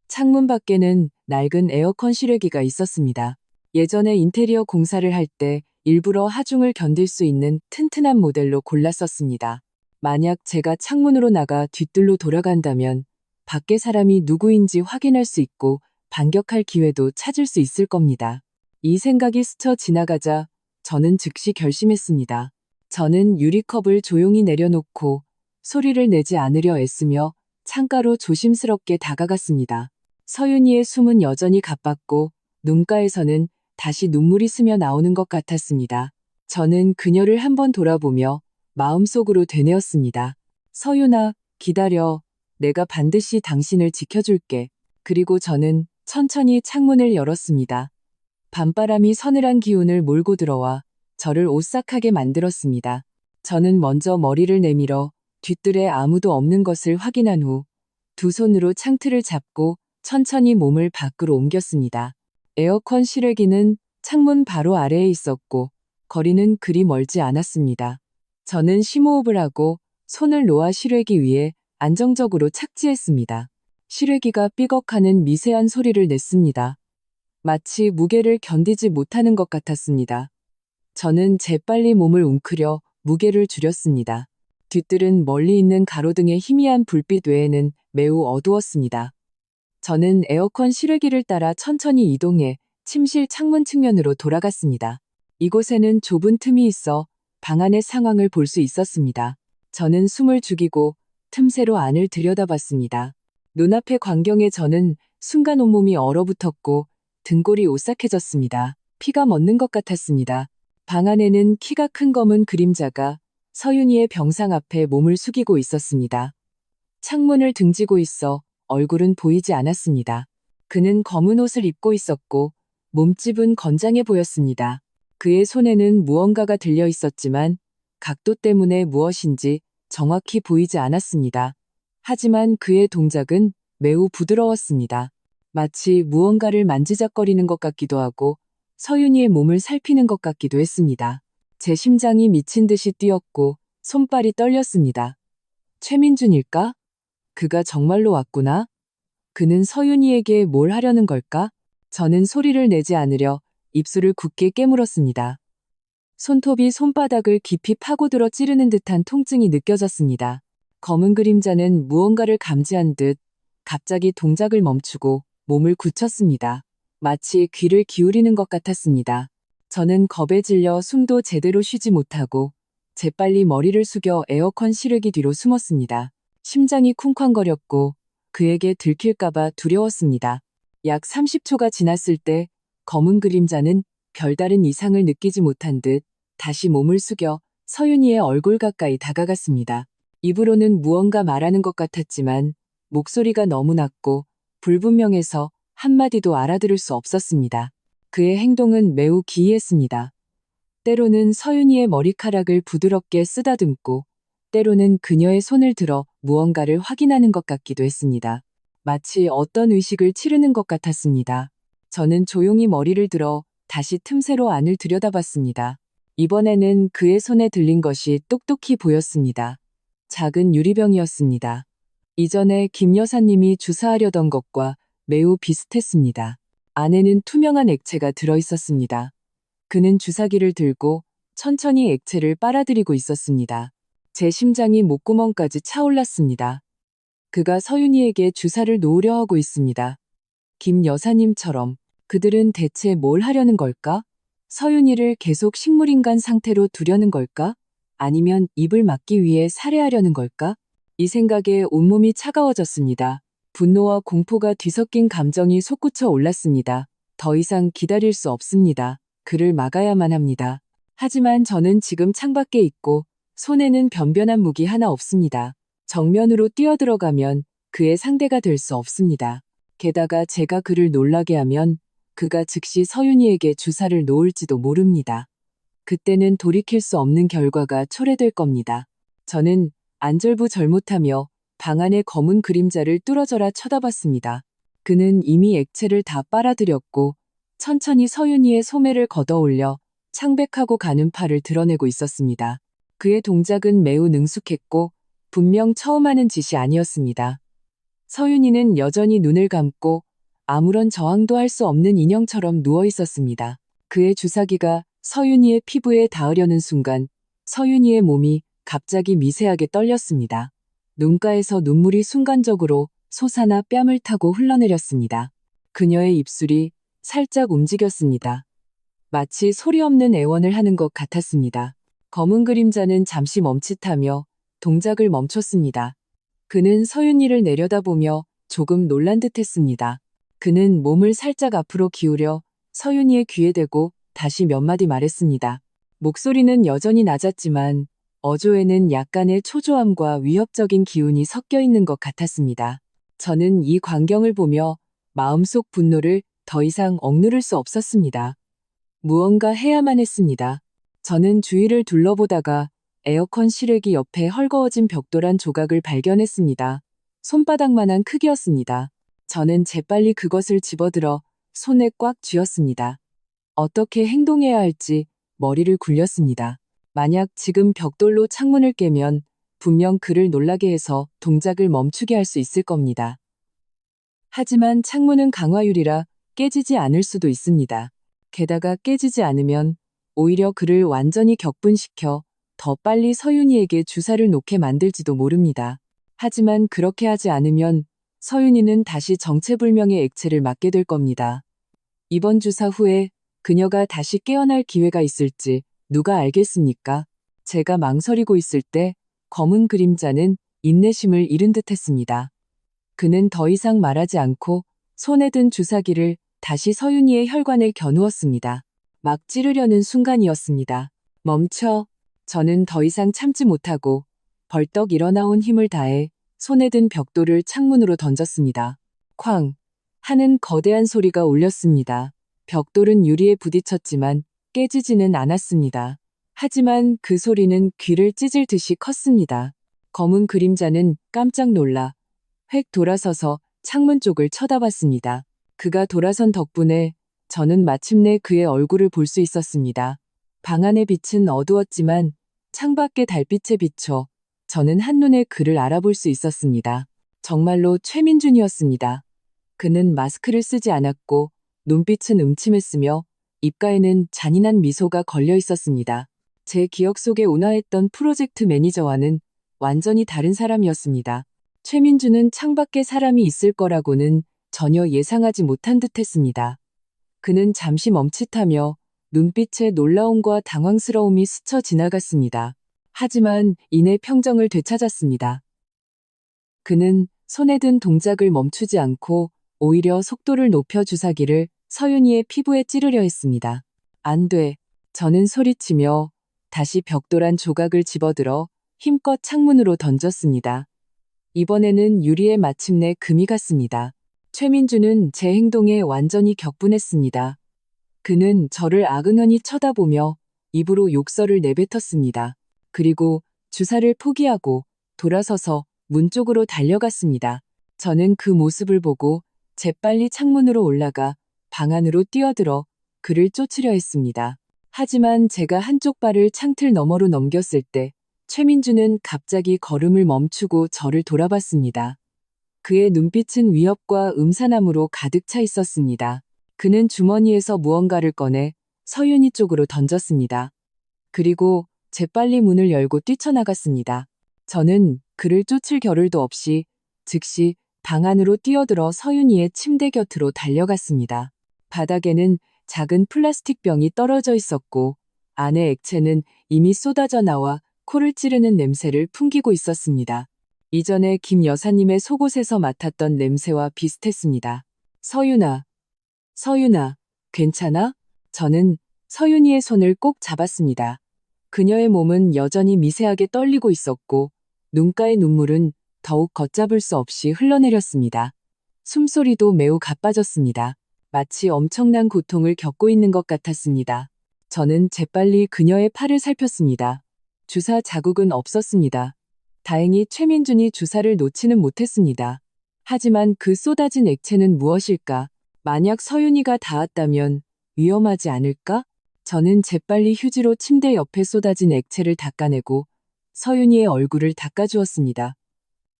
창문 밖에는 낡은 에어컨 실외기가 있었습니다. 예전에 인테리어 공사를 할 때 일부러 하중을 견딜 수 있는 튼튼한 모델로 골랐었습니다. 만약 제가 창문으로 나가 뒤뜰로 돌아간다면 밖의 사람이 누구인지 확인할 수 있고 반격할 기회도 찾을 수 있을 겁니다. 이 생각이 스쳐 지나가자 저는 즉시 결심했습니다. 저는 유리컵을 조용히 내려놓고 소리를 내지 않으려 애쓰며 창가로 조심스럽게 다가갔습니다. 서윤이의 숨은 여전히 가빴고 눈가에서는 다시 눈물이 스며 나오는 것 같았습니다. 저는 그녀를 한번 돌아보며 마음속으로 되뇌었습니다. 서윤아, 기다려. 내가 반드시 당신을 지켜줄게. 그리고 저는 천천히 창문을 열었습니다. 밤바람이 서늘한 기운을 몰고 들어와 저를 오싹하게 만들었습니다. 저는 먼저 머리를 내밀어 뒤뜰에 아무도 없는 것을 확인한 후 두 손으로 창틀을 잡고 천천히 몸을 밖으로 옮겼습니다. 에어컨 실외기는 창문 바로 아래에 있었고 거리는 그리 멀지 않았습니다. 저는 심호흡을 하고 손을 놓아 실외기 위에 안정적으로 착지했습니다. 실외기가 삐걱하는 미세한 소리를 냈습니다. 마치 무게를 견디지 못하는 것 같았습니다. 저는 재빨리 몸을 웅크려 무게를 줄였습니다. 뒤뜰은 멀리 있는 가로등의 희미한 불빛 외에는 매우 어두웠습니다. 저는 에어컨 실외기를 따라 천천히 이동해 침실 창문 측면으로 돌아갔습니다. 이곳에는 좁은 틈이 있어 방 안의 상황을 볼 수 있었습니다. 저는 숨을 죽이고 틈새로 안을 들여다봤습니다. 눈앞의 광경에 저는 순간 온몸이 얼어붙었고 등골이 오싹해졌습니다. 피가 멎는 것 같았습니다. 방 안에는 키가 큰 검은 그림자가 서윤이의 병상 앞에 몸을 숙이고 있었습니다. 창문을 등지고 있어 얼굴은 보이지 않았습니다. 그는 검은 옷을 입고 있었고 몸집은 건장해 보였습니다. 그의 손에는 무언가가 들려 있었지만 각도 때문에 무엇인지 정확히 보이지 않았습니다. 하지만 그의 동작은 매우 부드러웠습니다. 마치 무언가를 만지작거리는 것 같기도 하고 서윤이의 몸을 살피는 것 같기도 했습니다. 제 심장이 미친 듯이 뛰었고 손발이 떨렸습니다. 최민준일까? 그가 정말로 왔구나? 그는 서윤이에게 뭘 하려는 걸까? 저는 소리를 내지 않으려 입술을 굳게 깨물었습니다. 손톱이 손바닥을 깊이 파고들어 찌르는 듯한 통증이 느껴졌습니다. 검은 그림자는 무언가를 감지한 듯 갑자기 동작을 멈추고 몸을 굳혔습니다. 마치 귀를 기울이는 것 같았습니다. 저는 겁에 질려 숨도 제대로 쉬지 못하고 재빨리 머리를 숙여 에어컨 실외기 뒤로 숨었습니다. 심장이 쿵쾅거렸고 그에게 들킬까봐 두려웠습니다. 약 30초가 지났을 때 검은 그림자는 별다른 이상을 느끼지 못한 듯 다시 몸을 숙여 서윤이의 얼굴 가까이 다가갔습니다. 입으로는 무언가 말하는 것 같았지만 목소리가 너무 낮고 불분명해서 한마디도 알아들을 수 없었습니다. 그의 행동은 매우 기이했습니다. 때로는 서윤이의 머리카락을 부드럽게 쓰다듬고 때로는 그녀의 손을 들어 무언가를 확인하는 것 같기도 했습니다. 마치 어떤 의식을 치르는 것 같았습니다. 저는 조용히 머리를 들어 다시 틈새로 안을 들여다봤습니다. 이번에는 그의 손에 들린 것이 똑똑히 보였습니다. 작은 유리병이었습니다. 이전에 김 여사님이 주사하려던 것과 매우 비슷했습니다. 안에는 투명한 액체가 들어있었습니다. 그는 주사기를 들고 천천히 액체를 빨아들이고 있었습니다. 제 심장이 목구멍까지 차올랐습니다. 그가 서윤이에게 주사를 놓으려 하고 있습니다. 김 여사님처럼 그들은 대체 뭘 하려는 걸까? 서윤이를 계속 식물인간 상태로 두려는 걸까? 아니면 입을 막기 위해 살해하려는 걸까? 이 생각에 온몸이 차가워졌습니다. 분노와 공포가 뒤섞인 감정이 솟구쳐 올랐습니다. 더 이상 기다릴 수 없습니다. 그를 막아야만 합니다. 하지만 저는 지금 창밖에 있고 손에는 변변한 무기 하나 없습니다. 정면으로 뛰어들어가면 그의 상대가 될 수 없습니다. 게다가 제가 그를 놀라게 하면 그가 즉시 서윤이에게 주사를 놓을지도 모릅니다. 그때는 돌이킬 수 없는 결과가 초래될 겁니다. 저는 안절부절못하며 방 안의 검은 그림자를 뚫어져라 쳐다봤습니다. 그는 이미 액체를 다 빨아들였고 천천히 서윤이의 소매를 걷어올려 창백하고 가는 팔을 드러내고 있었습니다. 그의 동작은 매우 능숙했고 분명 처음 하는 짓이 아니었습니다. 서윤이는 여전히 눈을 감고 아무런 저항도 할 수 없는 인형처럼 누워 있었습니다. 그의 주사기가 서윤이의 피부에 닿으려는 순간 서윤이의 몸이 갑자기 미세하게 떨렸습니다. 눈가에서 눈물이 순간적으로 솟아나 뺨을 타고 흘러내렸습니다. 그녀의 입술이 살짝 움직였습니다. 마치 소리 없는 애원을 하는 것 같았습니다. 검은 그림자는 잠시 멈칫하며 동작을 멈췄습니다. 그는 서윤이를 내려다보며 조금 놀란 듯했습니다. 그는 몸을 살짝 앞으로 기울여 서윤이의 귀에 대고 다시 몇 마디 말했습니다. 목소리는 여전히 낮았지만 어조에는 약간의 초조함과 위협적인 기운이 섞여 있는 것 같았습니다. 저는 이 광경을 보며 마음속 분노를 더 이상 억누를 수 없었습니다. 무언가 해야만 했습니다. 저는 주위를 둘러보다가 에어컨 실외기 옆에 헐거워진 벽돌한 조각을 발견했습니다. 손바닥만한 크기였습니다. 저는 재빨리 그것을 집어들어 손에 꽉 쥐었습니다. 어떻게 행동해야 할지 머리를 굴렸습니다. 만약 지금 벽돌로 창문을 깨면 분명 그를 놀라게 해서 동작을 멈추게 할 수 있을 겁니다. 하지만 창문은 강화유리라 깨지지 않을 수도 있습니다. 게다가 깨지지 않으면 오히려 그를 완전히 격분시켜 더 빨리 서윤이에게 주사를 놓게 만들지도 모릅니다. 하지만 그렇게 하지 않으면 서윤이는 다시 정체불명의 액체를 맞게 될 겁니다. 이번 주사 후에 그녀가 다시 깨어날 기회가 있을지 누가 알겠습니까? 제가 망설이고 있을 때 검은 그림자는 인내심을 잃은 듯했습니다. 그는 더 이상 말하지 않고 손에 든 주사기를 다시 서윤이의 혈관에 겨누었습니다. 막 찌르려는 순간이었습니다. 멈춰. 저는 더 이상 참지 못하고 벌떡 일어나온 힘을 다해 손에 든 벽돌을 창문으로 던졌습니다. 쾅 하는 거대한 소리가 울렸습니다. 벽돌은 유리에 부딪혔지만 깨지지는 않았습니다. 하지만 그 소리는 귀를 찢을 듯이 컸습니다. 검은 그림자는 깜짝 놀라 획 돌아서서 창문 쪽을 쳐다봤습니다. 그가 돌아선 덕분에 저는 마침내 그의 얼굴을 볼 수 있었습니다. 방 안의 빛은 어두웠지만 창밖의 달빛에 비춰 저는 한눈에 그를 알아볼 수 있었습니다. 정말로 최민준이었습니다. 그는 마스크를 쓰지 않았고 눈빛은 음침했으며 입가에는 잔인한 미소가 걸려 있었습니다. 제 기억 속에 운하했던 프로젝트 매니저와는 완전히 다른 사람이었습니다. 최민준은 창밖에 사람이 있을 거라고는 전혀 예상하지 못한 듯했습니다. 그는 잠시 멈칫하며 눈빛에 놀라움과 당황스러움이 스쳐 지나갔습니다. 하지만 이내 평정을 되찾았습니다. 그는 손에 든 동작을 멈추지 않고 오히려 속도를 높여 주사기를 서윤이의 피부에 찌르려 했습니다. 안 돼. 저는 소리치며 다시 벽돌 한 조각을 집어들어 힘껏 창문으로 던졌습니다. 이번에는 유리에 마침내 금이 갔습니다. 최민주는 제 행동에 완전히 격분했습니다. 그는 저를 악응연히 쳐다보며 입으로 욕설을 내뱉었습니다. 그리고 주사를 포기하고 돌아서서 문 쪽으로 달려갔습니다. 저는 그 모습을 보고 재빨리 창문으로 올라가 방 안으로 뛰어들어 그를 쫓으려 했습니다. 하지만 제가 한쪽 발을 창틀 너머로 넘겼을 때 최민주는 갑자기 걸음을 멈추고 저를 돌아봤습니다. 그의 눈빛은 위협과 음산함으로 가득 차 있었습니다. 그는 주머니에서 무언가를 꺼내 서윤이 쪽으로 던졌습니다. 그리고 재빨리 문을 열고 뛰쳐나갔습니다. 저는 그를 쫓을 겨를도 없이 즉시 방 안으로 뛰어들어 서윤이의 침대 곁으로 달려갔습니다. 바닥에는 작은 플라스틱 병이 떨어져 있었고 안의 액체는 이미 쏟아져 나와 코를 찌르는 냄새를 풍기고 있었습니다. 이전에 김 여사님의 속옷에서 맡았던 냄새와 비슷했습니다. 서윤아, 서윤아, 괜찮아? 저는 서윤이의 손을 꼭 잡았습니다. 그녀의 몸은 여전히 미세하게 떨리고 있었고 눈가의 눈물은 더욱 걷잡을 수 없이 흘러내렸습니다. 숨소리도 매우 가빠졌습니다. 마치 엄청난 고통을 겪고 있는 것 같았습니다. 저는 재빨리 그녀의 팔을 살폈습니다. 주사 자국은 없었습니다. 다행히 최민준이 주사를 놓지는 못했습니다. 하지만 그 쏟아진 액체는 무엇일까? 만약 서윤이가 닿았다면 위험하지 않을까? 저는 재빨리 휴지로 침대 옆에 쏟아진 액체를 닦아내고 서윤이의 얼굴을 닦아주었습니다.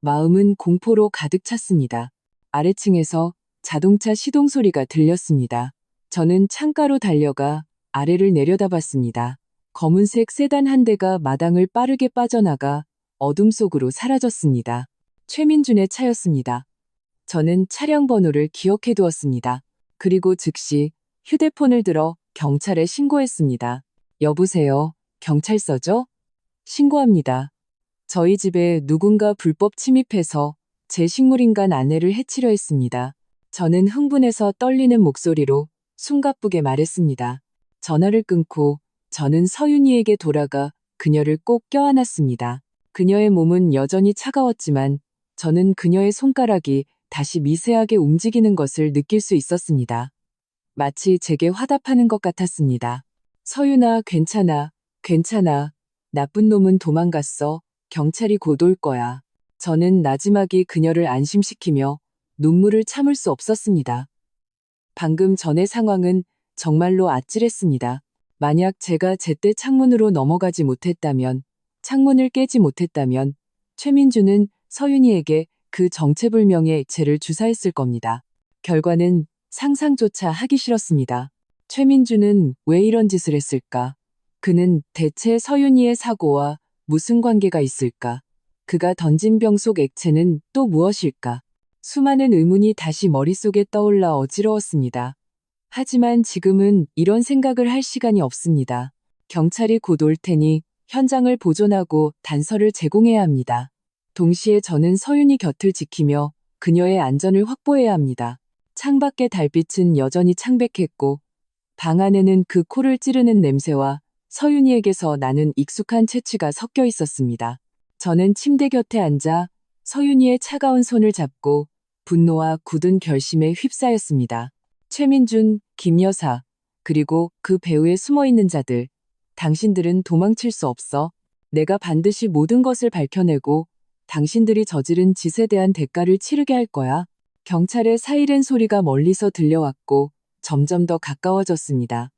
마음은 공포로 가득 찼습니다. 아래층에서 자동차 시동 소리가 들렸습니다. 저는 창가로 달려가 아래를 내려다봤습니다. 검은색 세단 한 대가 마당을 빠르게 빠져나가 어둠 속으로 사라졌습니다. 최민준의 차였습니다. 저는 차량 번호를 기억해 두었습니다. 그리고 즉시 휴대폰을 들어 경찰에 신고했습니다. 여보세요, 경찰서죠? 신고합니다. 저희 집에 누군가 불법 침입해서 제 식물인간 아내를 해치려 했습니다. 저는 흥분해서 떨리는 목소리로 숨가쁘게 말했습니다. 전화를 끊고 저는 서윤이에게 돌아가 그녀를 꼭 껴안았습니다. 그녀의 몸은 여전히 차가웠지만 저는 그녀의 손가락이 다시 미세하게 움직이는 것을 느낄 수 있었습니다. 마치 제게 화답하는 것 같았습니다. 서윤아, 괜찮아, 괜찮아. 나쁜 놈은 도망갔어. 경찰이 곧 올 거야. 저는 나지막이 그녀를 안심시키며 눈물을 참을 수 없었습니다. 방금 전의 상황은 정말로 아찔했습니다. 만약 제가 제때 창문으로 넘어가지 못했다면, 창문을 깨지 못했다면 최민주는 서윤이에게 그 정체불명의 액체를 주사했을 겁니다. 결과는 상상조차 하기 싫었습니다. 최민주는 왜 이런 짓을 했을까? 그는 대체 서윤이의 사고와 무슨 관계가 있을까? 그가 던진 병 속 액체는 또 무엇일까? 수많은 의문이 다시 머릿속에 떠올라 어지러웠습니다. 하지만 지금은 이런 생각을 할 시간이 없습니다. 경찰이 곧 올 테니 현장을 보존하고 단서를 제공해야 합니다. 동시에 저는 서윤이 곁을 지키며 그녀의 안전을 확보해야 합니다. 창밖의 달빛은 여전히 창백했고 방 안에는 그 코를 찌르는 냄새와 서윤이에게서 나는 익숙한 채취가 섞여 있었습니다. 저는 침대 곁에 앉아 서윤이의 차가운 손을 잡고 분노와 굳은 결심에 휩싸였습니다. 최민준, 김 여사, 그리고 그 배후에 숨어있는 자들, 당신들은 도망칠 수 없어. 내가 반드시 모든 것을 밝혀내고 당신들이 저지른 짓에 대한 대가를 치르게 할 거야. 경찰의 사이렌 소리가 멀리서 들려왔고 점점 더 가까워졌습니다.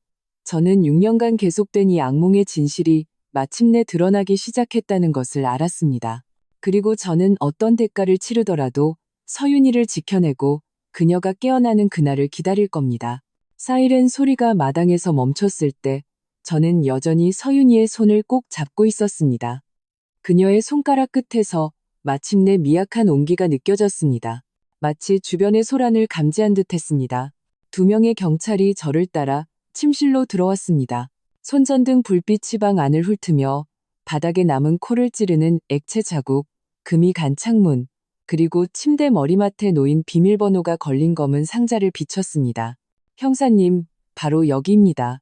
저는 6년간 계속된 이 악몽의 진실이 마침내 드러나기 시작했다는 것을 알았습니다. 그리고 저는 어떤 대가를 치르더라도 서윤이를 지켜내고 그녀가 깨어나는 그날을 기다릴 겁니다. 사이렌 소리가 마당에서 멈췄을 때 저는 여전히 서윤이의 손을 꼭 잡고 있었습니다. 그녀의 손가락 끝에서 마침내 미약한 온기가 느껴졌습니다. 마치 주변의 소란을 감지한 듯했습니다. 2명의 경찰이 저를 따라 침실로 들어왔습니다. 손전등 불빛이 방 안을 훑으며 바닥에 남은 코를 찌르는 액체 자국, 금이 간 창문, 그리고 침대 머리맡에 놓인 비밀번호가 걸린 검은 상자를 비췄습니다. 형사님, 바로 여기입니다.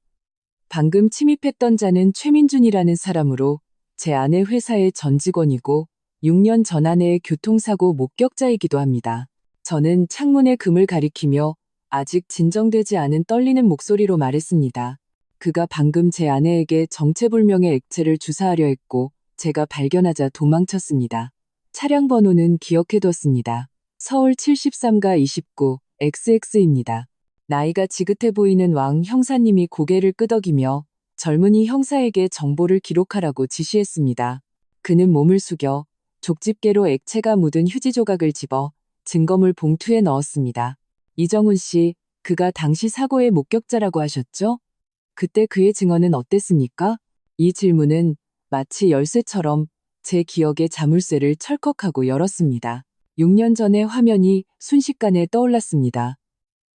방금 침입했던 자는 최민준이라는 사람으로 제 아내 회사의 전 직원이고 6년 전 아내의 교통사고 목격자이기도 합니다. 저는 창문의 금을 가리키며 아직 진정되지 않은 떨리는 목소리로 말했습니다. 그가 방금 제 아내에게 정체불명의 액체를 주사하려 했고 제가 발견하자 도망쳤습니다. 차량 번호는 기억해뒀습니다. 서울 73가 29 XX입니다. 나이가 지긋해 보이는 왕 형사님이 고개를 끄덕이며 젊은이 형사에게 정보를 기록하라고 지시했습니다. 그는 몸을 숙여 족집게로 액체가 묻은 휴지 조각을 집어 증거물 봉투에 넣었습니다. 이정훈 씨, 그가 당시 사고의 목격자라고 하셨죠? 그때 그의 증언은 어땠습니까? 이 질문은 마치 열쇠처럼 제 기억의 자물쇠를 철컥하고 열었습니다. 6년 전의 화면이 순식간에 떠올랐습니다.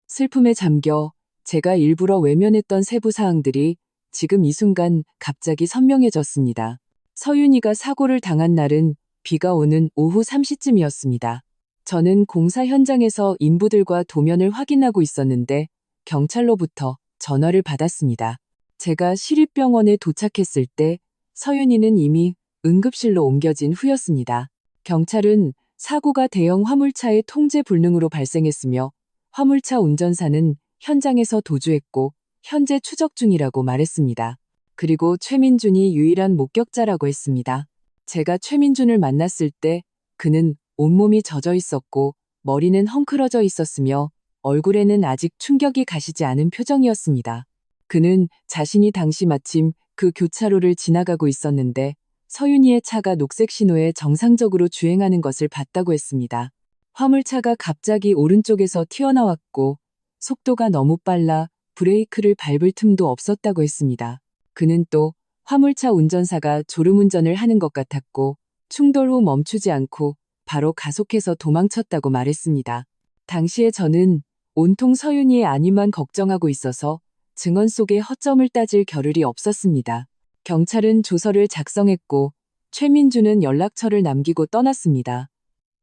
슬픔에 잠겨 제가 일부러 외면했던 세부 사항들이 지금 이 순간 갑자기 선명해졌습니다. 서윤이가 사고를 당한 날은 비가 오는 오후 3시쯤이었습니다. 저는 공사 현장에서 인부들과 도면을 확인하고 있었는데 경찰로부터 전화를 받았습니다. 제가 시립병원에 도착했을 때 서윤이는 이미 응급실로 옮겨진 후였습니다. 경찰은 사고가 대형 화물차의 통제 불능으로 발생했으며 화물차 운전사는 현장에서 도주했고 현재 추적 중이라고 말했습니다. 그리고 최민준이 유일한 목격자라고 했습니다. 제가 최민준을 만났을 때 그는 온몸이 젖어 있었고 머리는 헝클어져 있었으며 얼굴에는 아직 충격이 가시지 않은 표정이었습니다. 그는 자신이 당시 마침 그 교차로를 지나가고 있었는데 서윤이의 차가 녹색 신호에 정상적으로 주행하는 것을 봤다고 했습니다. 화물차가 갑자기 오른쪽에서 튀어나왔고 속도가 너무 빨라 브레이크를 밟을 틈도 없었다고 했습니다. 그는 또 화물차 운전사가 졸음운전을 하는 것 같았고 충돌 후 멈추지 않고 바로 가속해서 도망쳤다고 말했습니다. 당시에 저는 온통 서윤이의 안위만 걱정하고 있어서 증언 속의 허점을 따질 겨를이 없었습니다. 경찰은 조서를 작성했고 최민준은 연락처를 남기고 떠났습니다.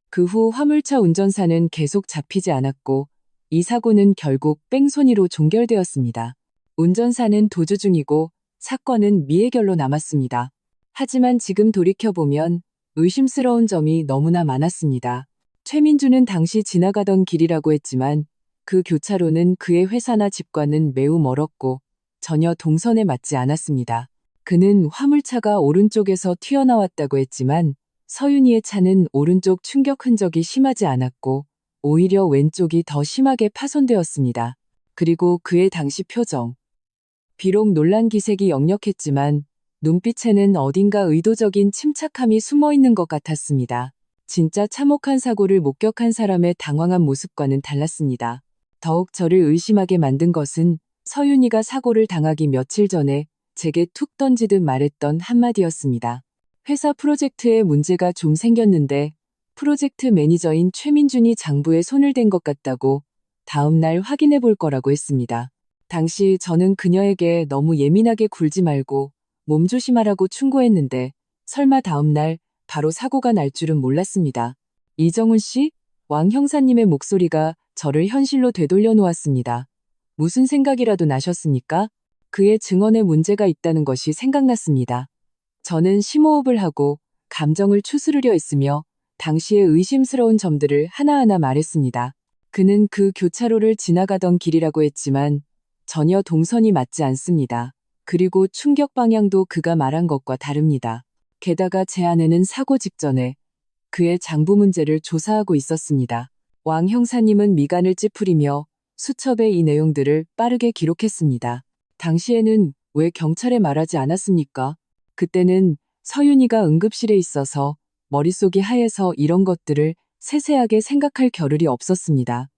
그 후 화물차 운전사는 계속 잡히지 않았고 이 사고는 결국 뺑소니로 종결되었습니다. 운전사는 도주 중이고 사건은 미해결로 남았습니다. 하지만 지금 돌이켜보면 의심스러운 점이 너무나 많았습니다. 최민준은 당시 지나가던 길이라고 했지만 그 교차로는 그의 회사나 집과는 매우 멀었고 전혀 동선에 맞지 않았습니다. 그는 화물차가 오른쪽에서 튀어나왔다고 했지만 서윤이의 차는 오른쪽 충격 흔적이 심하지 않았고 오히려 왼쪽이 더 심하게 파손되었습니다. 그리고 그의 당시 표정. 비록 놀란 기색이 역력했지만 눈빛에는 어딘가 의도적인 침착함이 숨어있는 것 같았습니다. 진짜 참혹한 사고를 목격한 사람의 당황한 모습과는 달랐습니다. 더욱 저를 의심하게 만든 것은 서윤이가 사고를 당하기 며칠 전에 제게 툭 던지듯 말했던 한마디였습니다. 회사 프로젝트에 문제가 좀 생겼는데 프로젝트 매니저인 최민준이 장부에 손을 댄 것 같다고 다음 날 확인해 볼 거라고 했습니다. 당시 저는 그녀에게 너무 예민하게 굴지 말고 몸조심하라고 충고했는데 설마 다음 날 바로 사고가 날 줄은 몰랐습니다. 이정훈 씨? 왕 형사님의 목소리가 저를 현실로 되돌려 놓았습니다. 무슨 생각이라도 나셨습니까? 그의 증언에 문제가 있다는 것이 생각났습니다. 저는 심호흡을 하고 감정을 추스르려 했으며 당시의 의심스러운 점들을 하나하나 말했습니다. 그는 그 교차로를 지나가던 길이라고 했지만 전혀 동선이 맞지 않습니다. 그리고 충격 방향도 그가 말한 것과 다릅니다. 게다가 제 아내는 사고 직전에 그의 장부 문제를 조사하고 있었습니다. 왕 형사님은 미간을 찌푸리며 수첩에 이 내용들을 빠르게 기록했습니다. 당시에는 왜 경찰에 말하지 않았습니까? 그때는 서윤이가 응급실에 있어서 머릿속이 하얘서 이런 것들을 세세하게 생각할 겨를이 없었습니다.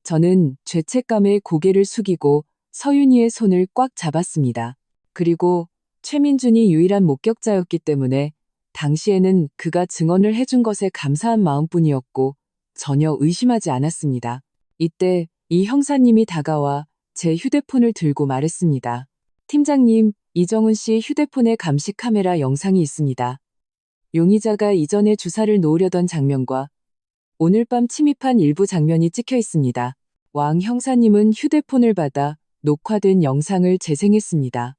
저는 죄책감에 고개를 숙이고 서윤이의 손을 꽉 잡았습니다. 그리고 최민준이 유일한 목격자였기 때문에 당시에는 그가 증언을 해준 것에 감사한 마음뿐이었고 전혀 의심하지 않았습니다. 이때 이 형사님이 다가와 제 휴대폰을 들고 말했습니다. 팀장님, 이정훈 씨 휴대폰에 감시 카메라 영상이 있습니다. 용의자가 이전에 주사를 놓으려던 장면과 오늘 밤 침입한 일부 장면이 찍혀 있습니다. 왕 형사님은 휴대폰을 받아 녹화된 영상을 재생했습니다.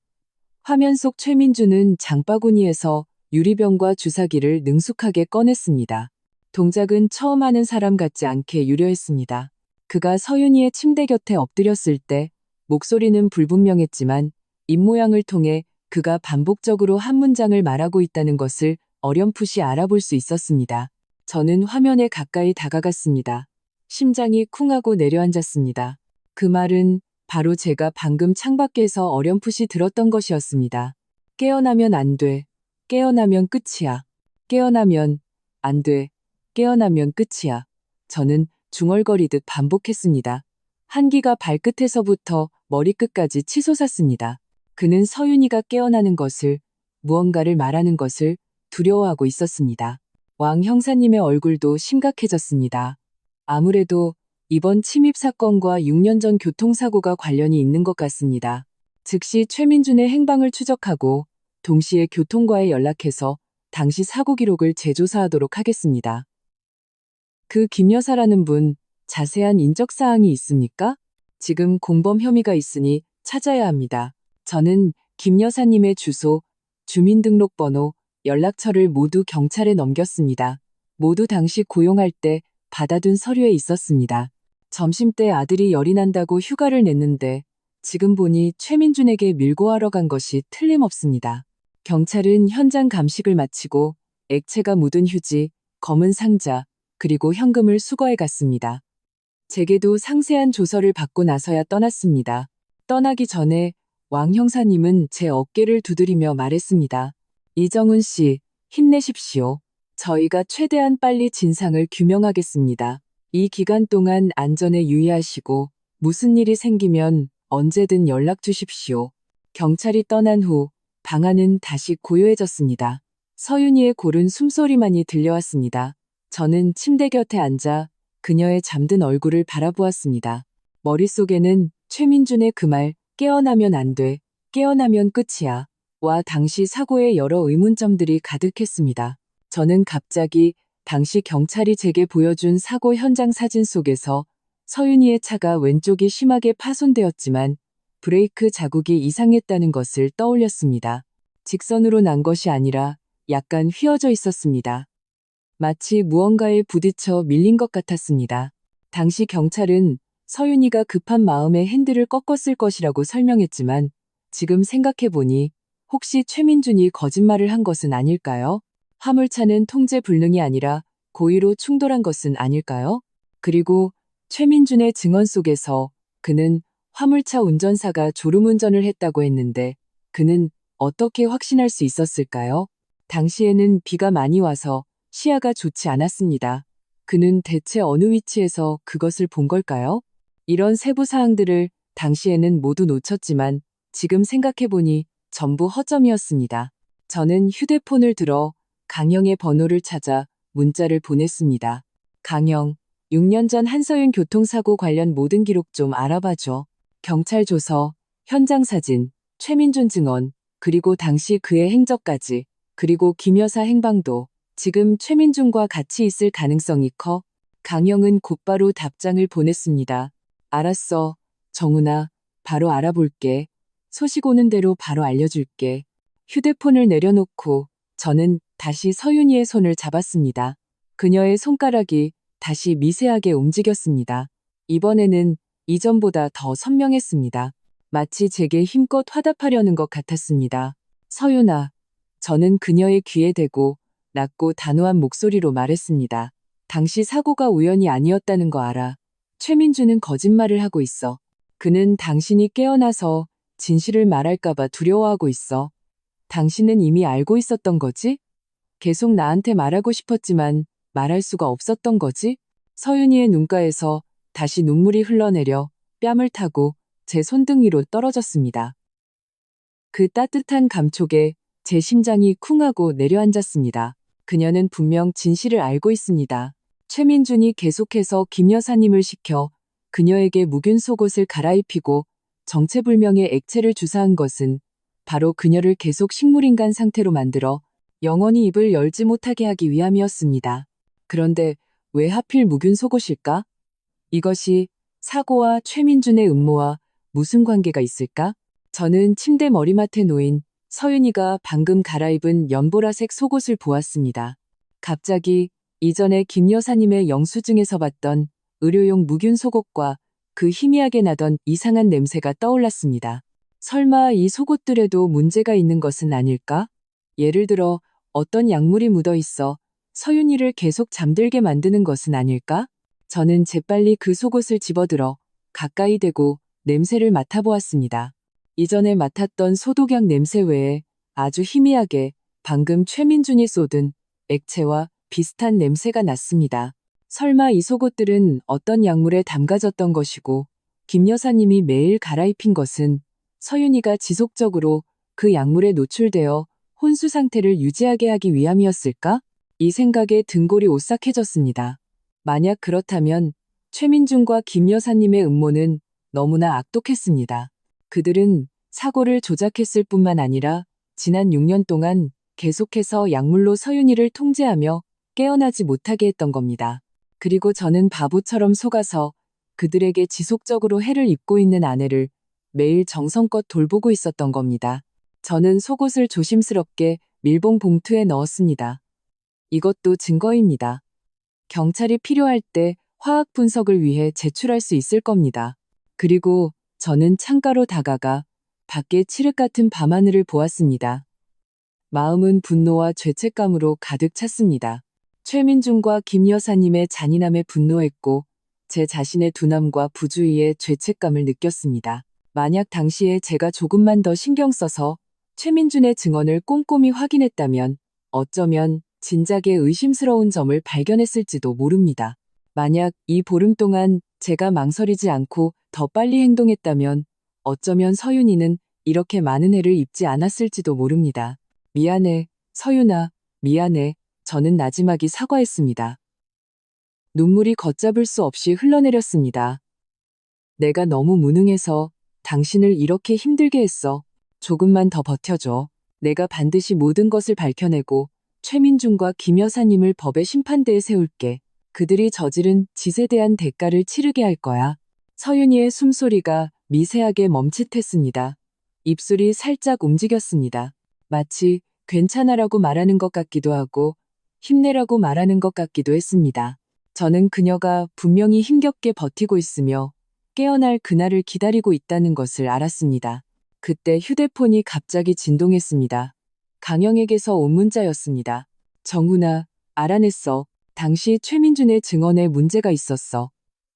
화면 속 최민준은 장바구니에서 유리병과 주사기를 능숙하게 꺼냈습니다. 동작은 처음 하는 사람 같지 않게 유려했습니다. 그가 서윤이의 침대 곁에 엎드렸을 때 목소리는 불분명했지만 입모양을 통해 그가 반복적으로 한 문장을 말하고 있다는 것을 어렴풋이 알아볼 수 있었습니다. 저는 화면에 가까이 다가갔습니다. 심장이 쿵하고 내려앉았습니다. 그 말은 바로 제가 방금 창밖에서 어렴풋이 들었던 것이었습니다. 깨어나면 안 돼. 깨어나면 끝이야. 깨어나면 안 돼. 깨어나면 끝이야. 저는 중얼거리듯 반복했습니다. 한기가 발끝에서부터 머리끝까지 치솟았습니다. 그는 서윤이가 깨어나는 것을, 무언가를 말하는 것을 두려워하고 있었습니다. 왕 형사님의 얼굴도 심각해졌습니다. 아무래도 이번 침입 사건과 6년 전 교통사고가 관련이 있는 것 같습니다. 즉시 최민준의 행방을 추적하고 동시에 교통과에 연락해서 당시 사고 기록을 재조사하도록 하겠습니다. 그 김 여사라는 분, 자세한 인적사항이 있습니까? 지금 공범 혐의가 있으니 찾아야 합니다. 저는 김 여사님의 주소, 주민등록번호, 연락처를 모두 경찰에 넘겼습니다. 모두 당시 고용할 때 받아둔 서류에 있었습니다. 점심때 아들이 열이 난다고 휴가를 냈는데 지금 보니 최민준에게 밀고 하러 간 것이 틀림없습니다. 경찰은 현장 감식을 마치고 액체가 묻은 휴지, 검은 상자, 그리고 현금을 수거해 갔습니다. 제게도 상세한 조서를 받고 나서야 떠났습니다. 떠나기 전에 왕 형사님은 제 어깨를 두드리며 말했습니다. 이정훈 씨, 힘내십시오. 저희가 최대한 빨리 진상을 규명하겠습니다. 이 기간 동안 안전에 유의하시고 무슨 일이 생기면 언제든 연락 주십시오. 경찰이 떠난 후 방 안은 다시 고요해졌습니다. 서윤이의 고른 숨소리만이 들려왔습니다. 저는 침대 곁에 앉아 그녀의 잠든 얼굴을 바라보았습니다. 머릿속에는 최민준의 그 말, 깨어나면 안 돼, 깨어나면 끝이야, 와 당시 사고의 여러 의문점들이 가득했습니다. 저는 갑자기 당시 경찰이 제게 보여준 사고 현장 사진 속에서 서윤이의 차가 왼쪽이 심하게 파손되었지만 브레이크 자국이 이상했다는 것을 떠올렸습니다. 직선으로 난 것이 아니라 약간 휘어져 있었습니다. 마치 무언가에 부딪혀 밀린 것 같았습니다. 당시 경찰은 서윤이가 급한 마음에 핸들을 꺾었을 것이라고 설명했지만 지금 생각해보니 혹시 최민준이 거짓말을 한 것은 아닐까요? 화물차는 통제 불능이 아니라 고의로 충돌한 것은 아닐까요? 그리고 최민준의 증언 속에서 그는 화물차 운전사가 졸음운전을 했다고 했는데 그는 어떻게 확신할 수 있었을까요? 당시에는 비가 많이 와서 시야가 좋지 않았습니다. 그는 대체 어느 위치에서 그것을 본 걸까요? 이런 세부 사항들을 당시에는 모두 놓쳤지만 지금 생각해보니 전부 허점이었습니다. 저는 휴대폰을 들어 강영의 번호를 찾아 문자를 보냈습니다. 강영, 6년 전 한서윤 교통사고 관련 모든 기록 좀 알아봐줘. 경찰 조서, 현장 사진, 최민준 증언, 그리고 당시 그의 행적까지, 그리고 김 여사 행방도 지금 최민준과 같이 있을 가능성이 커. 강영은 곧바로 답장을 보냈습니다. 알았어, 정훈아. 바로 알아볼게. 소식 오는 대로 바로 알려줄게. 휴대폰을 내려놓고 저는 다시 서윤이의 손을 잡았습니다. 그녀의 손가락이 다시 미세하게 움직였습니다. 이번에는 이전보다 더 선명했습니다. 마치 제게 힘껏 화답하려는 것 같았습니다. 서윤아. 저는 그녀의 귀에 대고 낮고 단호한 목소리로 말했습니다. 당시 사고가 우연이 아니었다는 거 알아. 최민주는 거짓말을 하고 있어. 그는 당신이 깨어나서 진실을 말할까봐 두려워하고 있어. 당신은 이미 알고 있었던 거지? 계속 나한테 말하고 싶었지만 말할 수가 없었던 거지? 서윤이의 눈가에서 다시 눈물이 흘러내려 뺨을 타고 제 손등 위로 떨어졌습니다. 그 따뜻한 감촉에 제 심장이 쿵하고 내려앉았습니다. 그녀는 분명 진실을 알고 있습니다. 최민준이 계속해서 김 여사님을 시켜 그녀에게 묵은 속옷을 갈아입히고 정체불명의 액체를 주사한 것은 바로 그녀를 계속 식물인간 상태로 만들어 영원히 입을 열지 못하게 하기 위함이었습니다. 그런데 왜 하필 묵은 속옷일까? 이것이 사고와 최민준의 음모와 무슨 관계가 있을까? 저는 침대 머리맡에 놓인 서윤이가 방금 갈아입은 연보라색 속옷을 보았습니다. 갑자기 이전에 김 여사님의 영수증에서 봤던 의료용 묵윤 속옷과 그 희미하게 나던 이상한 냄새가 떠올랐습니다. 설마 이 속옷들에도 문제가 있는 것은 아닐까? 예를 들어 어떤 약물이 묻어 있어 서윤이를 계속 잠들게 만드는 것은 아닐까? 저는 재빨리 그 속옷을 집어들어 가까이 대고 냄새를 맡아보았습니다. 이전에 맡았던 소독약 냄새 외에 아주 희미하게 방금 최민준이 쏟은 액체와 비슷한 냄새가 났습니다. 설마 이 속옷들은 어떤 약물에 담가졌던 것이고 김 여사님이 매일 갈아입힌 것은 서윤이가 지속적으로 그 약물에 노출되어 혼수 상태를 유지하게 하기 위함이었을까? 이 생각에 등골이 오싹해졌습니다. 만약 그렇다면 최민준과 김 여사님의 음모는 너무나 악독했습니다. 그들은 사고를 조작했을 뿐만 아니라 지난 6년 동안 계속해서 약물로 서윤이를 통제하며 깨어나지 못하게 했던 겁니다. 그리고 저는 바보처럼 속아서 그들에게 지속적으로 해를 입고 있는 아내를 매일 정성껏 돌보고 있었던 겁니다. 저는 속옷을 조심스럽게 밀봉 봉투에 넣었습니다. 이것도 증거입니다. 경찰이 필요할 때 화학 분석을 위해 제출할 수 있을 겁니다. 그리고 저는 창가로 다가가 밖에 칠흑 같은 밤하늘을 보았습니다. 마음은 분노와 죄책감으로 가득 찼습니다. 최민준과 김 여사님의 잔인함에 분노했고 제 자신의 둔함과 부주의에 죄책감을 느꼈습니다. 만약 당시에 제가 조금만 더 신경 써서 최민준의 증언을 꼼꼼히 확인했다면 어쩌면 진작에 의심스러운 점을 발견했을지도 모릅니다. 만약 이 보름 동안 제가 망설이지 않고 더 빨리 행동했다면 어쩌면 서윤이는 이렇게 많은 해를 입지 않았을지도 모릅니다. 미안해, 서윤아, 미안해. 저는 나지막이 사과했습니다. 눈물이 걷잡을 수 없이 흘러내렸습니다. 내가 너무 무능해서 당신을 이렇게 힘들게 했어. 조금만 더 버텨줘. 내가 반드시 모든 것을 밝혀내고 최민준과 김 여사님을 법의 심판대에 세울게. 그들이 저지른 짓에 대한 대가를 치르게 할 거야. 서윤이의 숨소리가 미세하게 멈칫했습니다. 입술이 살짝 움직였습니다. 마치 괜찮아라고 말하는 것 같기도 하고 힘내라고 말하는 것 같기도 했습니다. 저는 그녀가 분명히 힘겹게 버티고 있으며 깨어날 그날을 기다리고 있다는 것을 알았습니다. 그때 휴대폰이 갑자기 진동했습니다. 강영에게서 온 문자였습니다. 정훈아, 알아냈어. 당시 최민준의 증언에 문제가 있었어.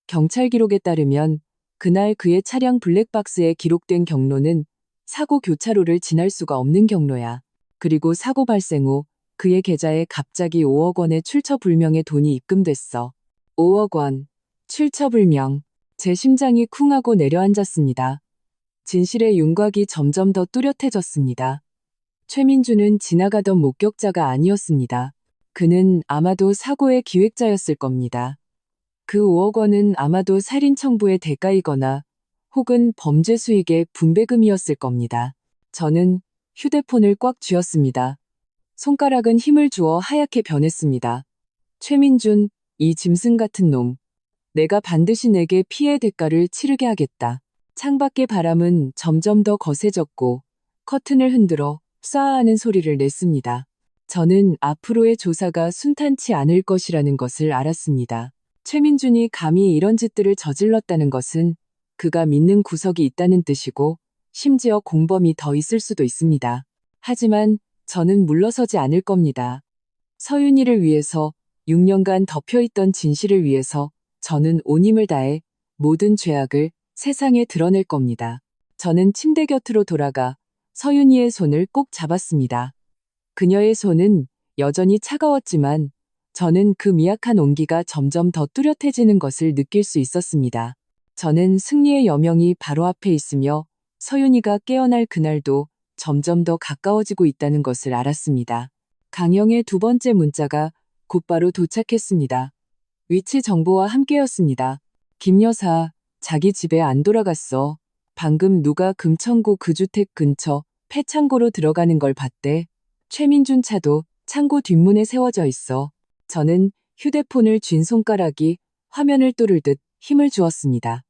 경찰 기록에 따르면 그날 그의 차량 블랙박스에 기록된 경로는 사고 교차로를 지날 수가 없는 경로야. 그리고 사고 발생 후 그의 계좌에 갑자기 5억 원의 출처불명의 돈이 입금됐어. 5억 원. 출처불명. 제 심장이 쿵하고 내려앉았습니다. 진실의 윤곽이 점점 더 뚜렷해졌습니다. 최민준은 지나가던 목격자가 아니었습니다. 그는 아마도 사고의 기획자였을 겁니다. 그 5억 원은 아마도 살인 청부의 대가이거나 혹은 범죄 수익의 분배금이었을 겁니다. 저는 휴대폰을 꽉 쥐었습니다. 손가락은 힘을 주어 하얗게 변했습니다. 최민준, 이 짐승 같은 놈. 내가 반드시 내게 피해 대가를 치르게 하겠다. 창밖의 바람은 점점 더 거세졌고 커튼을 흔들어 쏴하는 소리를 냈습니다. 저는 앞으로의 조사가 순탄치 않을 것이라는 것을 알았습니다. 최민준이 감히 이런 짓들을 저질렀다는 것은 그가 믿는 구석이 있다는 뜻이고 심지어 공범이 더 있을 수도 있습니다. 하지만 저는 물러서지 않을 겁니다. 서윤이를 위해서 6년간 덮여있던 진실을 위해서 저는 온 힘을 다해 모든 죄악을 세상에 드러낼 겁니다. 저는 침대 곁으로 돌아가 서윤이의 손을 꼭 잡았습니다. 그녀의 손은 여전히 차가웠지만 저는 그 미약한 온기가 점점 더 뚜렷해지는 것을 느낄 수 있었습니다. 저는 승리의 여명이 바로 앞에 있으며 서윤이가 깨어날 그날도 점점 더 가까워지고 있다는 것을 알았습니다. 강영의 두 번째 문자가 곧바로 도착했습니다. 위치 정보와 함께였습니다. 김 여사, 자기 집에 안 돌아갔어. 방금 누가 금천구 그 주택 근처 폐창고로 들어가는 걸 봤대. 최민준 차도 창고 뒷문에 세워져 있어. 저는 휴대폰을 쥔 손가락이 화면을 뚫을 듯 힘을 주었습니다.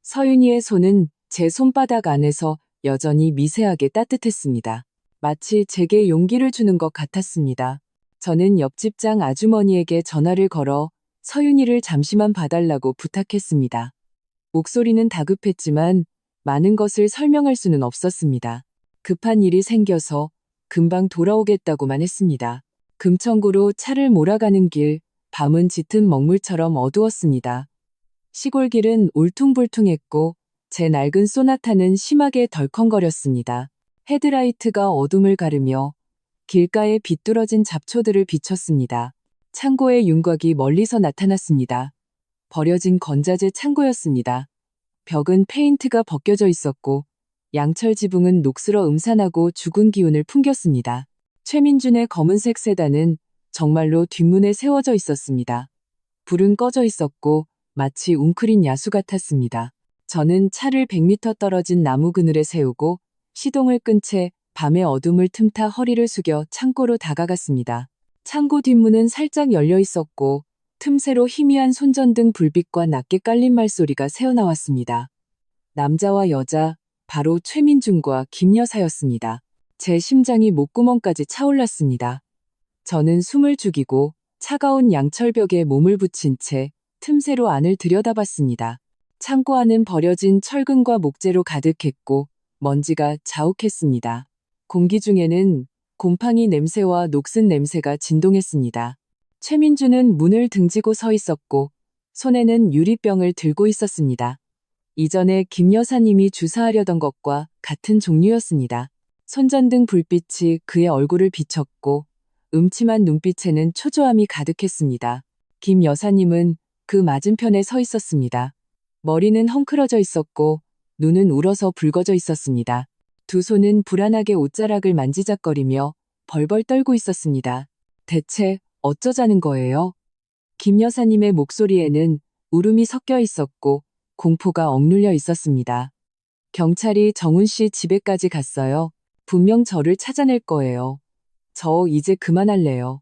서윤이의 손은 제 손바닥 안에서 여전히 미세하게 따뜻했습니다. 마치 제게 용기를 주는 것 같았습니다. 저는 옆집장 아주머니에게 전화를 걸어 서윤이를 잠시만 봐달라고 부탁했습니다. 목소리는 다급했지만 많은 것을 설명할 수는 없었습니다. 급한 일이 생겨서 금방 돌아오겠다고만 했습니다. 금천구로 차를 몰아가는 길, 밤은 짙은 먹물처럼 어두웠습니다. 시골길은 울퉁불퉁했고 제 낡은 소나타는 심하게 덜컹거렸습니다. 헤드라이트가 어둠을 가르며 길가에 비뚤어진 잡초들을 비췄습니다. 창고의 윤곽이 멀리서 나타났습니다. 버려진 건자재 창고였습니다. 벽은 페인트가 벗겨져 있었고 양철 지붕은 녹슬어 음산하고 죽은 기운을 풍겼습니다. 최민준의 검은색 세단은 정말로 뒷문에 세워져 있었습니다. 불은 꺼져 있었고 마치 웅크린 야수 같았습니다. 저는 차를 100m 떨어진 나무 그늘에 세우고 시동을 끈 채 밤의 어둠을 틈타 허리를 숙여 창고로 다가갔습니다. 창고 뒷문은 살짝 열려 있었고 틈새로 희미한 손전등 불빛과 낮게 깔린 말소리가 새어나왔습니다. 남자와 여자, 바로 최민준과 김 여사였습니다. 제 심장이 목구멍까지 차올랐습니다. 저는 숨을 죽이고 차가운 양철벽에 몸을 붙인 채 틈새로 안을 들여다봤습니다. 창고 안은 버려진 철근과 목재로 가득했고 먼지가 자욱했습니다. 공기 중에는 곰팡이 냄새와 녹슨 냄새가 진동했습니다. 최민준은 문을 등지고 서 있었고 손에는 유리병을 들고 있었습니다. 이전에 김 여사님이 주사하려던 것과 같은 종류였습니다. 손전등 불빛이 그의 얼굴을 비췄고 음침한 눈빛에는 초조함이 가득했습니다. 김 여사님은 그 맞은편에 서 있었습니다. 머리는 헝클어져 있었고 눈은 울어서 붉어져 있었습니다. 두 손은 불안하게 옷자락을 만지작거리며 벌벌 떨고 있었습니다. 대체 어쩌자는 거예요? 김 여사님의 목소리에는 울음이 섞여 있었고 공포가 억눌려 있었습니다. 경찰이 정훈 씨 집에까지 갔어요. 분명 저를 찾아낼 거예요. 저 이제 그만할래요.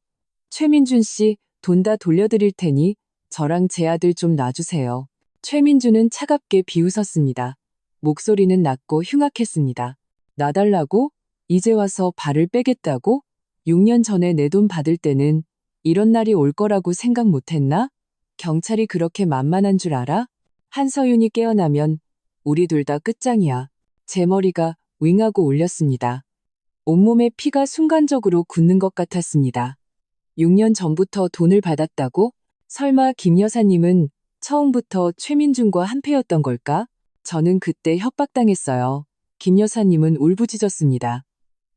최민준 씨, 돈 다 돌려드릴 테니 저랑 제 아들 좀 놔주세요. 최민준은 차갑게 비웃었습니다. 목소리는 낮고 흉악했습니다. 놔달라고? 이제 와서 발을 빼겠다고? 6년 전에 내 돈 받을 때는 이런 날이 올 거라고 생각 못했나? 경찰이 그렇게 만만한 줄 알아? 한서윤이 깨어나면 우리 둘 다 끝장이야. 제 머리가 윙하고 울렸습니다. 온몸에 피가 순간적으로 굳는 것 같았습니다. 6년 전부터 돈을 받았다고? 설마 김 여사님은 처음부터 최민준과 한패였던 걸까? 저는 그때 협박당했어요. 김 여사님은 울부짖었습니다.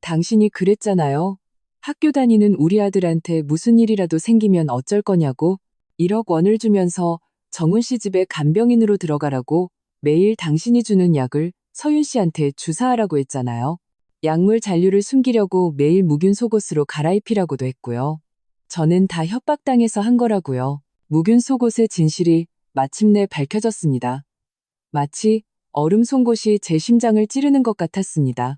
당신이 그랬잖아요. 학교 다니는 우리 아들한테 무슨 일이라도 생기면 어쩔 거냐고 1억 원을 주면서 정훈 씨 집에 간병인으로 들어가라고 매일 당신이 주는 약을 서윤 씨한테 주사하라고 했잖아요. 약물 잔류를 숨기려고 매일 묵윤 속옷으로 갈아입히라고도 했고요. 저는 다 협박당해서 한 거라고요. 묵윤 속옷의 진실이 마침내 밝혀졌습니다. 마치 얼음 송곳이 제 심장을 찌르는 것 같았습니다.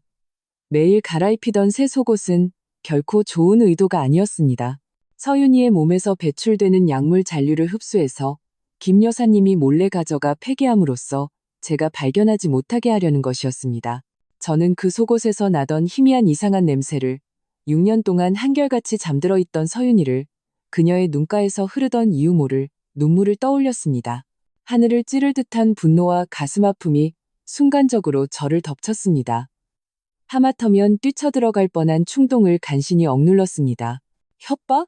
매일 갈아입히던 새 속옷은 결코 좋은 의도가 아니었습니다. 서윤이의 몸에서 배출되는 약물 잔류를 흡수해서 김 여사님이 몰래 가져가 폐기함으로써 제가 발견하지 못하게 하려는 것이었습니다. 저는 그 속옷에서 나던 희미한 이상한 냄새를 6년 동안 한결같이 잠들어 있던 서윤이를 그녀의 눈가에서 흐르던 이유 모를 눈물을 떠올렸습니다. 하늘을 찌를 듯한 분노와 가슴 아픔이 순간적으로 저를 덮쳤습니다. 하마터면 뛰쳐들어갈 뻔한 충동을 간신히 억눌렀습니다. 협박?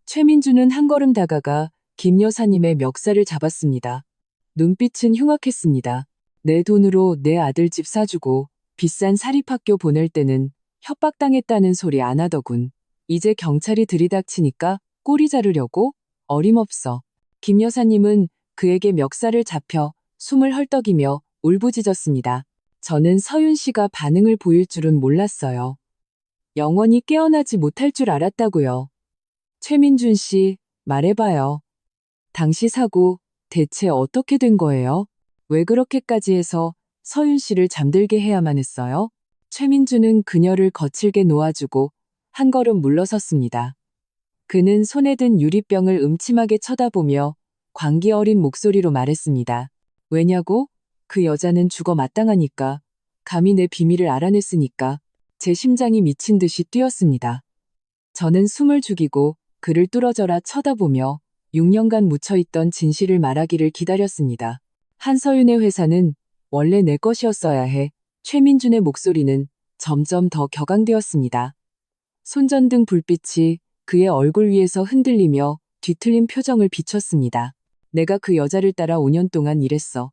최민주는 한 걸음 다가가 김 여사님의 멱살을 잡았습니다. 눈빛은 흉악했습니다. 내 돈으로 내 아들 집 사주고 비싼 사립학교 보낼 때는 협박당했다는 소리 안 하더군. 이제 경찰이 들이닥치니까 꼬리 자르려고? 어림없어. 김 여사님은 그에게 멱살을 잡혀 숨을 헐떡이며 울부짖었습니다. 저는 서윤 씨가 반응을 보일 줄은 몰랐어요. 영원히 깨어나지 못할 줄 알았다고요. 최민준 씨, 말해봐요. 당시 사고 대체 어떻게 된 거예요? 왜 그렇게까지 해서 서윤 씨를 잠들게 해야만 했어요? 최민주는 그녀를 거칠게 놓아주고 한 걸음 물러섰습니다. 그는 손에 든 유리병을 음침하게 쳐다보며 광기 어린 목소리로 말했습니다. 왜냐고? 그 여자는 죽어 마땅하니까. 감히 내 비밀을 알아냈으니까. 제 심장이 미친 듯이 뛰었습니다. 저는 숨을 죽이고 그를 뚫어져라 쳐다보며 6년간 묻혀있던 진실을 말하기를 기다렸습니다. 한서윤의 회사는 원래 내 것이었어야 해. 최민준의 목소리는 점점 더 격앙되었습니다. 손전등 불빛이 그의 얼굴 위에서 흔들리며 뒤틀린 표정을 비췄습니다. 내가 그 여자를 따라 5년 동안 일했어.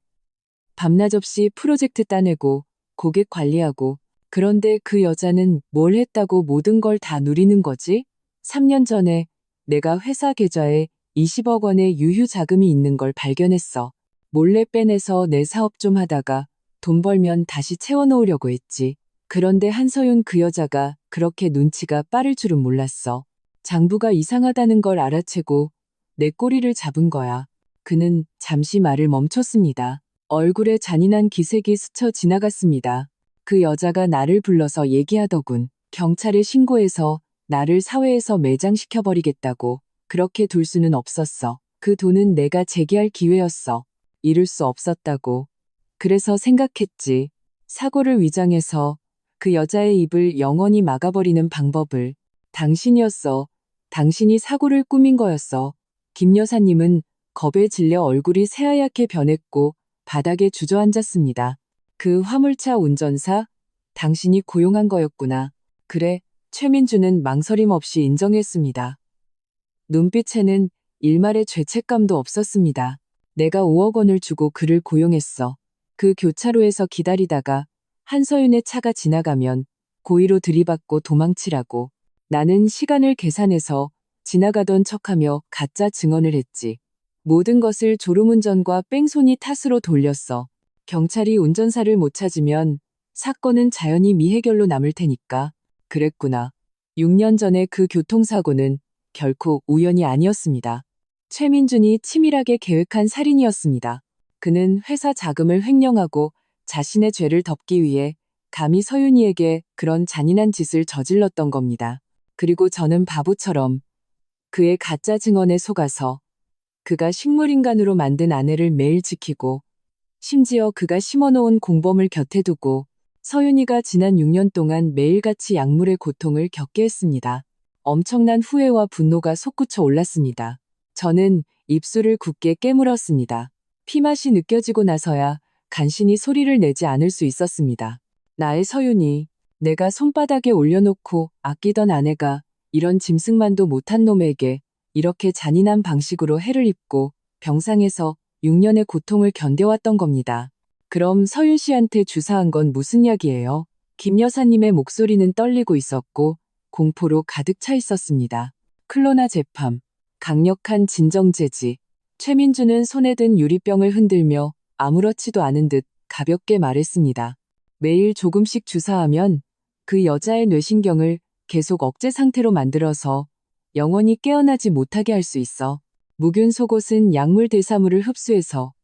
밤낮 없이 프로젝트 따내고 고객 관리하고. 그런데 그 여자는 뭘 했다고 모든 걸 다 누리는 거지? 3년 전에 내가 회사 계좌에 20억 원의 유휴 자금이 있는 걸 발견했어. 몰래 빼내서 내 사업 좀 하다가 돈 벌면 다시 채워놓으려고 했지. 그런데 한서윤 그 여자가 그렇게 눈치가 빠를 줄은 몰랐어. 장부가 이상하다는 걸 알아채고 내 꼬리를 잡은 거야. 그는 잠시 말을 멈췄습니다. 얼굴에 잔인한 기색이 스쳐 지나갔습니다. 그 여자가 나를 불러서 얘기하더군. 경찰에 신고해서 나를 사회에서 매장시켜버리겠다고. 그렇게 둘 수는 없었어. 그 돈은 내가 재기할 기회였어. 이룰 수 없었다고. 그래서 생각했지. 사고를 위장해서 그 여자의 입을 영원히 막아버리는 방법을. 당신이었어. 당신이 사고를 꾸민 거였어. 김 여사님은 겁에 질려 얼굴이 새하얗게 변했고 바닥에 주저앉았습니다. 그 화물차 운전사, 당신이 고용한 거였구나. 그래, 최민주는 망설임 없이 인정했습니다. 눈빛에는 일말의 죄책감도 없었습니다. 내가 5억 원을 주고 그를 고용했어. 그 교차로에서 기다리다가 한서윤의 차가 지나가면 고의로 들이받고 도망치라고. 나는 시간을 계산해서 지나가던 척하며 가짜 증언을 했지. 모든 것을 졸음운전과 뺑소니 탓으로 돌렸어. 경찰이 운전사를 못 찾으면 사건은 자연히 미해결로 남을 테니까. 그랬구나. 6년 전에 그 교통사고는 결코 우연이 아니었습니다. 최민준이 치밀하게 계획한 살인이었습니다. 그는 회사 자금을 횡령하고 자신의 죄를 덮기 위해 감히 서윤이에게 그런 잔인한 짓을 저질렀던 겁니다. 그리고 저는 바보처럼 그의 가짜 증언에 속아서 그가 식물인간으로 만든 아내를 매일 지키고 심지어 그가 심어놓은 공범을 곁에 두고 서윤이가 지난 6년 동안 매일같이 약물의 고통을 겪게 했습니다. 엄청난 후회와 분노가 솟구쳐 올랐습니다. 저는 입술을 굳게 깨물었습니다. 피맛이 느껴지고 나서야 간신히 소리를 내지 않을 수 있었습니다. 나의 서윤이, 내가 손바닥에 올려놓고 아끼던 아내가 이런 짐승만도 못한 놈에게 이렇게 잔인한 방식으로 해를 입고 병상에서 6년의 고통을 견뎌왔던 겁니다. 그럼 서윤 씨한테 주사한 건 무슨 약이에요? 김 여사님의 목소리는 떨리고 있었고 공포로 가득 차 있었습니다. 클로나제팜, 강력한 진정제지. 최민주는 손에 든 유리병을 흔들며 아무렇지도 않은 듯 가볍게 말했습니다. 매일 조금씩 주사하면 그 여자의 뇌신경을 계속 억제 상태로 만들어서 영원히 깨어나지 못하게 할 수 있어. 무균 속옷은 약물 대사물을 흡수해서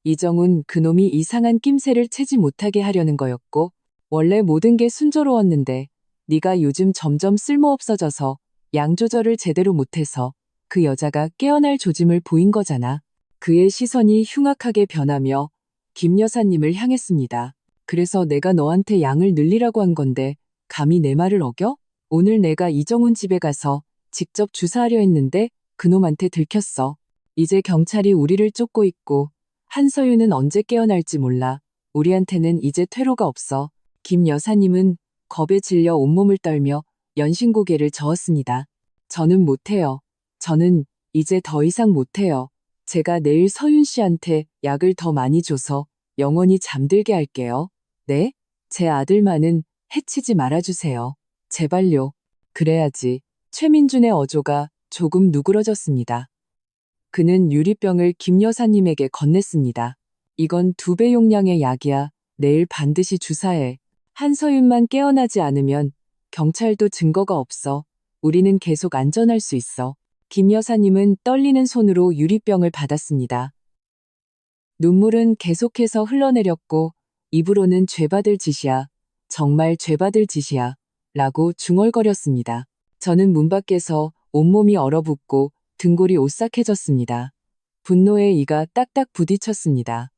이정훈 그놈이 이상한 낌새를 채지 못하게 하려는 거였고 원래 모든 게 순조로웠는데 네가 요즘 점점 쓸모없어져서 양 조절을 제대로 못해서 그 여자가 깨어날 조짐을 보인 거잖아. 그의 시선이 흉악하게 변하며 김 여사님을 향했습니다. 그래서 내가 너한테 양을 늘리라고 한 건데 감히 내 말을 어겨? 오늘 내가 이정훈 집에 가서 직접 주사하려 했는데 그놈한테 들켰어. 이제 경찰이 우리를 쫓고 있고 한서윤은 언제 깨어날지 몰라. 우리한테는 이제 퇴로가 없어. 김 여사님은 겁에 질려 온몸을 떨며 연신고개를 저었습니다. 저는 못해요. 저는 이제 더 이상 못해요. 제가 내일 서윤 씨한테 약을 더 많이 줘서 영원히 잠들게 할게요. 네? 제 아들만은 해치지 말아주세요. 제발요. 그래야지. 최민준의 어조가 조금 누그러졌습니다. 그는 유리병을 김 여사님에게 건넸습니다. 이건 2배 용량의 약이야. 내일 반드시 주사해. 한서윤만 깨어나지 않으면 경찰도 증거가 없어. 우리는 계속 안전할 수 있어. 김 여사님은 떨리는 손으로 유리병을 받았습니다. 눈물은 계속해서 흘러내렸고 입으로는 죄받을 짓이야. 정말 죄받을 짓이야. 라고 중얼거렸습니다. 저는 문 밖에서 온몸이 얼어붙고 등골이 오싹해졌습니다. 분노에 이가 딱딱 부딪혔습니다.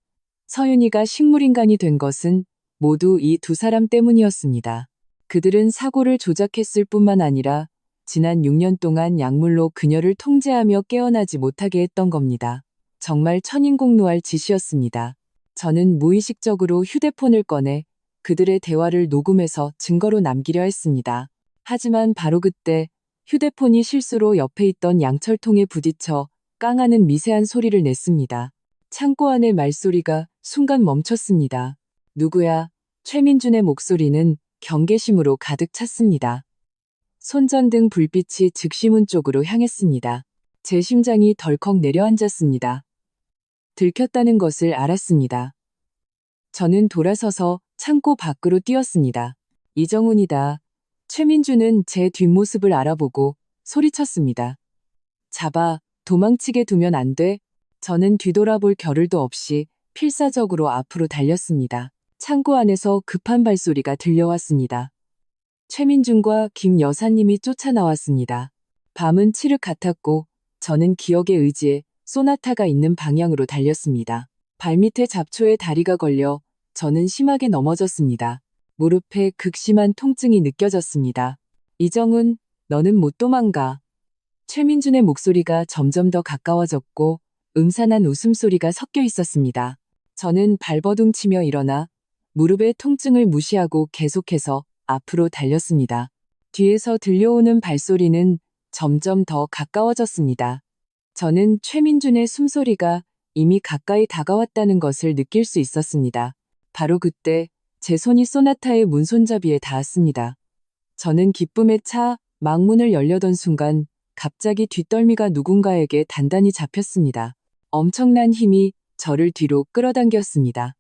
서윤이가 식물인간이 된 것은 모두 이 2사람 때문이었습니다. 그들은 사고를 조작했을 뿐만 아니라 지난 6년 동안 약물로 그녀를 통제하며 깨어나지 못하게 했던 겁니다. 정말 천인공노할 짓이었습니다. 저는 무의식적으로 휴대폰을 꺼내 그들의 대화를 녹음해서 증거로 남기려 했습니다. 하지만 바로 그때 휴대폰이 실수로 옆에 있던 양철통에 부딪혀 깡하는 미세한 소리를 냈습니다. 창고 안의 말소리가 순간 멈췄습니다. 누구야? 최민준의 목소리는 경계심으로 가득 찼습니다. 손전등 불빛이 즉시 문 쪽으로 향했습니다. 제 심장이 덜컥 내려앉았습니다. 들켰다는 것을 알았습니다. 저는 돌아서서 창고 밖으로 뛰었습니다. 이정훈이다. 최민준은 제 뒷모습을 알아보고 소리쳤습니다. 잡아, 도망치게 두면 안 돼. 저는 뒤돌아볼 겨를도 없이 필사적으로 앞으로 달렸습니다. 창고 안에서 급한 발소리가 들려왔습니다. 최민준과 김 여사님이 쫓아나왔습니다. 밤은 칠흑 같았고 저는 기억의 의지에 소나타가 있는 방향으로 달렸습니다. 발밑에 잡초에 다리가 걸려 저는 심하게 넘어졌습니다. 무릎에 극심한 통증이 느껴졌습니다. 이정훈, 너는 못 도망가. 최민준의 목소리가 점점 더 가까워졌고 음산한 웃음소리가 섞여 있었습니다. 저는 발버둥치며 일어나 무릎의 통증을 무시하고 계속해서 앞으로 달렸습니다. 뒤에서 들려오는 발소리는 점점 더 가까워졌습니다. 저는 최민준의 숨소리가 이미 가까이 다가왔다는 것을 느낄 수 있었습니다. 바로 그때 제 손이 소나타의 문손잡이에 닿았습니다. 저는 기쁨에 차 망문을 열려던 순간 갑자기 뒷덜미가 누군가에게 단단히 잡혔습니다. 엄청난 힘이 저를 뒤로 끌어당겼습니다.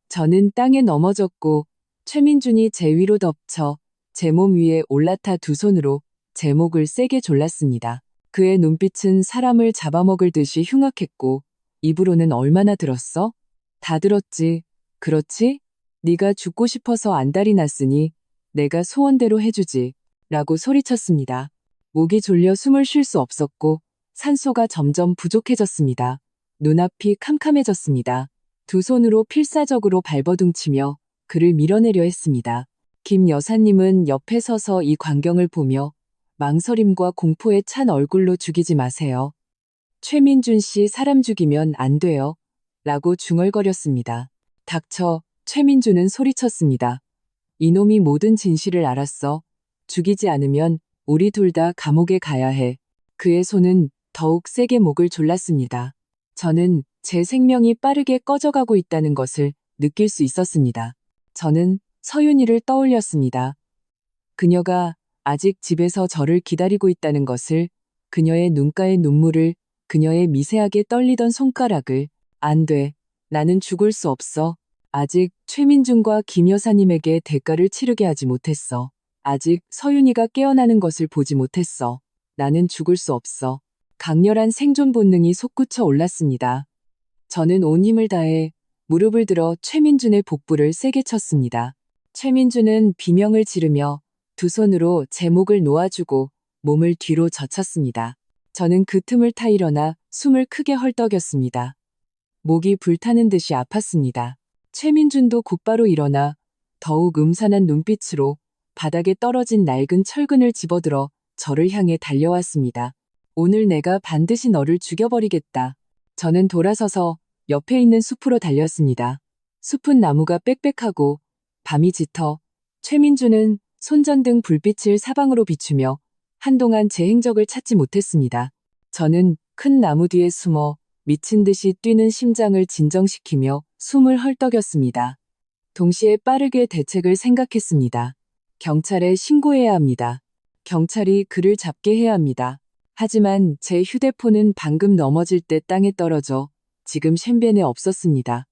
저는 땅에 넘어졌고 최민준이 제 위로 덮쳐 제 몸 위에 올라타 2 손으로 제 목을 세게 졸랐습니다. 그의 눈빛은 사람을 잡아먹을 듯이 흉악했고 입으로는 얼마나 들었어? 다 들었지. 그렇지? 네가 죽고 싶어서 안달이 났으니 내가 소원대로 해주지. 라고 소리쳤습니다. 목이 졸려 숨을 쉴 수 없었고 산소가 점점 부족해졌습니다. 눈앞이 캄캄해졌습니다. 2 손으로 필사적으로 발버둥치며 그를 밀어내려 했습니다. 김 여사님은 옆에 서서 이 광경을 보며 망설임과 공포에 찬 얼굴로 죽이지 마세요. 최민준 씨 사람 죽이면 안 돼요. 라고 중얼거렸습니다. 닥쳐. 최민준은 소리쳤습니다. 이놈이 모든 진실을 알았어. 죽이지 않으면 우리 둘 다 감옥에 가야 해. 그의 손은 더욱 세게 목을 졸랐습니다. 저는 제 생명이 빠르게 꺼져가고 있다는 것을 느낄 수 있었습니다. 저는 서윤이를 떠올렸습니다. 그녀가 아직 집에서 저를 기다리고 있다는 것을, 그녀의 눈가의 눈물을, 그녀의 미세하게 떨리던 손가락을. 안 돼. 나는 죽을 수 없어. 아직 최민준과 김 여사님에게 대가를 치르게 하지 못했어. 아직 서윤이가 깨어나는 것을 보지 못했어. 나는 죽을 수 없어. 강렬한 생존 본능이 솟구쳐 올랐습니다. 저는 온 힘을 다해 무릎을 들어 최민준의 복부를 세게 쳤습니다. 최민준은 비명을 지르며 두 손으로 제 목을 놓아주고 몸을 뒤로 젖혔습니다. 저는 그 틈을 타 일어나 숨을 크게 헐떡였습니다. 목이 불타는 듯이 아팠습니다. 최민준도 곧바로 일어나 더욱 음산한 눈빛으로 바닥에 떨어진 낡은 철근을 집어들어 저를 향해 달려왔습니다. 오늘 내가 반드시 너를 죽여버리겠다. 저는 돌아서서 옆에 있는 숲으로 달렸습니다. 숲은 나무가 빽빽하고 밤이 짙어 최민준은 손전등 불빛을 사방으로 비추며 한동안 제 행적을 찾지 못했습니다. 저는 큰 나무 뒤에 숨어 미친 듯이 뛰는 심장을 진정시키며 숨을 헐떡였습니다. 동시에 빠르게 대책을 생각했습니다. 경찰에 신고해야 합니다. 경찰이 그를 잡게 해야 합니다. 하지만 제 휴대폰은 방금 넘어질 때 땅에 떨어져 지금 셴벤에 없었습니다.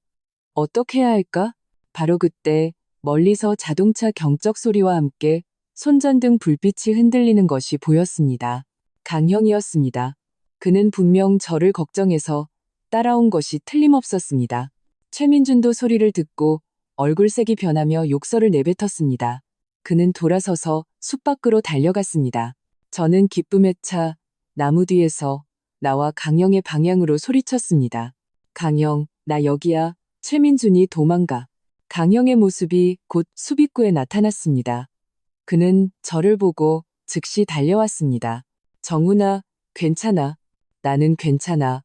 어떻게 해야 할까? 바로 그때 멀리서 자동차 경적 소리와 함께 손전등 불빛이 흔들리는 것이 보였습니다. 강형이었습니다. 그는 분명 저를 걱정해서 따라온 것이 틀림없었습니다. 최민준도 소리를 듣고 얼굴색이 변하며 욕설을 내뱉었습니다. 그는 돌아서서 숲 밖으로 달려갔습니다. 저는 기쁨에 차 나무 뒤에서 나와 강영의 방향으로 소리쳤습니다. 강영, 나 여기야. 최민준이 도망가. 강영의 모습이 곧 숲 입구에 나타났습니다. 그는 저를 보고 즉시 달려왔습니다. 정훈아, 괜찮아. 나는 괜찮아.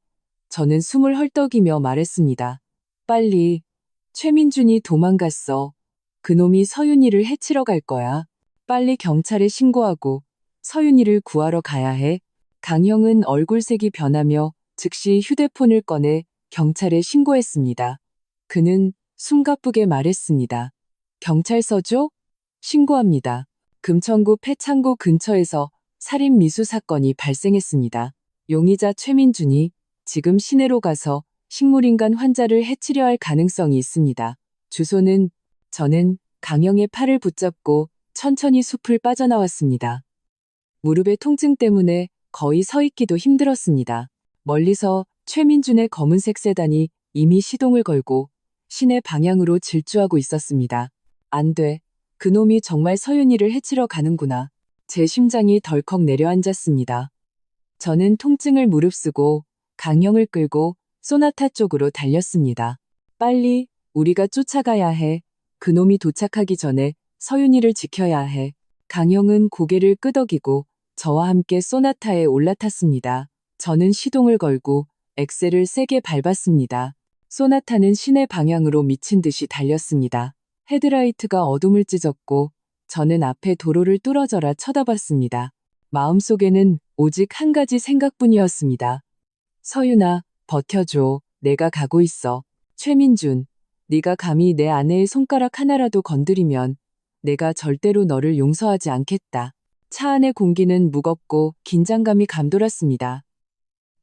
저는 숨을 헐떡이며 말했습니다. 빨리. 최민준이 도망갔어. 그놈이 서윤이를 해치러 갈 거야. 빨리 경찰에 신고하고 서윤이를 구하러 가야 해. 강형은 얼굴색이 변하며 즉시 휴대폰을 꺼내 경찰에 신고했습니다. 그는 숨가쁘게 말했습니다. 경찰서죠? 신고합니다. 금천구 폐창고 근처에서 살인 미수 사건이 발생했습니다. 용의자 최민준이 지금 시내로 가서 식물인간 환자를 해치려 할 가능성이 있습니다. 주소는 저는 강영의 팔을 붙잡고 천천히 숲을 빠져나왔습니다. 무릎의 통증 때문에 거의 서 있기도 힘들었습니다. 멀리서 최민준의 검은색 세단이 이미 시동을 걸고 시내 방향으로 질주하고 있었습니다. 안 돼. 그놈이 정말 서윤이를 해치러 가는구나. 제 심장이 덜컥 내려앉았습니다. 저는 통증을 무릅쓰고 강영을 끌고 소나타 쪽으로 달렸습니다. 빨리, 우리가 쫓아가야 해. 그놈이 도착하기 전에 서윤이를 지켜야 해. 강영은 고개를 끄덕이고 저와 함께 소나타에 올라탔습니다. 저는 시동을 걸고 엑셀을 세게 밟았습니다. 소나타는 시내 방향으로 미친 듯이 달렸습니다. 헤드라이트가 어둠을 찢었고 저는 앞에 도로를 뚫어져라 쳐다봤습니다. 마음속에는 오직 한 가지 생각뿐이었습니다. 서윤아, 버텨줘. 내가 가고 있어. 최민준, 네가 감히 내 아내의 손가락 하나라도 건드리면 내가 절대로 너를 용서하지 않겠다. 차 안의 공기는 무겁고 긴장감이 감돌았습니다.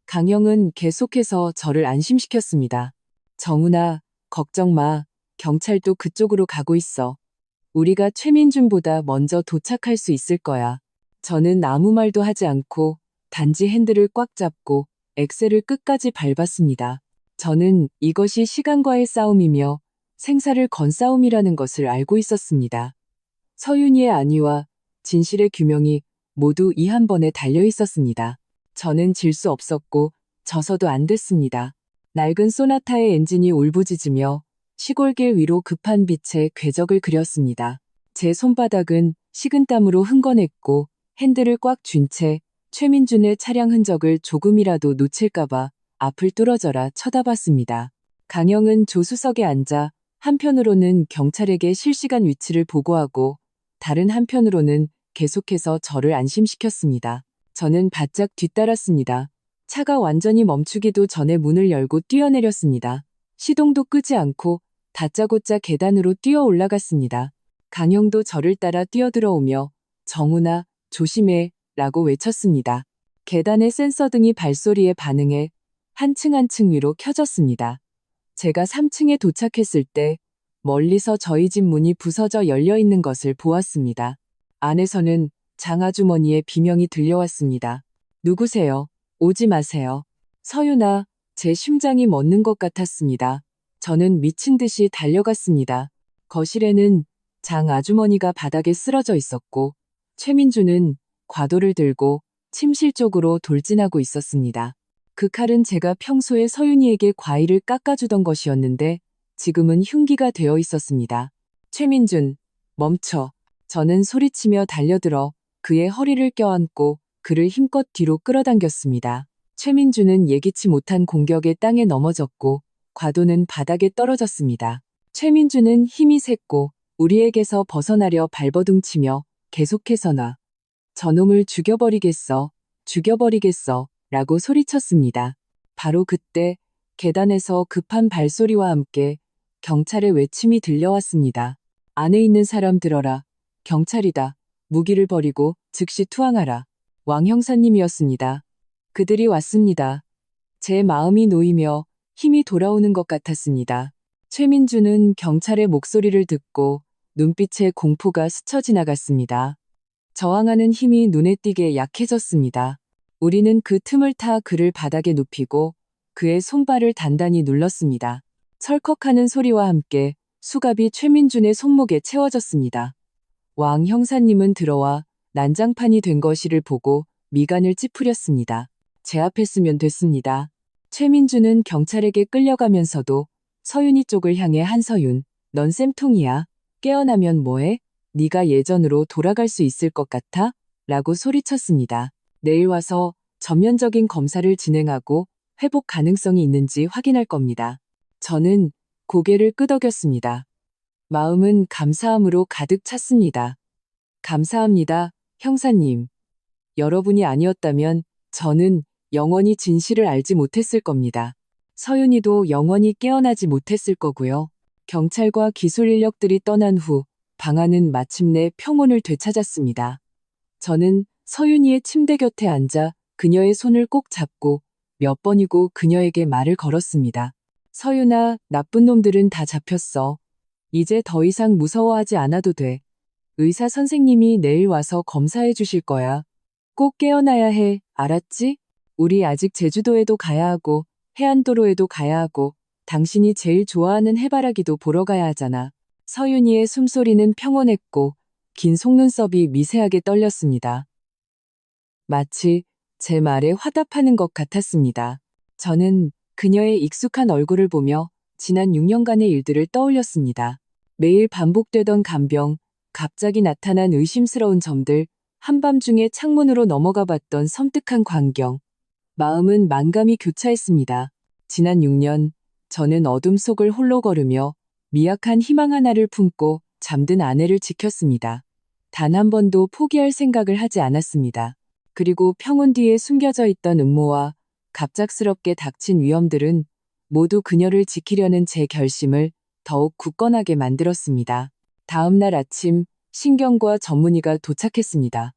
강영은 계속해서 저를 안심시켰습니다. 정훈아, 걱정 마. 경찰도 그쪽으로 가고 있어. 우리가 최민준보다 먼저 도착할 수 있을 거야. 저는 아무 말도 하지 않고 단지 핸들을 꽉 잡고 엑셀을 끝까지 밟았습니다. 저는 이것이 시간과의 싸움이며 생사를 건 싸움이라는 것을 알고 있었습니다. 서윤이의 안위와 진실의 규명이 모두 이 한 번에 달려 있었습니다. 저는 질 수 없었고 져서도 안 됐습니다. 낡은 소나타의 엔진이 울부짖으며 시골길 위로 급한 빛에 궤적을 그렸습니다. 제 손바닥은 식은땀으로 흥건했고 핸들을 꽉 쥔 채 최민준의 차량 흔적을 조금이라도 놓칠까봐 앞을 뚫어져라 쳐다봤습니다. 강영은 조수석에 앉아 한편으로는 경찰에게 실시간 위치를 보고하고 다른 한편으로는 계속해서 저를 안심시켰습니다. 저는 바짝 뒤따랐습니다. 차가 완전히 멈추기도 전에 문을 열고 뛰어내렸습니다. 시동도 끄지 않고 다짜고짜 계단으로 뛰어 올라갔습니다. 강영도 저를 따라 뛰어들어오며 정훈아, 조심해 라고 외쳤습니다. 계단의 센서등이 발소리에 반응해 한층 한층 위로 켜졌습니다. 제가 3층에 도착했을 때 멀리서 저희 집 문이 부서져 열려 있는 것을 보았습니다. 안에서는 장아주머니의 비명이 들려왔습니다. 누구세요? 오지 마세요. 서윤아, 제 심장이 멎는 것 같았습니다. 저는 미친 듯이 달려갔습니다. 거실에는 장 아주머니가 바닥에 쓰러져 있었고 최민주는 과도를 들고 침실 쪽으로 돌진하고 있었습니다. 그 칼은 제가 평소에 서윤이에게 과일을 깎아주던 것이었는데 지금은 흉기가 되어 있었습니다. 최민준, 멈춰. 저는 소리치며 달려들어 그의 허리를 껴안고 그를 힘껏 뒤로 끌어당겼습니다. 최민준은 예기치 못한 공격에 땅에 넘어졌고 과도는 바닥에 떨어졌습니다. 최민준은 힘이 샜고 우리에게서 벗어나려 발버둥치며 계속해서 나. 저놈을 죽여버리겠어. 죽여버리겠어. 라고 소리쳤습니다. 바로 그때 계단에서 급한 발소리와 함께 경찰의 외침이 들려왔습니다. 안에 있는 사람 들어라. 경찰이다. 무기를 버리고 즉시 투항하라. 왕 형사님이었습니다. 그들이 왔습니다. 제 마음이 놓이며 힘이 돌아오는 것 같았습니다. 최민주는 경찰의 목소리를 듣고 눈빛에 공포가 스쳐 지나갔습니다. 저항하는 힘이 눈에 띄게 약해졌습니다. 우리는 그 틈을 타 그를 바닥에 눕히고 그의 손발을 단단히 눌렀습니다. 철컥하는 소리와 함께 수갑이 최민준의 손목에 채워졌습니다. 왕 형사님은 들어와 난장판이 된 것이를 보고 미간을 찌푸렸습니다. 제압했으면 됐습니다. 최민준은 경찰에게 끌려가면서도 서윤이 쪽을 향해 한서윤, 넌 쌤통이야. 깨어나면 뭐해? 네가 예전으로 돌아갈 수 있을 것 같아? 라고 소리쳤습니다. 내일 와서 전면적인 검사를 진행하고 회복 가능성이 있는지 확인할 겁니다. 저는 고개를 끄덕였습니다. 마음은 감사함으로 가득 찼습니다. 감사합니다, 형사님. 여러분이 아니었다면 저는 영원히 진실을 알지 못했을 겁니다. 서윤이도 영원히 깨어나지 못했을 거고요. 경찰과 기술 인력들이 떠난 후 방안은 마침내 평온을 되찾았습니다. 저는 서윤이의 침대 곁에 앉아 그녀의 손을 꼭 잡고 몇 번이고 그녀에게 말을 걸었습니다. 서윤아, 나쁜 놈들은 다 잡혔어. 이제 더 이상 무서워하지 않아도 돼. 의사 선생님이 내일 와서 검사해 주실 거야. 꼭 깨어나야 해, 알았지? 우리 아직 제주도에도 가야 하고 해안도로에도 가야 하고 당신이 제일 좋아하는 해바라기도 보러 가야 하잖아. 서윤이의 숨소리는 평온했고 긴 속눈썹이 미세하게 떨렸습니다. 마치 제 말에 화답하는 것 같았습니다. 저는 그녀의 익숙한 얼굴을 보며 지난 6년간의 일들을 떠올렸습니다. 매일 반복되던 간병, 갑자기 나타난 의심스러운 점들, 한밤중에 창문으로 넘어가 봤던 섬뜩한 광경. 마음은 만감이 교차했습니다. 지난 6년, 저는 어둠 속을 홀로 걸으며 미약한 희망 하나를 품고 잠든 아내를 지켰습니다. 단 한 번도 포기할 생각을 하지 않았습니다. 그리고 평온 뒤에 숨겨져 있던 음모와 갑작스럽게 닥친 위험들은 모두 그녀를 지키려는 제 결심을 더욱 굳건하게 만들었습니다. 다음 날 아침 신경과 전문의가 도착했습니다.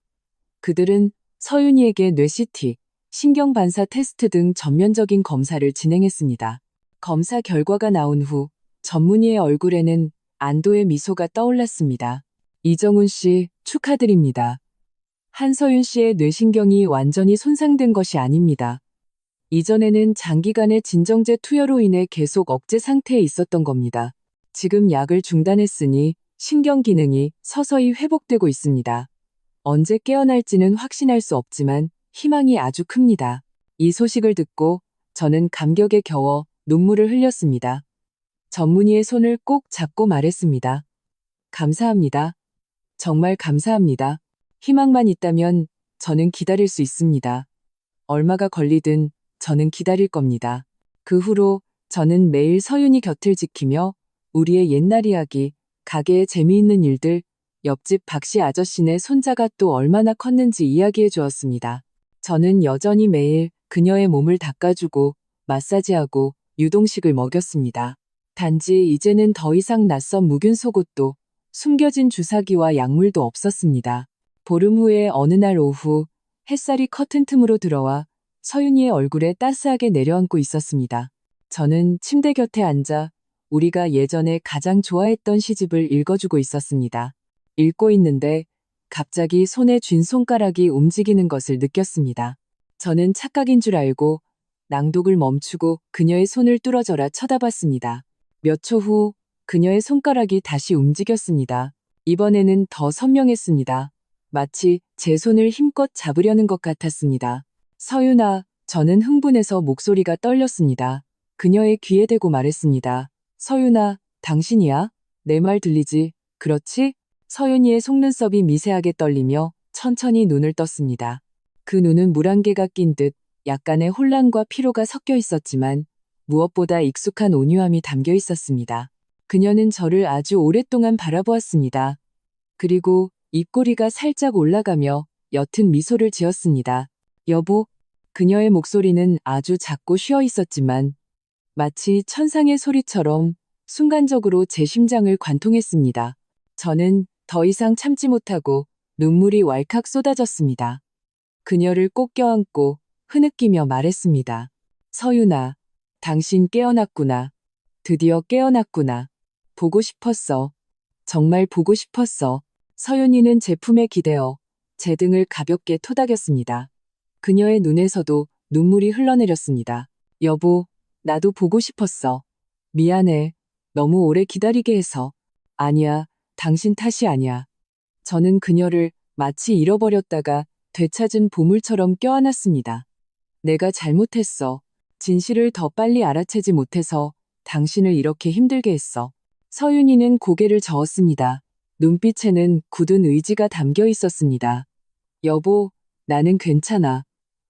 그들은 서윤이에게 뇌 CT, 신경반사 테스트 등 전면적인 검사를 진행했습니다. 검사 결과가 나온 후 전문의의 얼굴에는 안도의 미소가 떠올랐습니다. 이정훈 씨, 축하드립니다. 한서윤 씨의 뇌신경이 완전히 손상된 것이 아닙니다. 이전에는 장기간의 진정제 투여로 인해 계속 억제 상태에 있었던 겁니다. 지금 약을 중단했으니 신경 기능이 서서히 회복되고 있습니다. 언제 깨어날지는 확신할 수 없지만 희망이 아주 큽니다. 이 소식을 듣고 저는 감격에 겨워 눈물을 흘렸습니다. 전문의의 손을 꼭 잡고 말했습니다. 감사합니다. 정말 감사합니다. 희망만 있다면 저는 기다릴 수 있습니다. 얼마가 걸리든 저는 기다릴 겁니다. 그 후로 저는 매일 서윤이 곁을 지키며 우리의 옛날 이야기, 가게의 재미있는 일들, 옆집 박씨 아저씨네 손자가 또 얼마나 컸는지 이야기해 주었습니다. 저는 여전히 매일 그녀의 몸을 닦아주고 마사지하고 유동식을 먹였습니다. 단지 이제는 더 이상 낯선 묵은 속옷도 숨겨진 주사기와 약물도 없었습니다. 보름 후에 어느 날 오후 햇살이 커튼 틈으로 들어와 서윤이의 얼굴에 따스하게 내려앉고 있었습니다. 저는 침대 곁에 앉아 우리가 예전에 가장 좋아했던 시집을 읽어주고 있었습니다. 읽고 있는데 갑자기 손에 쥔 손가락이 움직이는 것을 느꼈습니다. 저는 착각인 줄 알고 낭독을 멈추고 그녀의 손을 뚫어져라 쳐다봤습니다. 몇 초 후 그녀의 손가락이 다시 움직였습니다. 이번에는 더 선명했습니다. 마치 제 손을 힘껏 잡으려는 것 같았습니다. 서윤아, 저는 흥분해서 목소리가 떨렸습니다. 그녀의 귀에 대고 말했습니다. 서윤아, 당신이야? 내 말 들리지? 그렇지? 서윤이의 속눈썹이 미세하게 떨리며 천천히 눈을 떴습니다. 그 눈은 물안개가 낀 듯 약간의 혼란과 피로가 섞여 있었지만 무엇보다 익숙한 온유함이 담겨 있었습니다. 그녀는 저를 아주 오랫동안 바라보았습니다. 그리고 입꼬리가 살짝 올라가며 옅은 미소를 지었습니다. 여보, 그녀의 목소리는 아주 작고 쉬어 있었지만 마치 천상의 소리처럼 순간적으로 제 심장을 관통했습니다. 저는 더 이상 참지 못하고 눈물이 왈칵 쏟아졌습니다. 그녀를 꼭 껴안고 흐느끼며 말했습니다. 서윤아, 당신 깨어났구나. 드디어 깨어났구나. 보고 싶었어. 정말 보고 싶었어. 서윤이는 제 품에 기대어 제 등을 가볍게 토닥였습니다. 그녀의 눈에서도 눈물이 흘러내렸습니다. 여보, 나도 보고 싶었어. 미안해. 너무 오래 기다리게 해서. 아니야, 당신 탓이 아니야. 저는 그녀를 마치 잃어버렸다가 되찾은 보물처럼 껴안았습니다. 내가 잘못했어. 진실을 더 빨리 알아채지 못해서 당신을 이렇게 힘들게 했어. 서윤이는 고개를 저었습니다. 눈빛에는 굳은 의지가 담겨 있었습니다. 여보, 나는 괜찮아.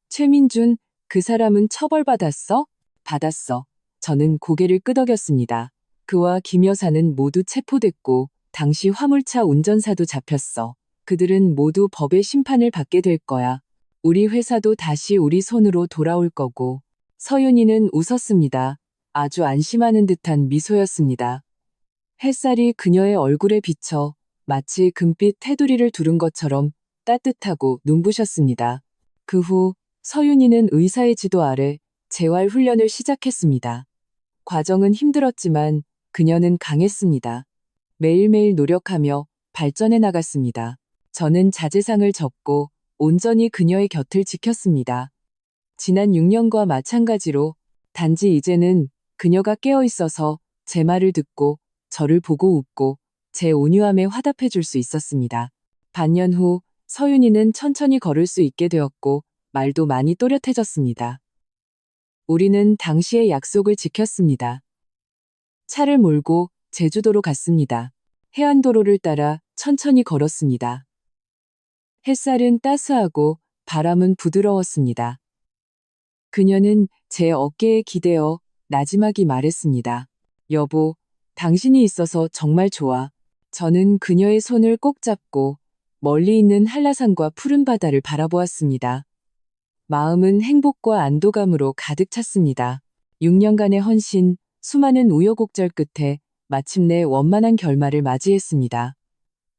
최민준, 그 사람은 처벌받았어? 받았어. 저는 고개를 끄덕였습니다. 그와 김 여사는 모두 체포됐고 당시 화물차 운전사도 잡혔어. 그들은 모두 법의 심판을 받게 될 거야. 우리 회사도 다시 우리 손으로 돌아올 거고. 서윤이는 웃었습니다. 아주 안심하는 듯한 미소였습니다. 햇살이 그녀의 얼굴에 비쳐 마치 금빛 테두리를 두른 것처럼 따뜻하고 눈부셨습니다. 그 후 서윤이는 의사의 지도 아래 재활 훈련을 시작했습니다. 과정은 힘들었지만 그녀는 강했습니다. 매일매일 노력하며 발전해 나갔습니다. 저는 자제상을 접고 온전히 그녀의 곁을 지켰습니다. 지난 6년과 마찬가지로 단지 이제는 그녀가 깨어 있어서 제 말을 듣고 저를 보고 웃고 제 온유함에 화답해 줄 수 있었습니다. 반년 후 서윤이는 천천히 걸을 수 있게 되었고 말도 많이 또렷해졌습니다. 우리는 당시의 약속을 지켰습니다. 차를 몰고 제주도로 갔습니다. 해안도로를 따라 천천히 걸었습니다. 햇살은 따스하고 바람은 부드러웠습니다. 그녀는 제 어깨에 기대어 나지막이 말했습니다. 여보, 당신이 있어서 정말 좋아. 저는 그녀의 손을 꼭 잡고 멀리 있는 한라산과 푸른 바다를 바라보았습니다. 마음은 행복과 안도감으로 가득 찼습니다. 6년간의 헌신, 수많은 우여곡절 끝에 마침내 원만한 결말을 맞이했습니다.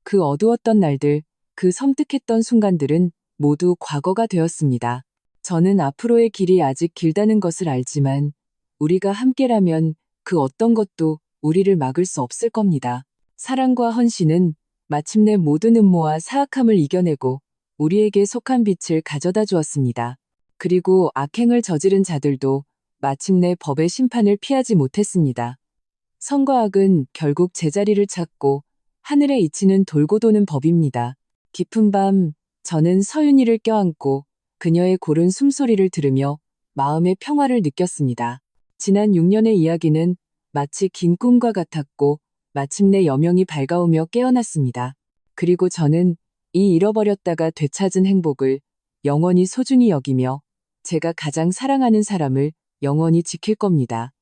그 어두웠던 날들, 그 섬뜩했던 순간들은 모두 과거가 되었습니다. 저는 앞으로의 길이 아직 길다는 것을 알지만 우리가 함께라면 그 어떤 것도 우리를 막을 수 없을 겁니다. 사랑과 헌신은 마침내 모든 음모와 사악함을 이겨내고 우리에게 속한 빛을 가져다 주었습니다. 그리고 악행을 저지른 자들도 마침내 법의 심판을 피하지 못했습니다. 선과 악은 결국 제자리를 찾고 하늘에 이치는 돌고 도는 법입니다. 깊은 밤, 저는 서윤이를 껴안고 그녀의 고른 숨소리를 들으며 마음의 평화를 느꼈습니다. 지난 6년의 이야기는 마치 긴 꿈과 같았고 마침내 여명이 밝아오며 깨어났습니다. 그리고 저는 이 잃어버렸다가 되찾은 행복을 영원히 소중히 여기며 제가 가장 사랑하는 사람을 영원히 지킬 겁니다.